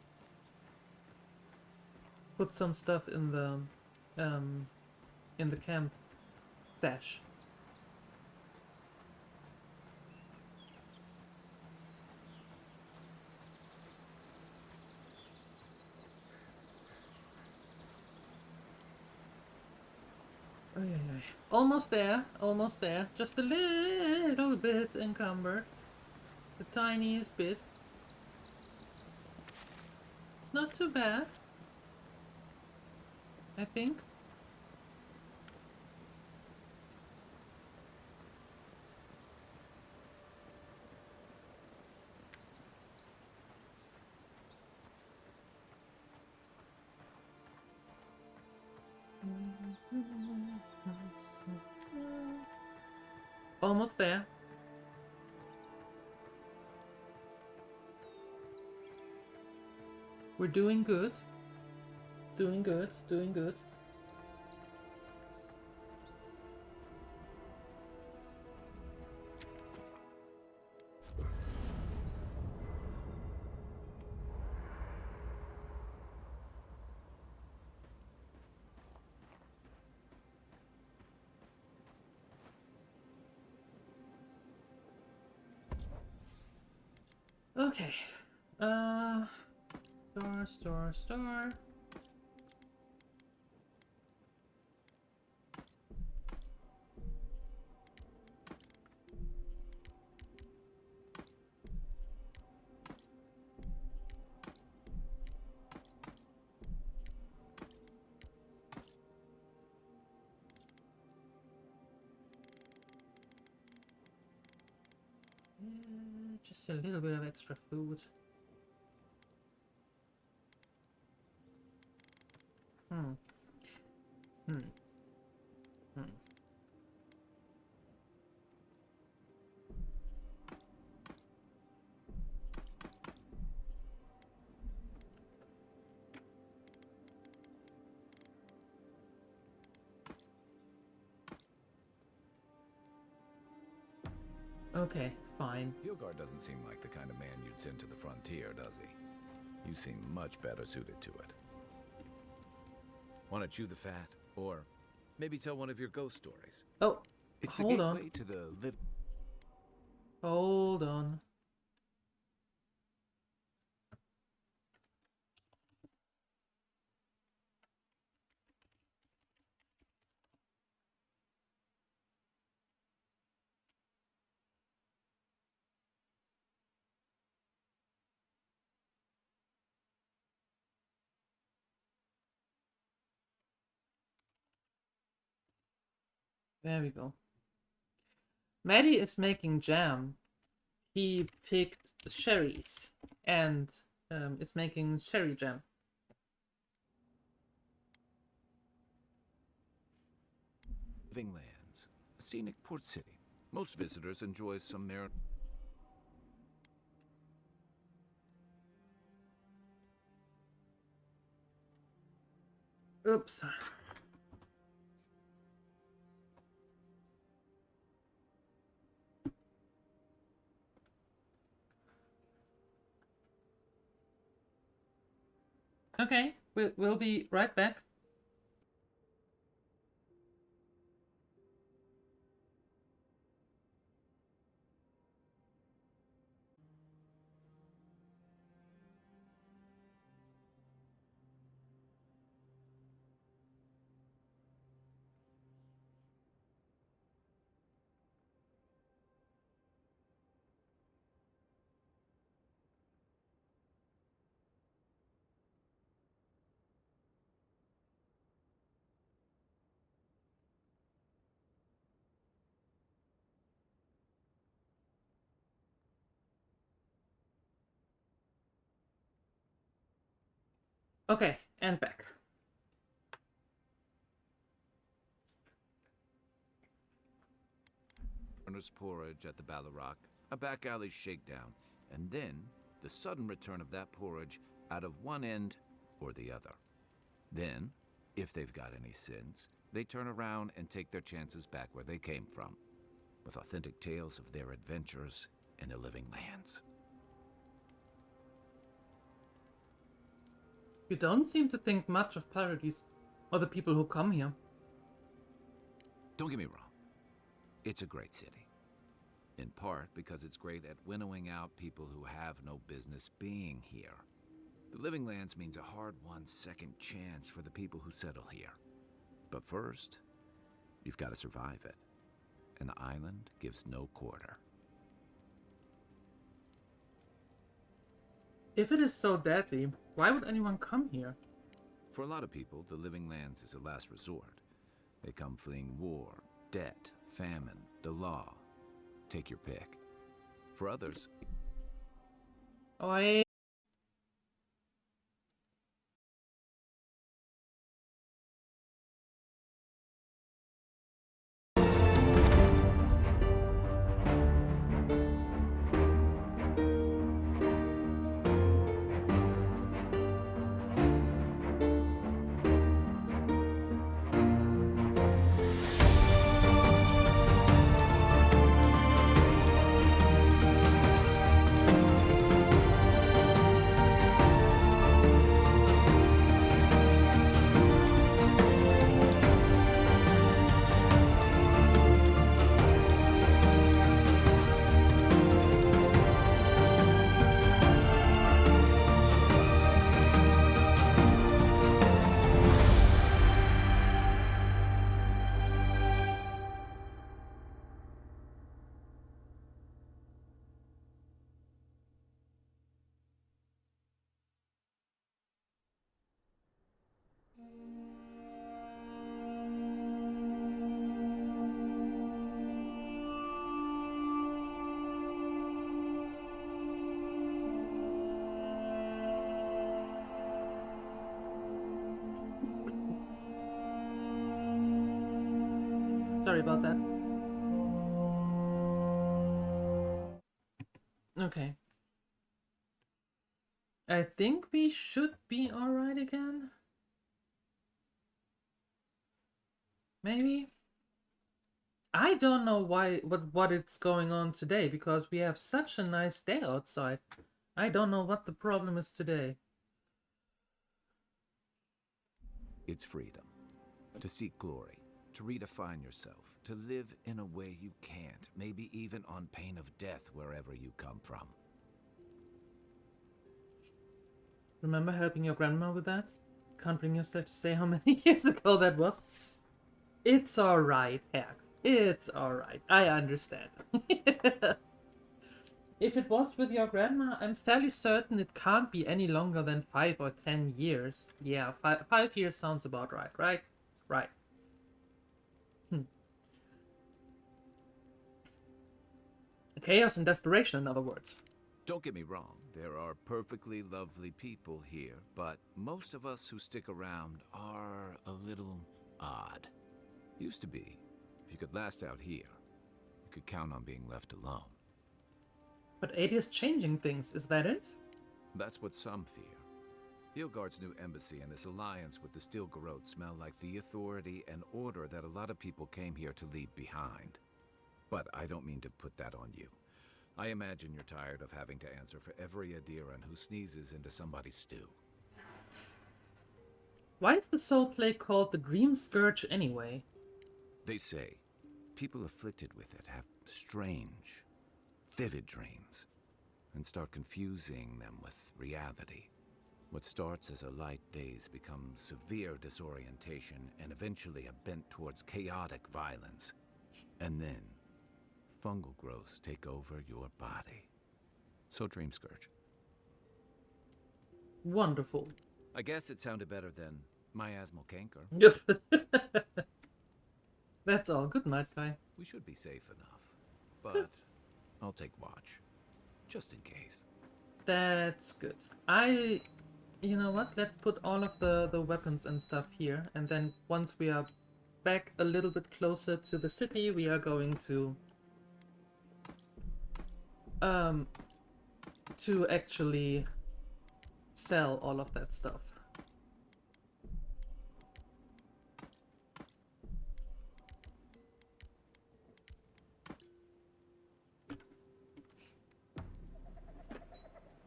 put some stuff in the camp dash. Almost there, just a little little bit encumbered. The tiniest bit. It's not too bad, I think. Almost there. We're doing good. Doing good, doing good. Okay. Store. Just a little bit of extra food. Okay, fine. Hilgard doesn't seem like the kind of man you'd send to the frontier, does he? You seem much better suited to it. Want to chew the fat? Or maybe tell one of your ghost stories? Oh, it's hold the on. gateway to the live. Hold on. There we go. Maddie is making jam. He picked cherries and is making cherry jam. Living Lands, a scenic port city. Most visitors enjoy some merit. Oops. Okay, we'll be right back. Okay, and back. Runner's porridge at the Ballarrock, a back alley shakedown, and then the sudden return of that porridge out of one end or the other. Then, if they've got any sins, they turn around and take their chances back where they came from, with authentic tales of their adventures in the Living Lands. You don't seem to think much of parodies or the people who come here. Don't get me wrong, it's a great city. In part because it's great at winnowing out people who have no business being here. The Living Lands means a hard-won second chance for the people who settle here. But first, you've got to survive it. and the island gives no quarter. If it is so deadly, why would anyone come here? For a lot of people, the Living Lands is a last resort. They come fleeing war, debt, famine, the law. Take your pick. For others... Oi. Sorry about that. Okay. I think we should be alright again. Maybe? I don't know what it's going on today, because we have such a nice day outside. I don't know what the problem is today. It's freedom. To seek glory. To redefine yourself. To live in a way you can't. Maybe even on pain of death wherever you come from. Remember helping your grandma with that? Can't bring yourself to say how many years ago that was. It's alright, Hex. It's alright. I understand. If it was with your grandma, I'm fairly certain it can't be any longer than 5 or 10 years. Yeah, 5 years sounds about right, right? Right. Chaos and desperation, in other words. Don't get me wrong, there are perfectly lovely people here, but most of us who stick around are a little odd. Used to be. If you could last out here, you could count on being left alone. But 80 is changing things, is that it? That's what some fear. Nilfgaard's new embassy and its alliance with the Stilgarrote smell like the authority and order that a lot of people came here to leave behind. But I don't mean to put that on you. I imagine you're tired of having to answer for every Adiran who sneezes into somebody's stew. Why is the soul plague called the Dream Scourge anyway? They say people afflicted with it have strange, vivid dreams and start confusing them with reality. What starts as a light daze becomes severe disorientation and eventually a bent towards chaotic violence. And then fungal growths take over your body. So Dream Scourge. Wonderful. I guess it sounded better than miasmal canker. That's all. Good night, guy. We should be safe enough. But I'll take watch. Just in case. That's good. You know what? Let's put all of the weapons and stuff here. And then once we are back a little bit closer to the city, we are going to actually sell all of that stuff.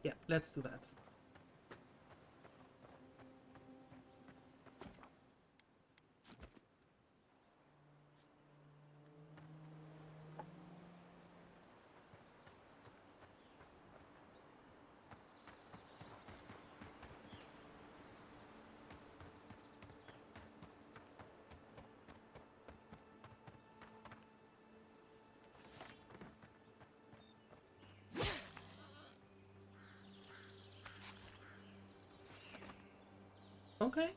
Yeah, let's do that. Okay.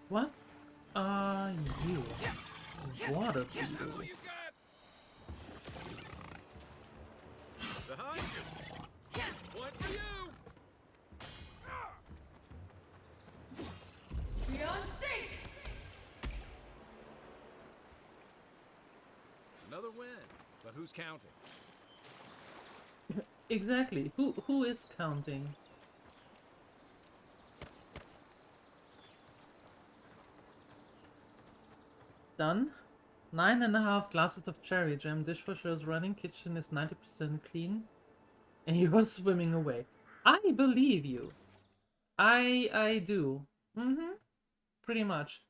What are you? Water people. Behind you! One for you! Beyond sync! Another win. But who's counting? Exactly. Who is counting? Done. 9.5 glasses of cherry jam. Dishwasher is running. Kitchen is 90% clean. And he was swimming away. I believe you. I do. Mm-hmm. Pretty much.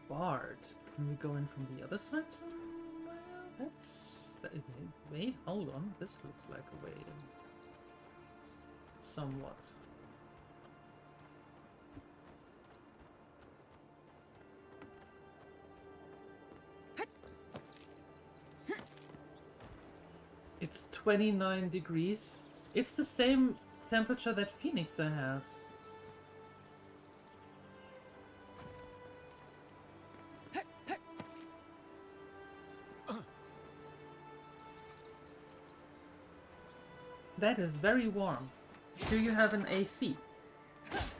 Bard. Can we go in from the other side somewhere? That's... Wait, hold on. This looks like a way in. Somewhat. It's 29 degrees. It's the same temperature that Phoenixa has. That is very warm. Do you have an AC?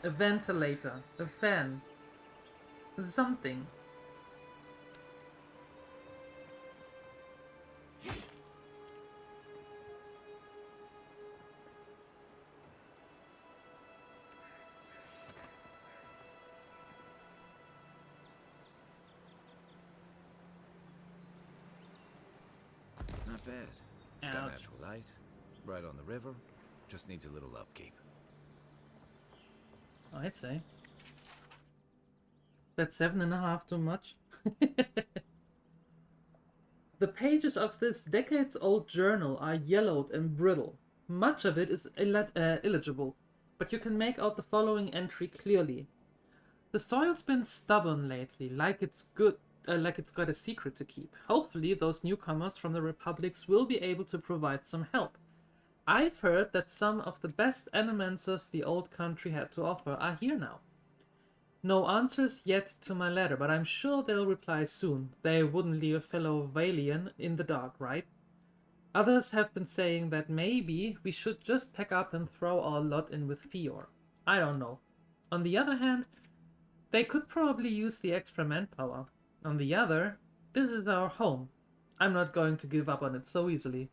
A ventilator? A fan? Something? Not bad. It's got natural light, right on the river. Just needs a little upkeep. I'd say. That's 7.5 too much. The pages of this decades-old journal are yellowed and brittle. Much of it is illegible, but you can make out the following entry clearly. The soil's been stubborn lately, like it's got a secret to keep. Hopefully those newcomers from the republics will be able to provide some help. I've heard that some of the best animancers the old country had to offer are here now. No answers yet to my letter, but I'm sure they'll reply soon. They wouldn't leave a fellow Valian in the dark, right? Others have been saying that maybe we should just pack up and throw our lot in with Fior. I don't know. On the other hand, they could probably use the extra manpower. On the other, this is our home. I'm not going to give up on it so easily.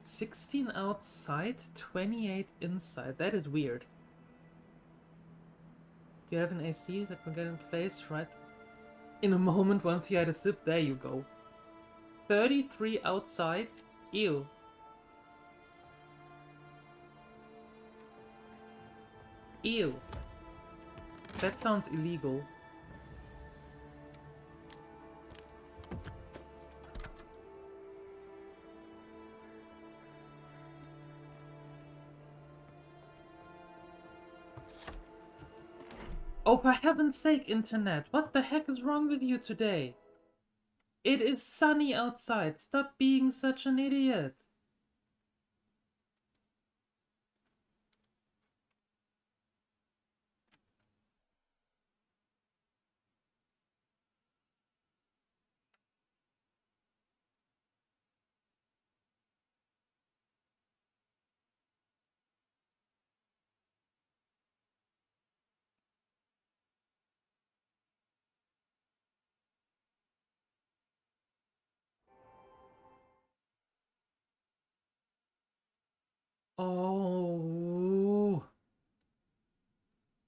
16 outside, 28 inside. That is weird. Do you have an AC that will get in place right in a moment once you had a sip? There you go. 33 outside. Ew. Ew. That sounds illegal. Oh, for heaven's sake, Internet! What the heck is wrong with you today? It is sunny outside. Stop being such an idiot. Oh.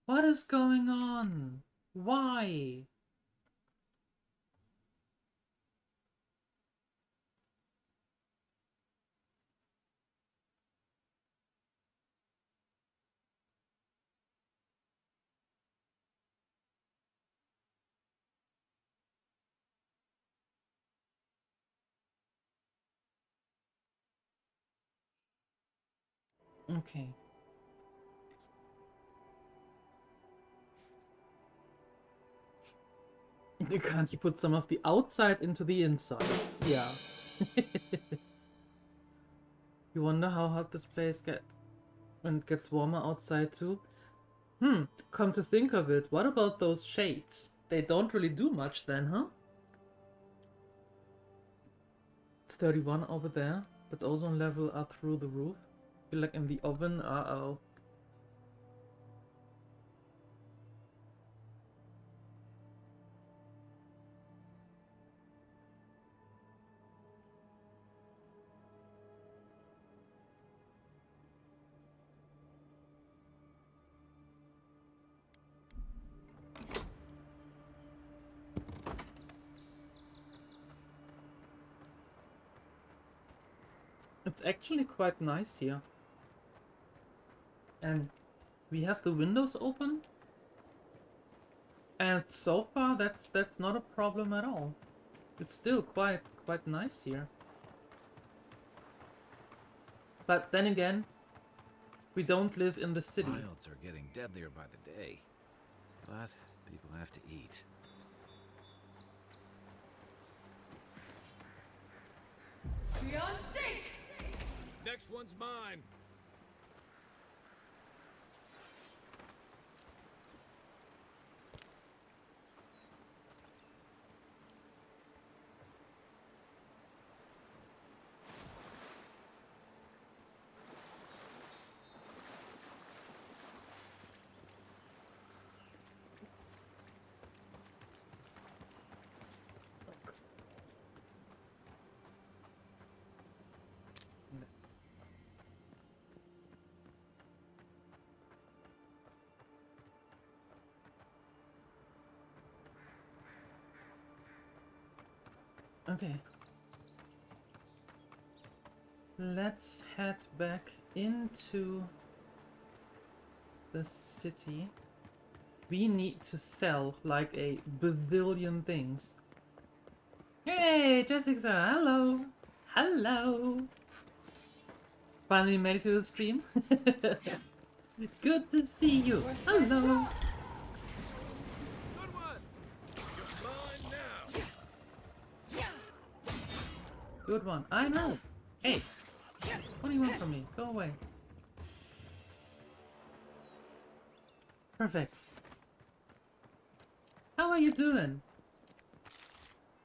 What is going on? Why? Okay. Can't you put some of the outside into the inside? Yeah. You wonder how hot this place gets when it gets warmer outside too? Come to think of it, what about those shades? They don't really do much then, huh? It's 31 over there, but ozone level are through the roof. Feel like in the oven, uh-oh. It's actually quite nice here. And we have the windows open. And so far that's not a problem at all. It's still quite nice here. But then again, we don't live in the city. Wilds are getting deadlier by the day. But people have to eat. Beyond sync! Next one's mine. Okay. Let's head back into the city. We need to sell like a bazillion things. Hey, Jessica, hello. Hello. Finally made it to the stream. Good to see you. Hello. Good one. I know. Hey. What do you want from me? Go away. Perfect. How are you doing?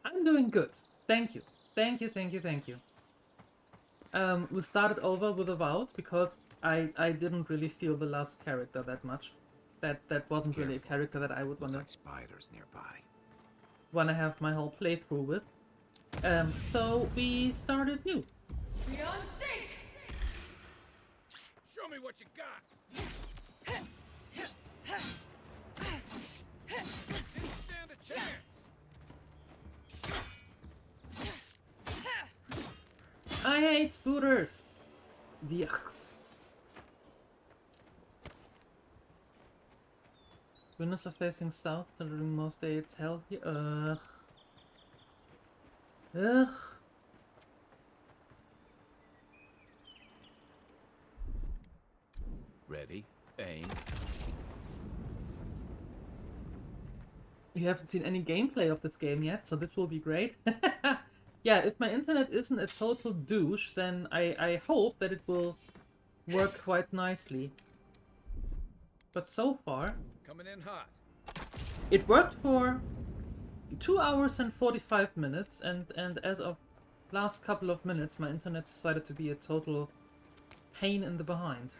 I'm doing good. Thank you. Thank you, thank you, thank you. We started over with Avowed because I didn't really feel the last character that much. That wasn't really a character that I would wanna spiders nearby. Wanna have my whole playthrough with. So we started new. Beyond sync! Show me what you got. Didn't stand a chance. I hate scooters. Yucks. Windows are facing south, during most days it's hell here. Ugh. Ready, aim. We haven't seen any gameplay of this game yet, so this will be great. Yeah, if my internet isn't a total douche, then I hope that it will work quite nicely. But so far, Coming in hot. it worked for 2 hours and 45 minutes, and as of last couple of minutes, my internet decided to be a total pain in the behind.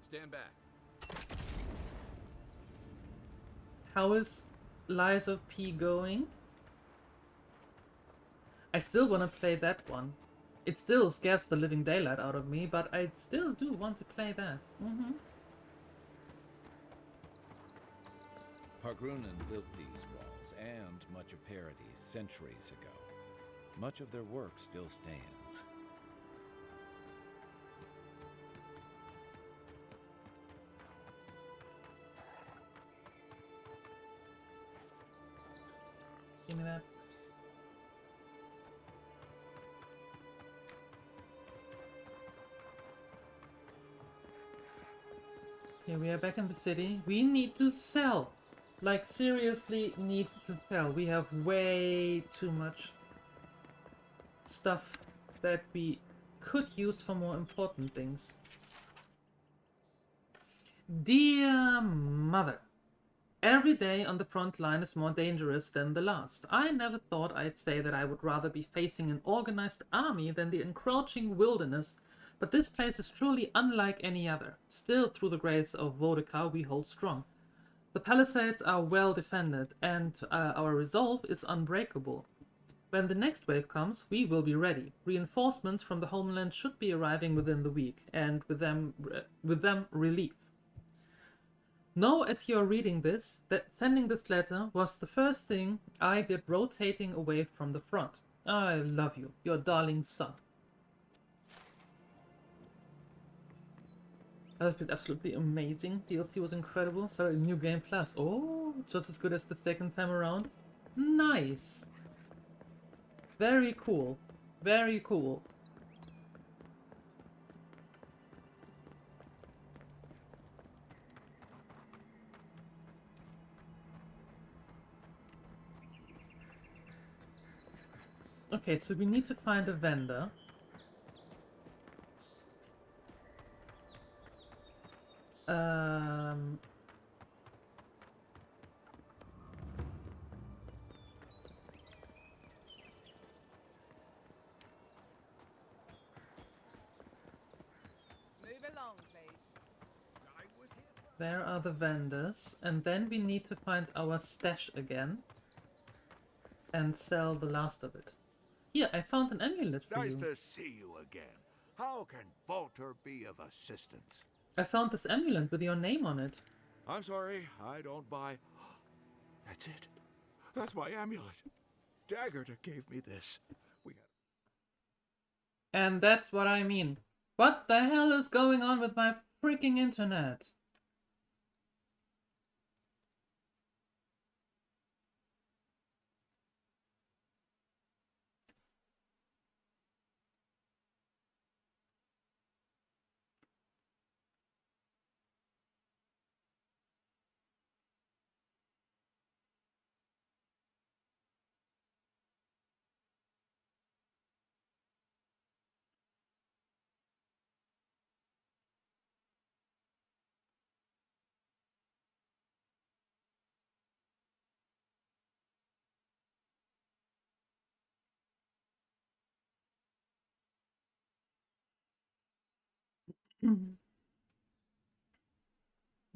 Stand back. How is Lies of P going? I still want to play that one. It still scares the living daylight out of me, but I still do want to play that. Pargrunen built these walls and much of Paradis centuries ago. Much of their work still stands. Give me that. Here we are back in the city. We need to sell. Like, seriously need to sell. We have way too much stuff that we could use for more important things. Dear Mother, every day on the front line is more dangerous than the last. I never thought I'd say that I would rather be facing an organized army than the encroaching wilderness, but this place is truly unlike any other. Still, through the grace of Vodka, we hold strong. The palisades are well defended, and our resolve is unbreakable. When the next wave comes, we will be ready. Reinforcements from the homeland should be arriving within the week, and with them relief. Know as you're reading this, that sending this letter was the first thing I did rotating away from the front. I love you, your darling son. That has been absolutely amazing. DLC was incredible. So New Game Plus. Oh, just as good as the second time around. Nice. Very cool. Very cool. Okay, so we need to find a vendor. There are the vendors, and then we need to find our stash again and sell the last of it. Here, I found an amulet for Nice you. to see you again. How can Walter be of assistance? I found this amulet with your name on it. I'm sorry, I don't buy... That's it. That's my amulet. Daggerta gave me this. And that's what I mean. What the hell is going on with my freaking internet?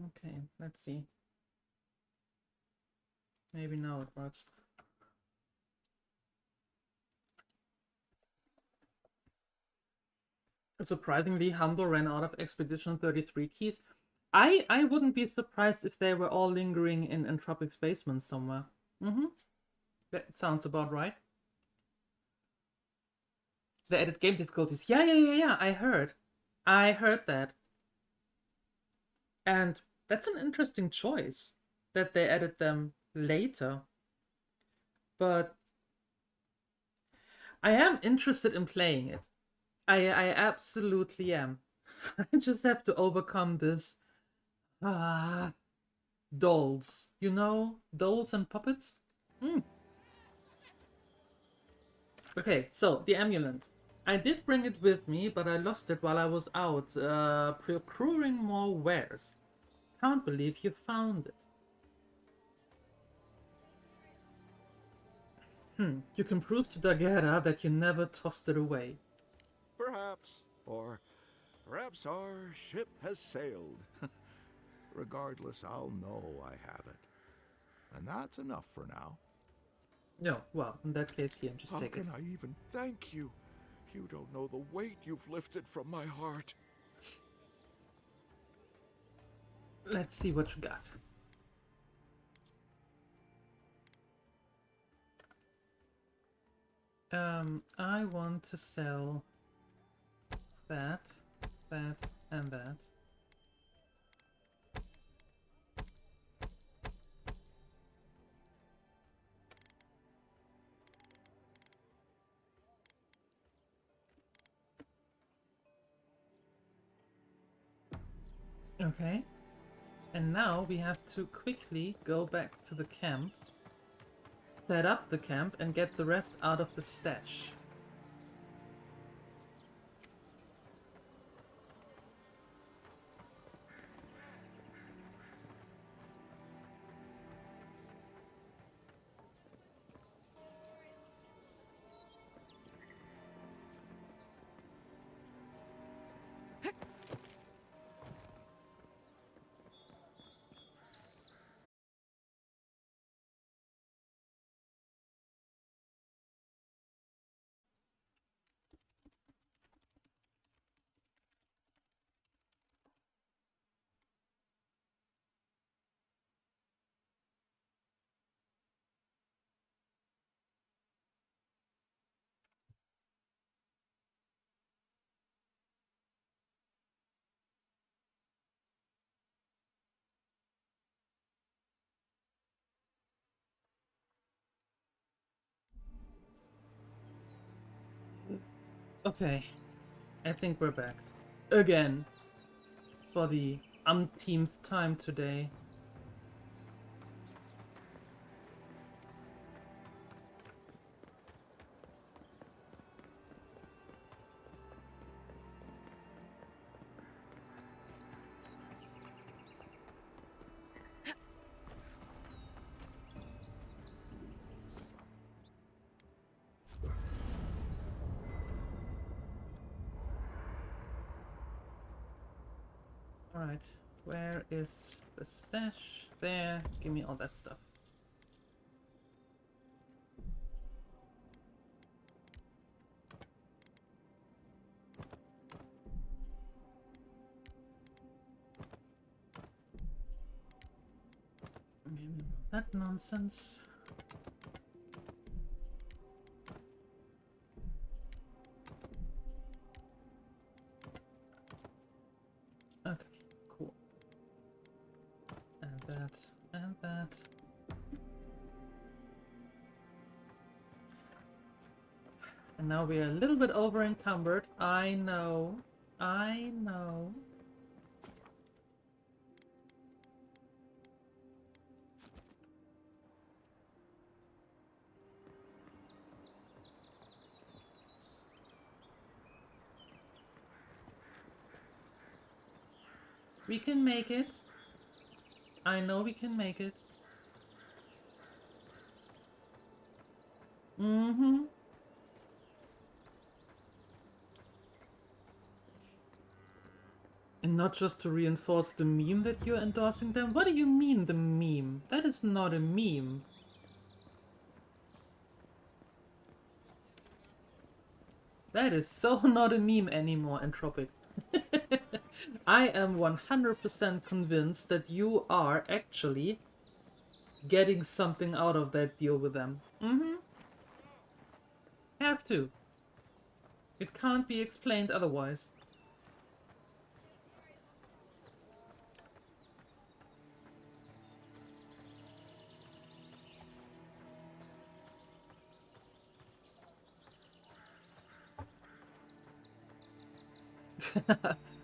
Okay, let's see. Maybe now it works. Surprisingly, Humble ran out of Expedition 33 keys. I wouldn't be surprised if they were all lingering in Entropic's basement somewhere. That sounds about right. The added game difficulties. Yeah, I heard. I heard that. And that's an interesting choice, that they added them later. But I am interested in playing it. I absolutely am. I just have to overcome this dolls. You know? Dolls and puppets? Okay, so the amulet. I did bring it with me, but I lost it while I was out procuring more wares. Can't believe you found it. You can prove to Daguerre that you never tossed it away. Perhaps. Or perhaps our ship has sailed. Regardless, I'll know I have it. And that's enough for now. No, well, in that case, here, just take it. How can I even thank you? You don't know the weight you've lifted from my heart. Let's see what you got. I want to sell that, and that. Okay. And now we have to quickly go back to the camp, set up the camp, and get the rest out of the stash. Okay, I think we're back. Again. For the umpteenth time today. Alright, where is the stash? There, give me all that stuff. That nonsense. Okay, cool. And that, and that. And now we are a little bit over encumbered. I know. I know. We can make it. I know we can make it. Mm-hmm. And not just to reinforce the meme that you're endorsing them. What do you mean, the meme? That is not a meme. That is so not a meme anymore, Entropic. I am 100% convinced that you are actually getting something out of that deal with them. Mm-hmm. Have to. It can't be explained otherwise.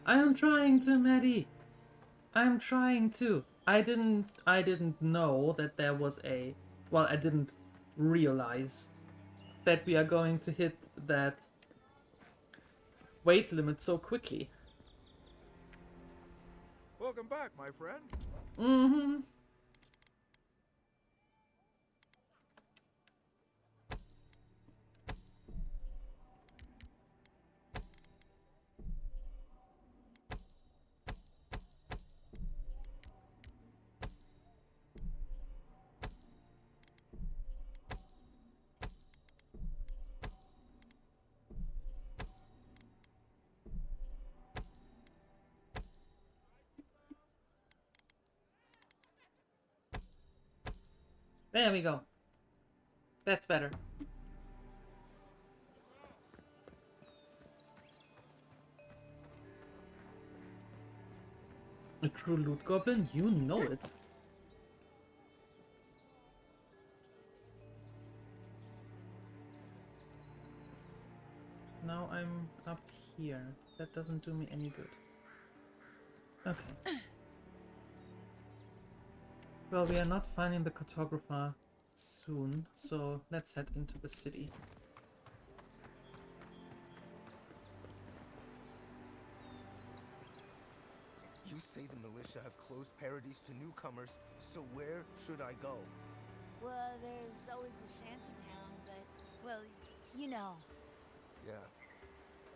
I am trying to, Maddie. I'm trying to. I didn't know that there was a... Well, I didn't realize that we are going to hit that weight limit so quickly. Welcome back, my friend. Mm-hmm. There we go. That's better. A true loot goblin? You know it. Now I'm up here. That doesn't do me any good. Okay. Well, we are not finding the cartographer soon, so let's head into the city. You say the militia have closed Paradies to newcomers, so where should I go? Well, there's always the shanty town, but, well, you know. Yeah,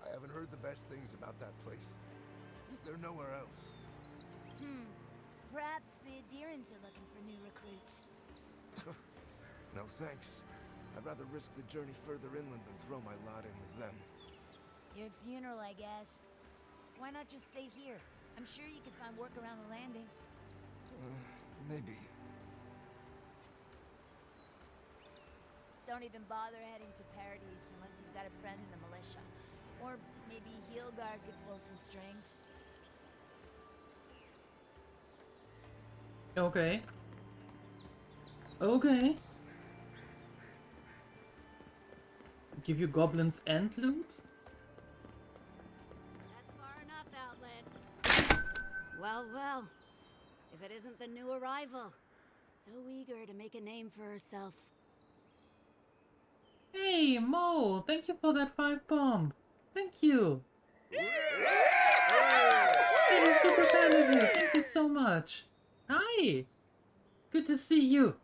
I haven't heard the best things about that place. Is there nowhere else? Perhaps the adherents are looking for new recruits. No thanks. I'd rather risk the journey further inland than throw my lot in with them. Your funeral, I guess. Why not just stay here? I'm sure you could find work around the landing. Maybe. Don't even bother heading to Paradise unless you've got a friend in the militia. Or maybe Heelgar could pull some strings. Okay. Okay. Give you goblins and loot? That's far enough, Outland. Well, well. If it isn't the new arrival. So eager to make a name for herself. Hey, Mo! Thank you for that 5 bomb. Thank you. That is super kind of you. Thank you so much. Hi. Good to see you.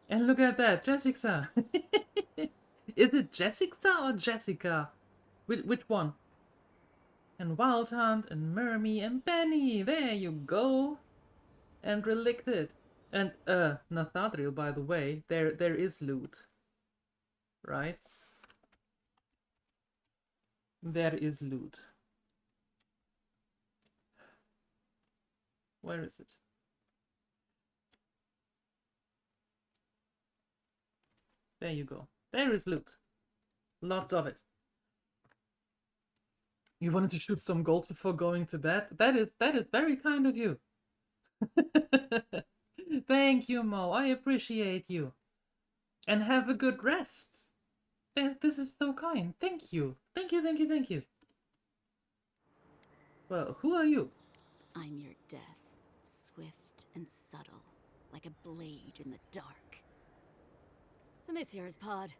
And look at that, Jessica. Is it Jessica or Jessica? Which one? And Wild Hunt and Mermy and Benny. There you go. And Relicted. And Nathadriel, by the way, there is loot. Right? There is loot. Where is it? There you go. There is loot. Lots of it. You wanted to shoot some gold before going to bed? That is very kind of you. Thank you, Mo. I appreciate you. And have a good rest. This is so kind. Thank you. Thank you, thank you, thank you. Well, who are you? I'm your death. Swift and subtle. Like a blade in the dark. And this here is Pod.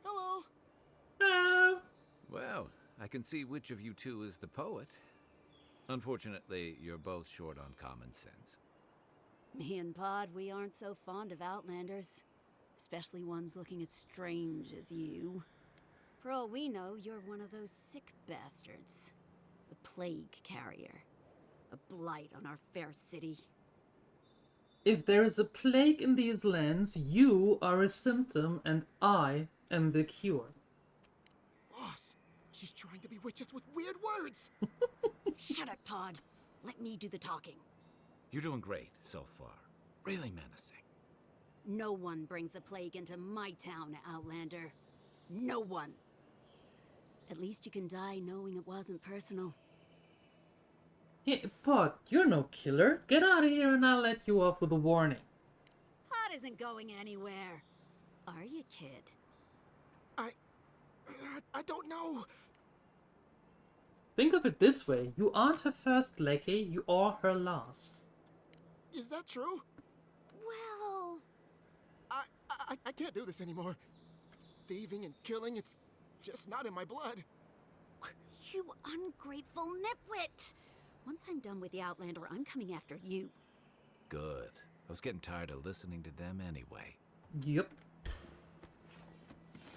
Hello. Hello. Well, I can see which of you two is the poet. Unfortunately, you're both short on common sense. Me and Pod, we aren't so fond of Outlanders. Especially ones looking as strange as you. For all we know, you're one of those sick bastards. A plague carrier. A blight on our fair city. If there is a plague in these lands, you are a symptom and I am the cure. Boss, she's trying to bewitch us with weird words. Shut up, Pod. Let me do the talking. You're doing great so far. Really menacing. No one brings the plague into my town, Outlander. No one. At least you can die knowing it wasn't personal. Yeah, Pod, you're no killer. Get out of here and I'll let you off with a warning. Pod isn't going anywhere. Are you, kid? I don't know. Think of it this way. You aren't her first lackey, you are her last. Is that true? Well... I can't do this anymore. Thieving and killing, it's just not in my blood. You ungrateful nitwit! Once I'm done with the Outlander, I'm coming after you. Good. I was getting tired of listening to them anyway. Yep.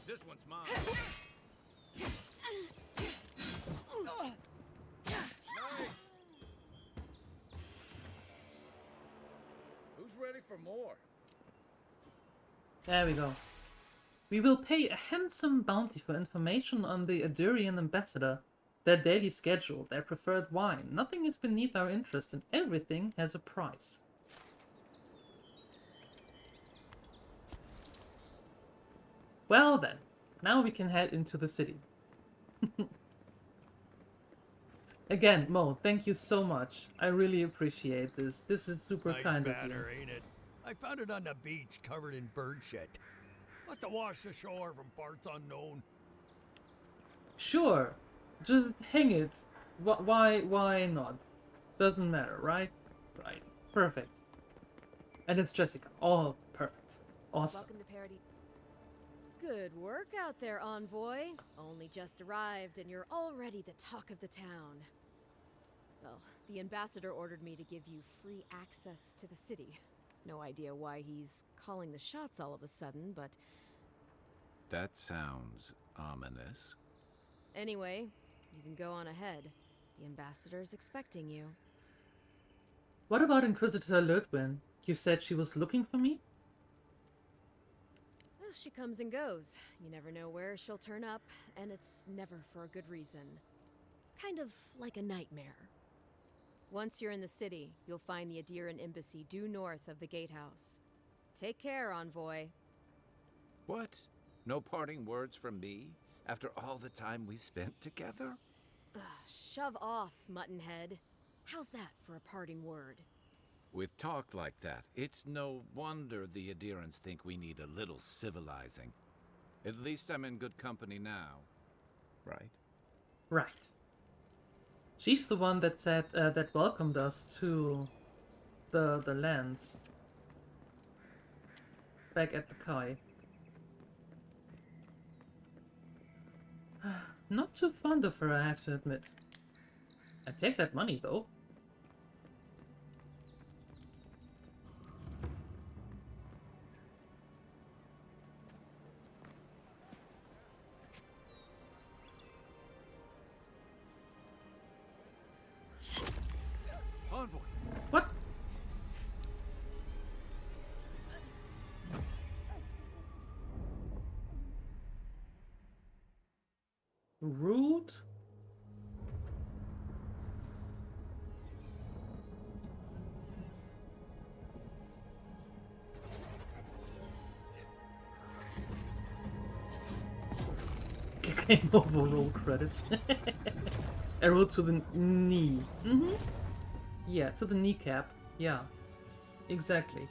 This one's mine. Nice. Who's ready for more? There we go. We will pay a handsome bounty for information on the Adurian ambassador, their daily schedule, their preferred wine. Nothing is beneath our interest and everything has a price. Well then, now we can head into the city. Again, Mo, thank you so much. I really appreciate this. This is super kind of you. Banner, ain't it? I found it on the beach, covered in bird shit. Must have washed ashore from parts unknown. Sure, just hang it. Why not? Doesn't matter, right? Right. Perfect. And it's Jessica. Oh, perfect. Awesome. Welcome to Parody. Good work out there, Envoy. Only just arrived, and you're already the talk of the town. Well, the ambassador ordered me to give you free access to the city. No idea why he's calling the shots all of a sudden, but... That sounds ominous. Anyway, you can go on ahead. The ambassador's expecting you. What about Inquisitor Ludwin? You said she was looking for me? Well, she comes and goes. You never know where she'll turn up, and it's never for a good reason. Kind of like a nightmare. Once you're in the city, you'll find the Adiran embassy due north of the gatehouse. Take care, Envoy. What? No parting words from me? After all the time we spent together? Shove off, Muttonhead. How's that for a parting word? With talk like that, it's no wonder the Adirans think we need a little civilizing. At least I'm in good company now. Right? Right. She's the one that said, that welcomed us to the lands. Back at the Kai. Not too fond of her, I have to admit. I take that money, though. Envoy! What? Rude? Game over, roll credits. Arrow to the knee. Yeah, to the kneecap. Yeah, exactly.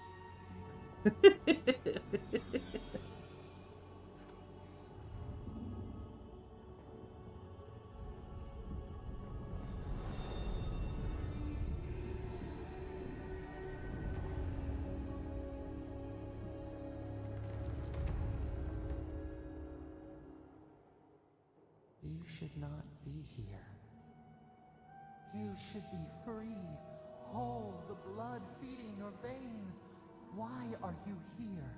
You should not be here. You should be free, whole, the blood feeding your veins. Why are you here?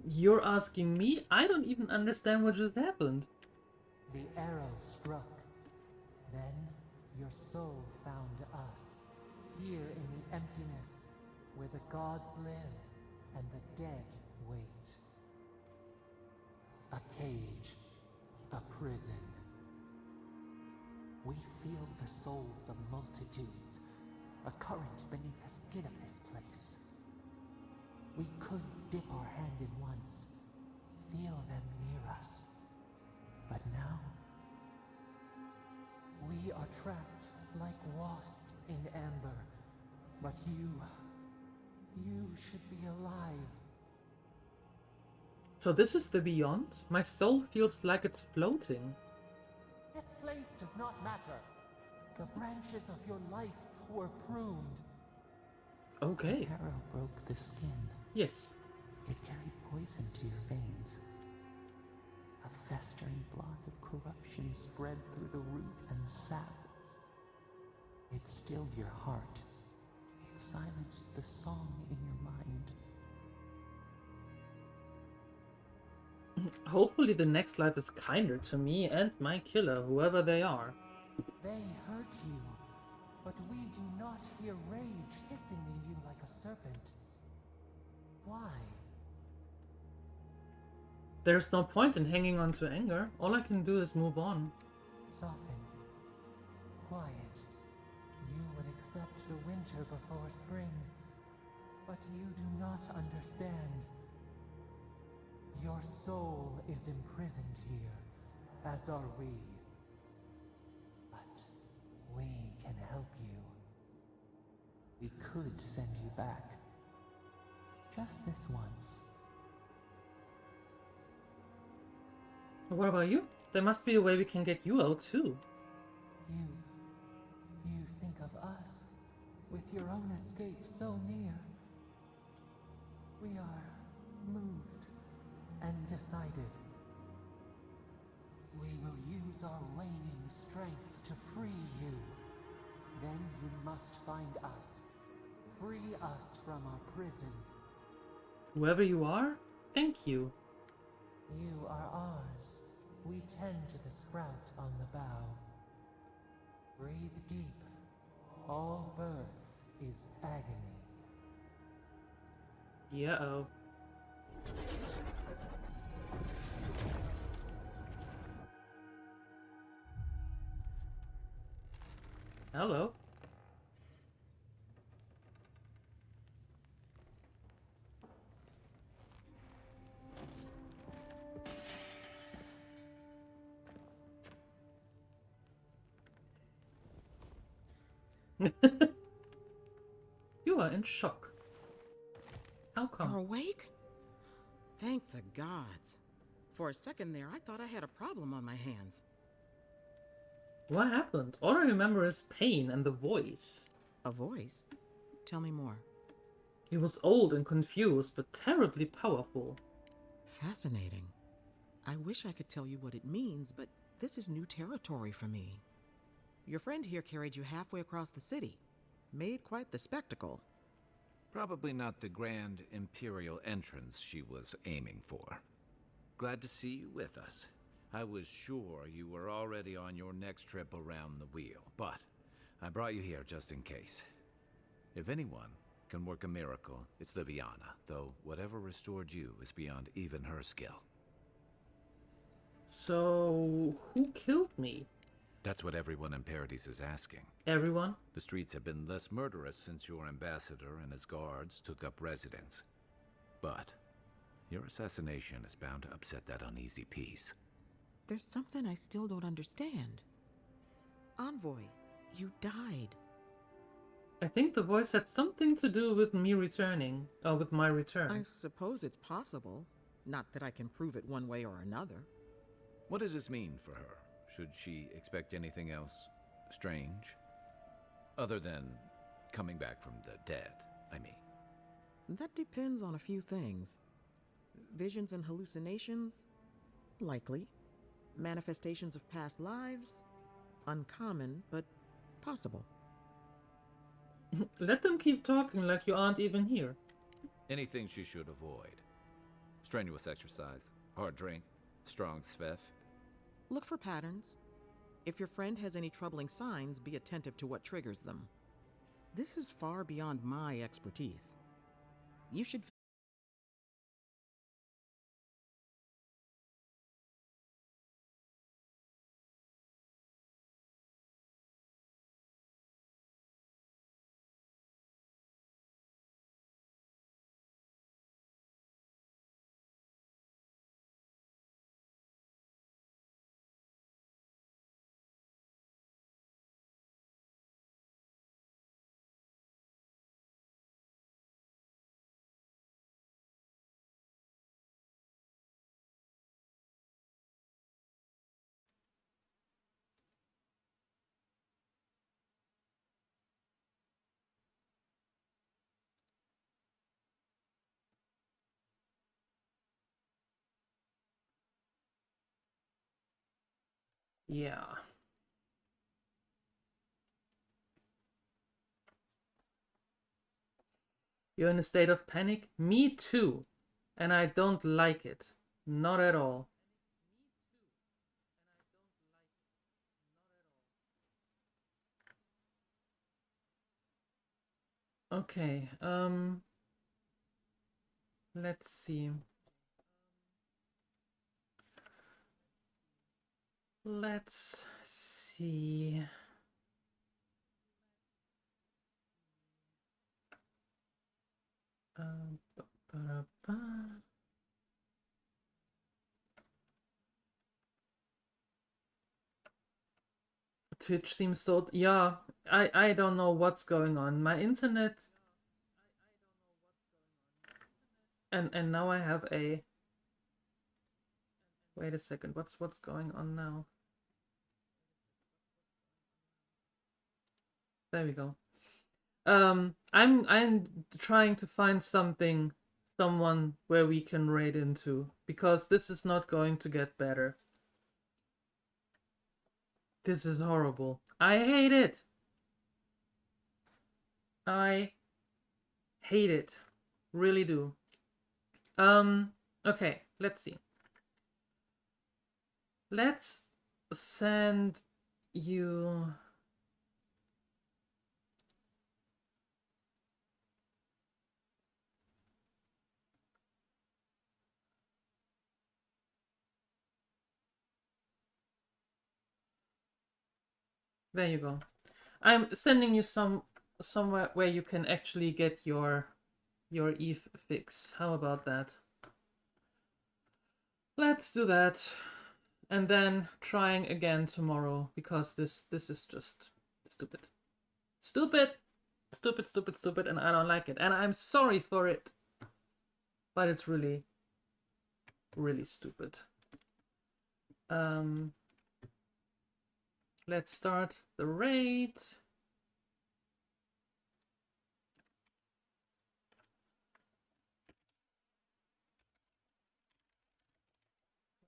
You're asking me? I don't even understand what just happened. The arrow struck. Then your soul found us, here in the emptiness, where the gods live and the dead wait. A cage, a prison. We feel the souls of multitudes, a current beneath the skin of this place. We could dip our hand in once, feel them near us. But now, we are trapped like wasps in amber. But you should be alive. So this is the beyond? My soul feels like it's floating. This place does not matter. The branches of your life were pruned. Okay. The arrow broke the skin. Yes. It carried poison to your veins. A festering blot of corruption spread through the root and sap. It stilled your heart. It silenced the song in your mind. Hopefully the next life is kinder to me and my killer, whoever they are. They hurt you, but we do not hear rage hissing in you like a serpent. Why? There's no point in hanging on to anger. All I can do is move on. Soften. Quiet. You would accept the winter before spring, but you do not understand. Your soul is imprisoned here, as are we. But we can help you. We could send you back. Just this once. What about you? There must be a way we can get you out too. You think of us with your your own escape so near. We are moved and decided. We will use our waning strength to free you. Then you must find us. Free us from our prison. Whoever you are, thank you. You are ours. We tend to the sprout on the bough. Breathe deep. All birth is agony. Yeah-oh. Hello. You are in shock. How come? You're awake? Thank the gods. For a second there, I thought I had a problem on my hands. What happened? All I remember is pain and the voice. A voice? Tell me more. He was old and confused, but terribly powerful. Fascinating. I wish I could tell you what it means, but this is new territory for me. Your friend here carried you halfway across the city. Made quite the spectacle. Probably not the grand imperial entrance she was aiming for. Glad to see you with us. I was sure you were already on your next trip around the wheel, but I brought you here just in case. If anyone can work a miracle, it's Liviana, though whatever restored you is beyond even her skill. So, who killed me? That's what everyone in Paradise is asking. Everyone? The streets have been less murderous since your ambassador and his guards took up residence. But your assassination is bound to upset that uneasy peace. There's something I still don't understand. Envoy, you died. I think the voice had something to do with me returning, or with my return. I suppose it's possible. Not that I can prove it one way or another. What does this mean for her? Should she expect anything else strange? Other than coming back from the dead, I mean. That depends on a few things. Visions and hallucinations? Likely. Manifestations of past lives? Uncommon, but possible. Let them keep talking like you aren't even here. Anything she should avoid. Strenuous exercise, hard drink, strong sveff. Look for patterns. If your friend has any troubling signs, be attentive to what triggers them. This is far beyond my expertise. You should... Yeah. You're in a state of panic? Me too. And I don't like it. Not at all. Okay, let's see. Let's see. Ba-ba-da-ba. Twitch seems so... Yeah, I don't know what's going on. My internet... And now I have a... Wait a second, what's going on now? There we go. I'm trying to find someone where we can raid into, because this is not going to get better. This is horrible. I hate it. I hate it. Really do. Okay, let's see. Let's send you... There you go. I'm sending you somewhere where you can actually get your Eve fix. How about that? Let's do that. And then trying again tomorrow, because this is just stupid. Stupid! Stupid, stupid, stupid, and I don't like it. And I'm sorry for it. But it's really, really stupid. Let's start the raid.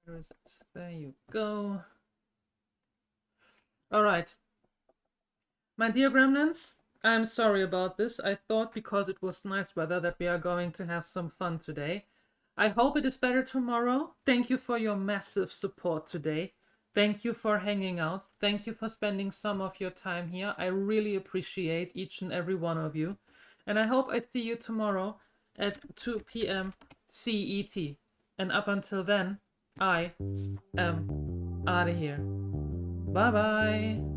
Where is it? There you go. Alright. My dear gremlins, I'm sorry about this. I thought because it was nice weather that we are going to have some fun today. I hope it is better tomorrow. Thank you for your massive support today. Thank you for hanging out. Thank you for spending some of your time here. I really appreciate each and every one of you. And I hope I see you tomorrow at 2 p.m. CET. And up until then, I am out of here. Bye-bye.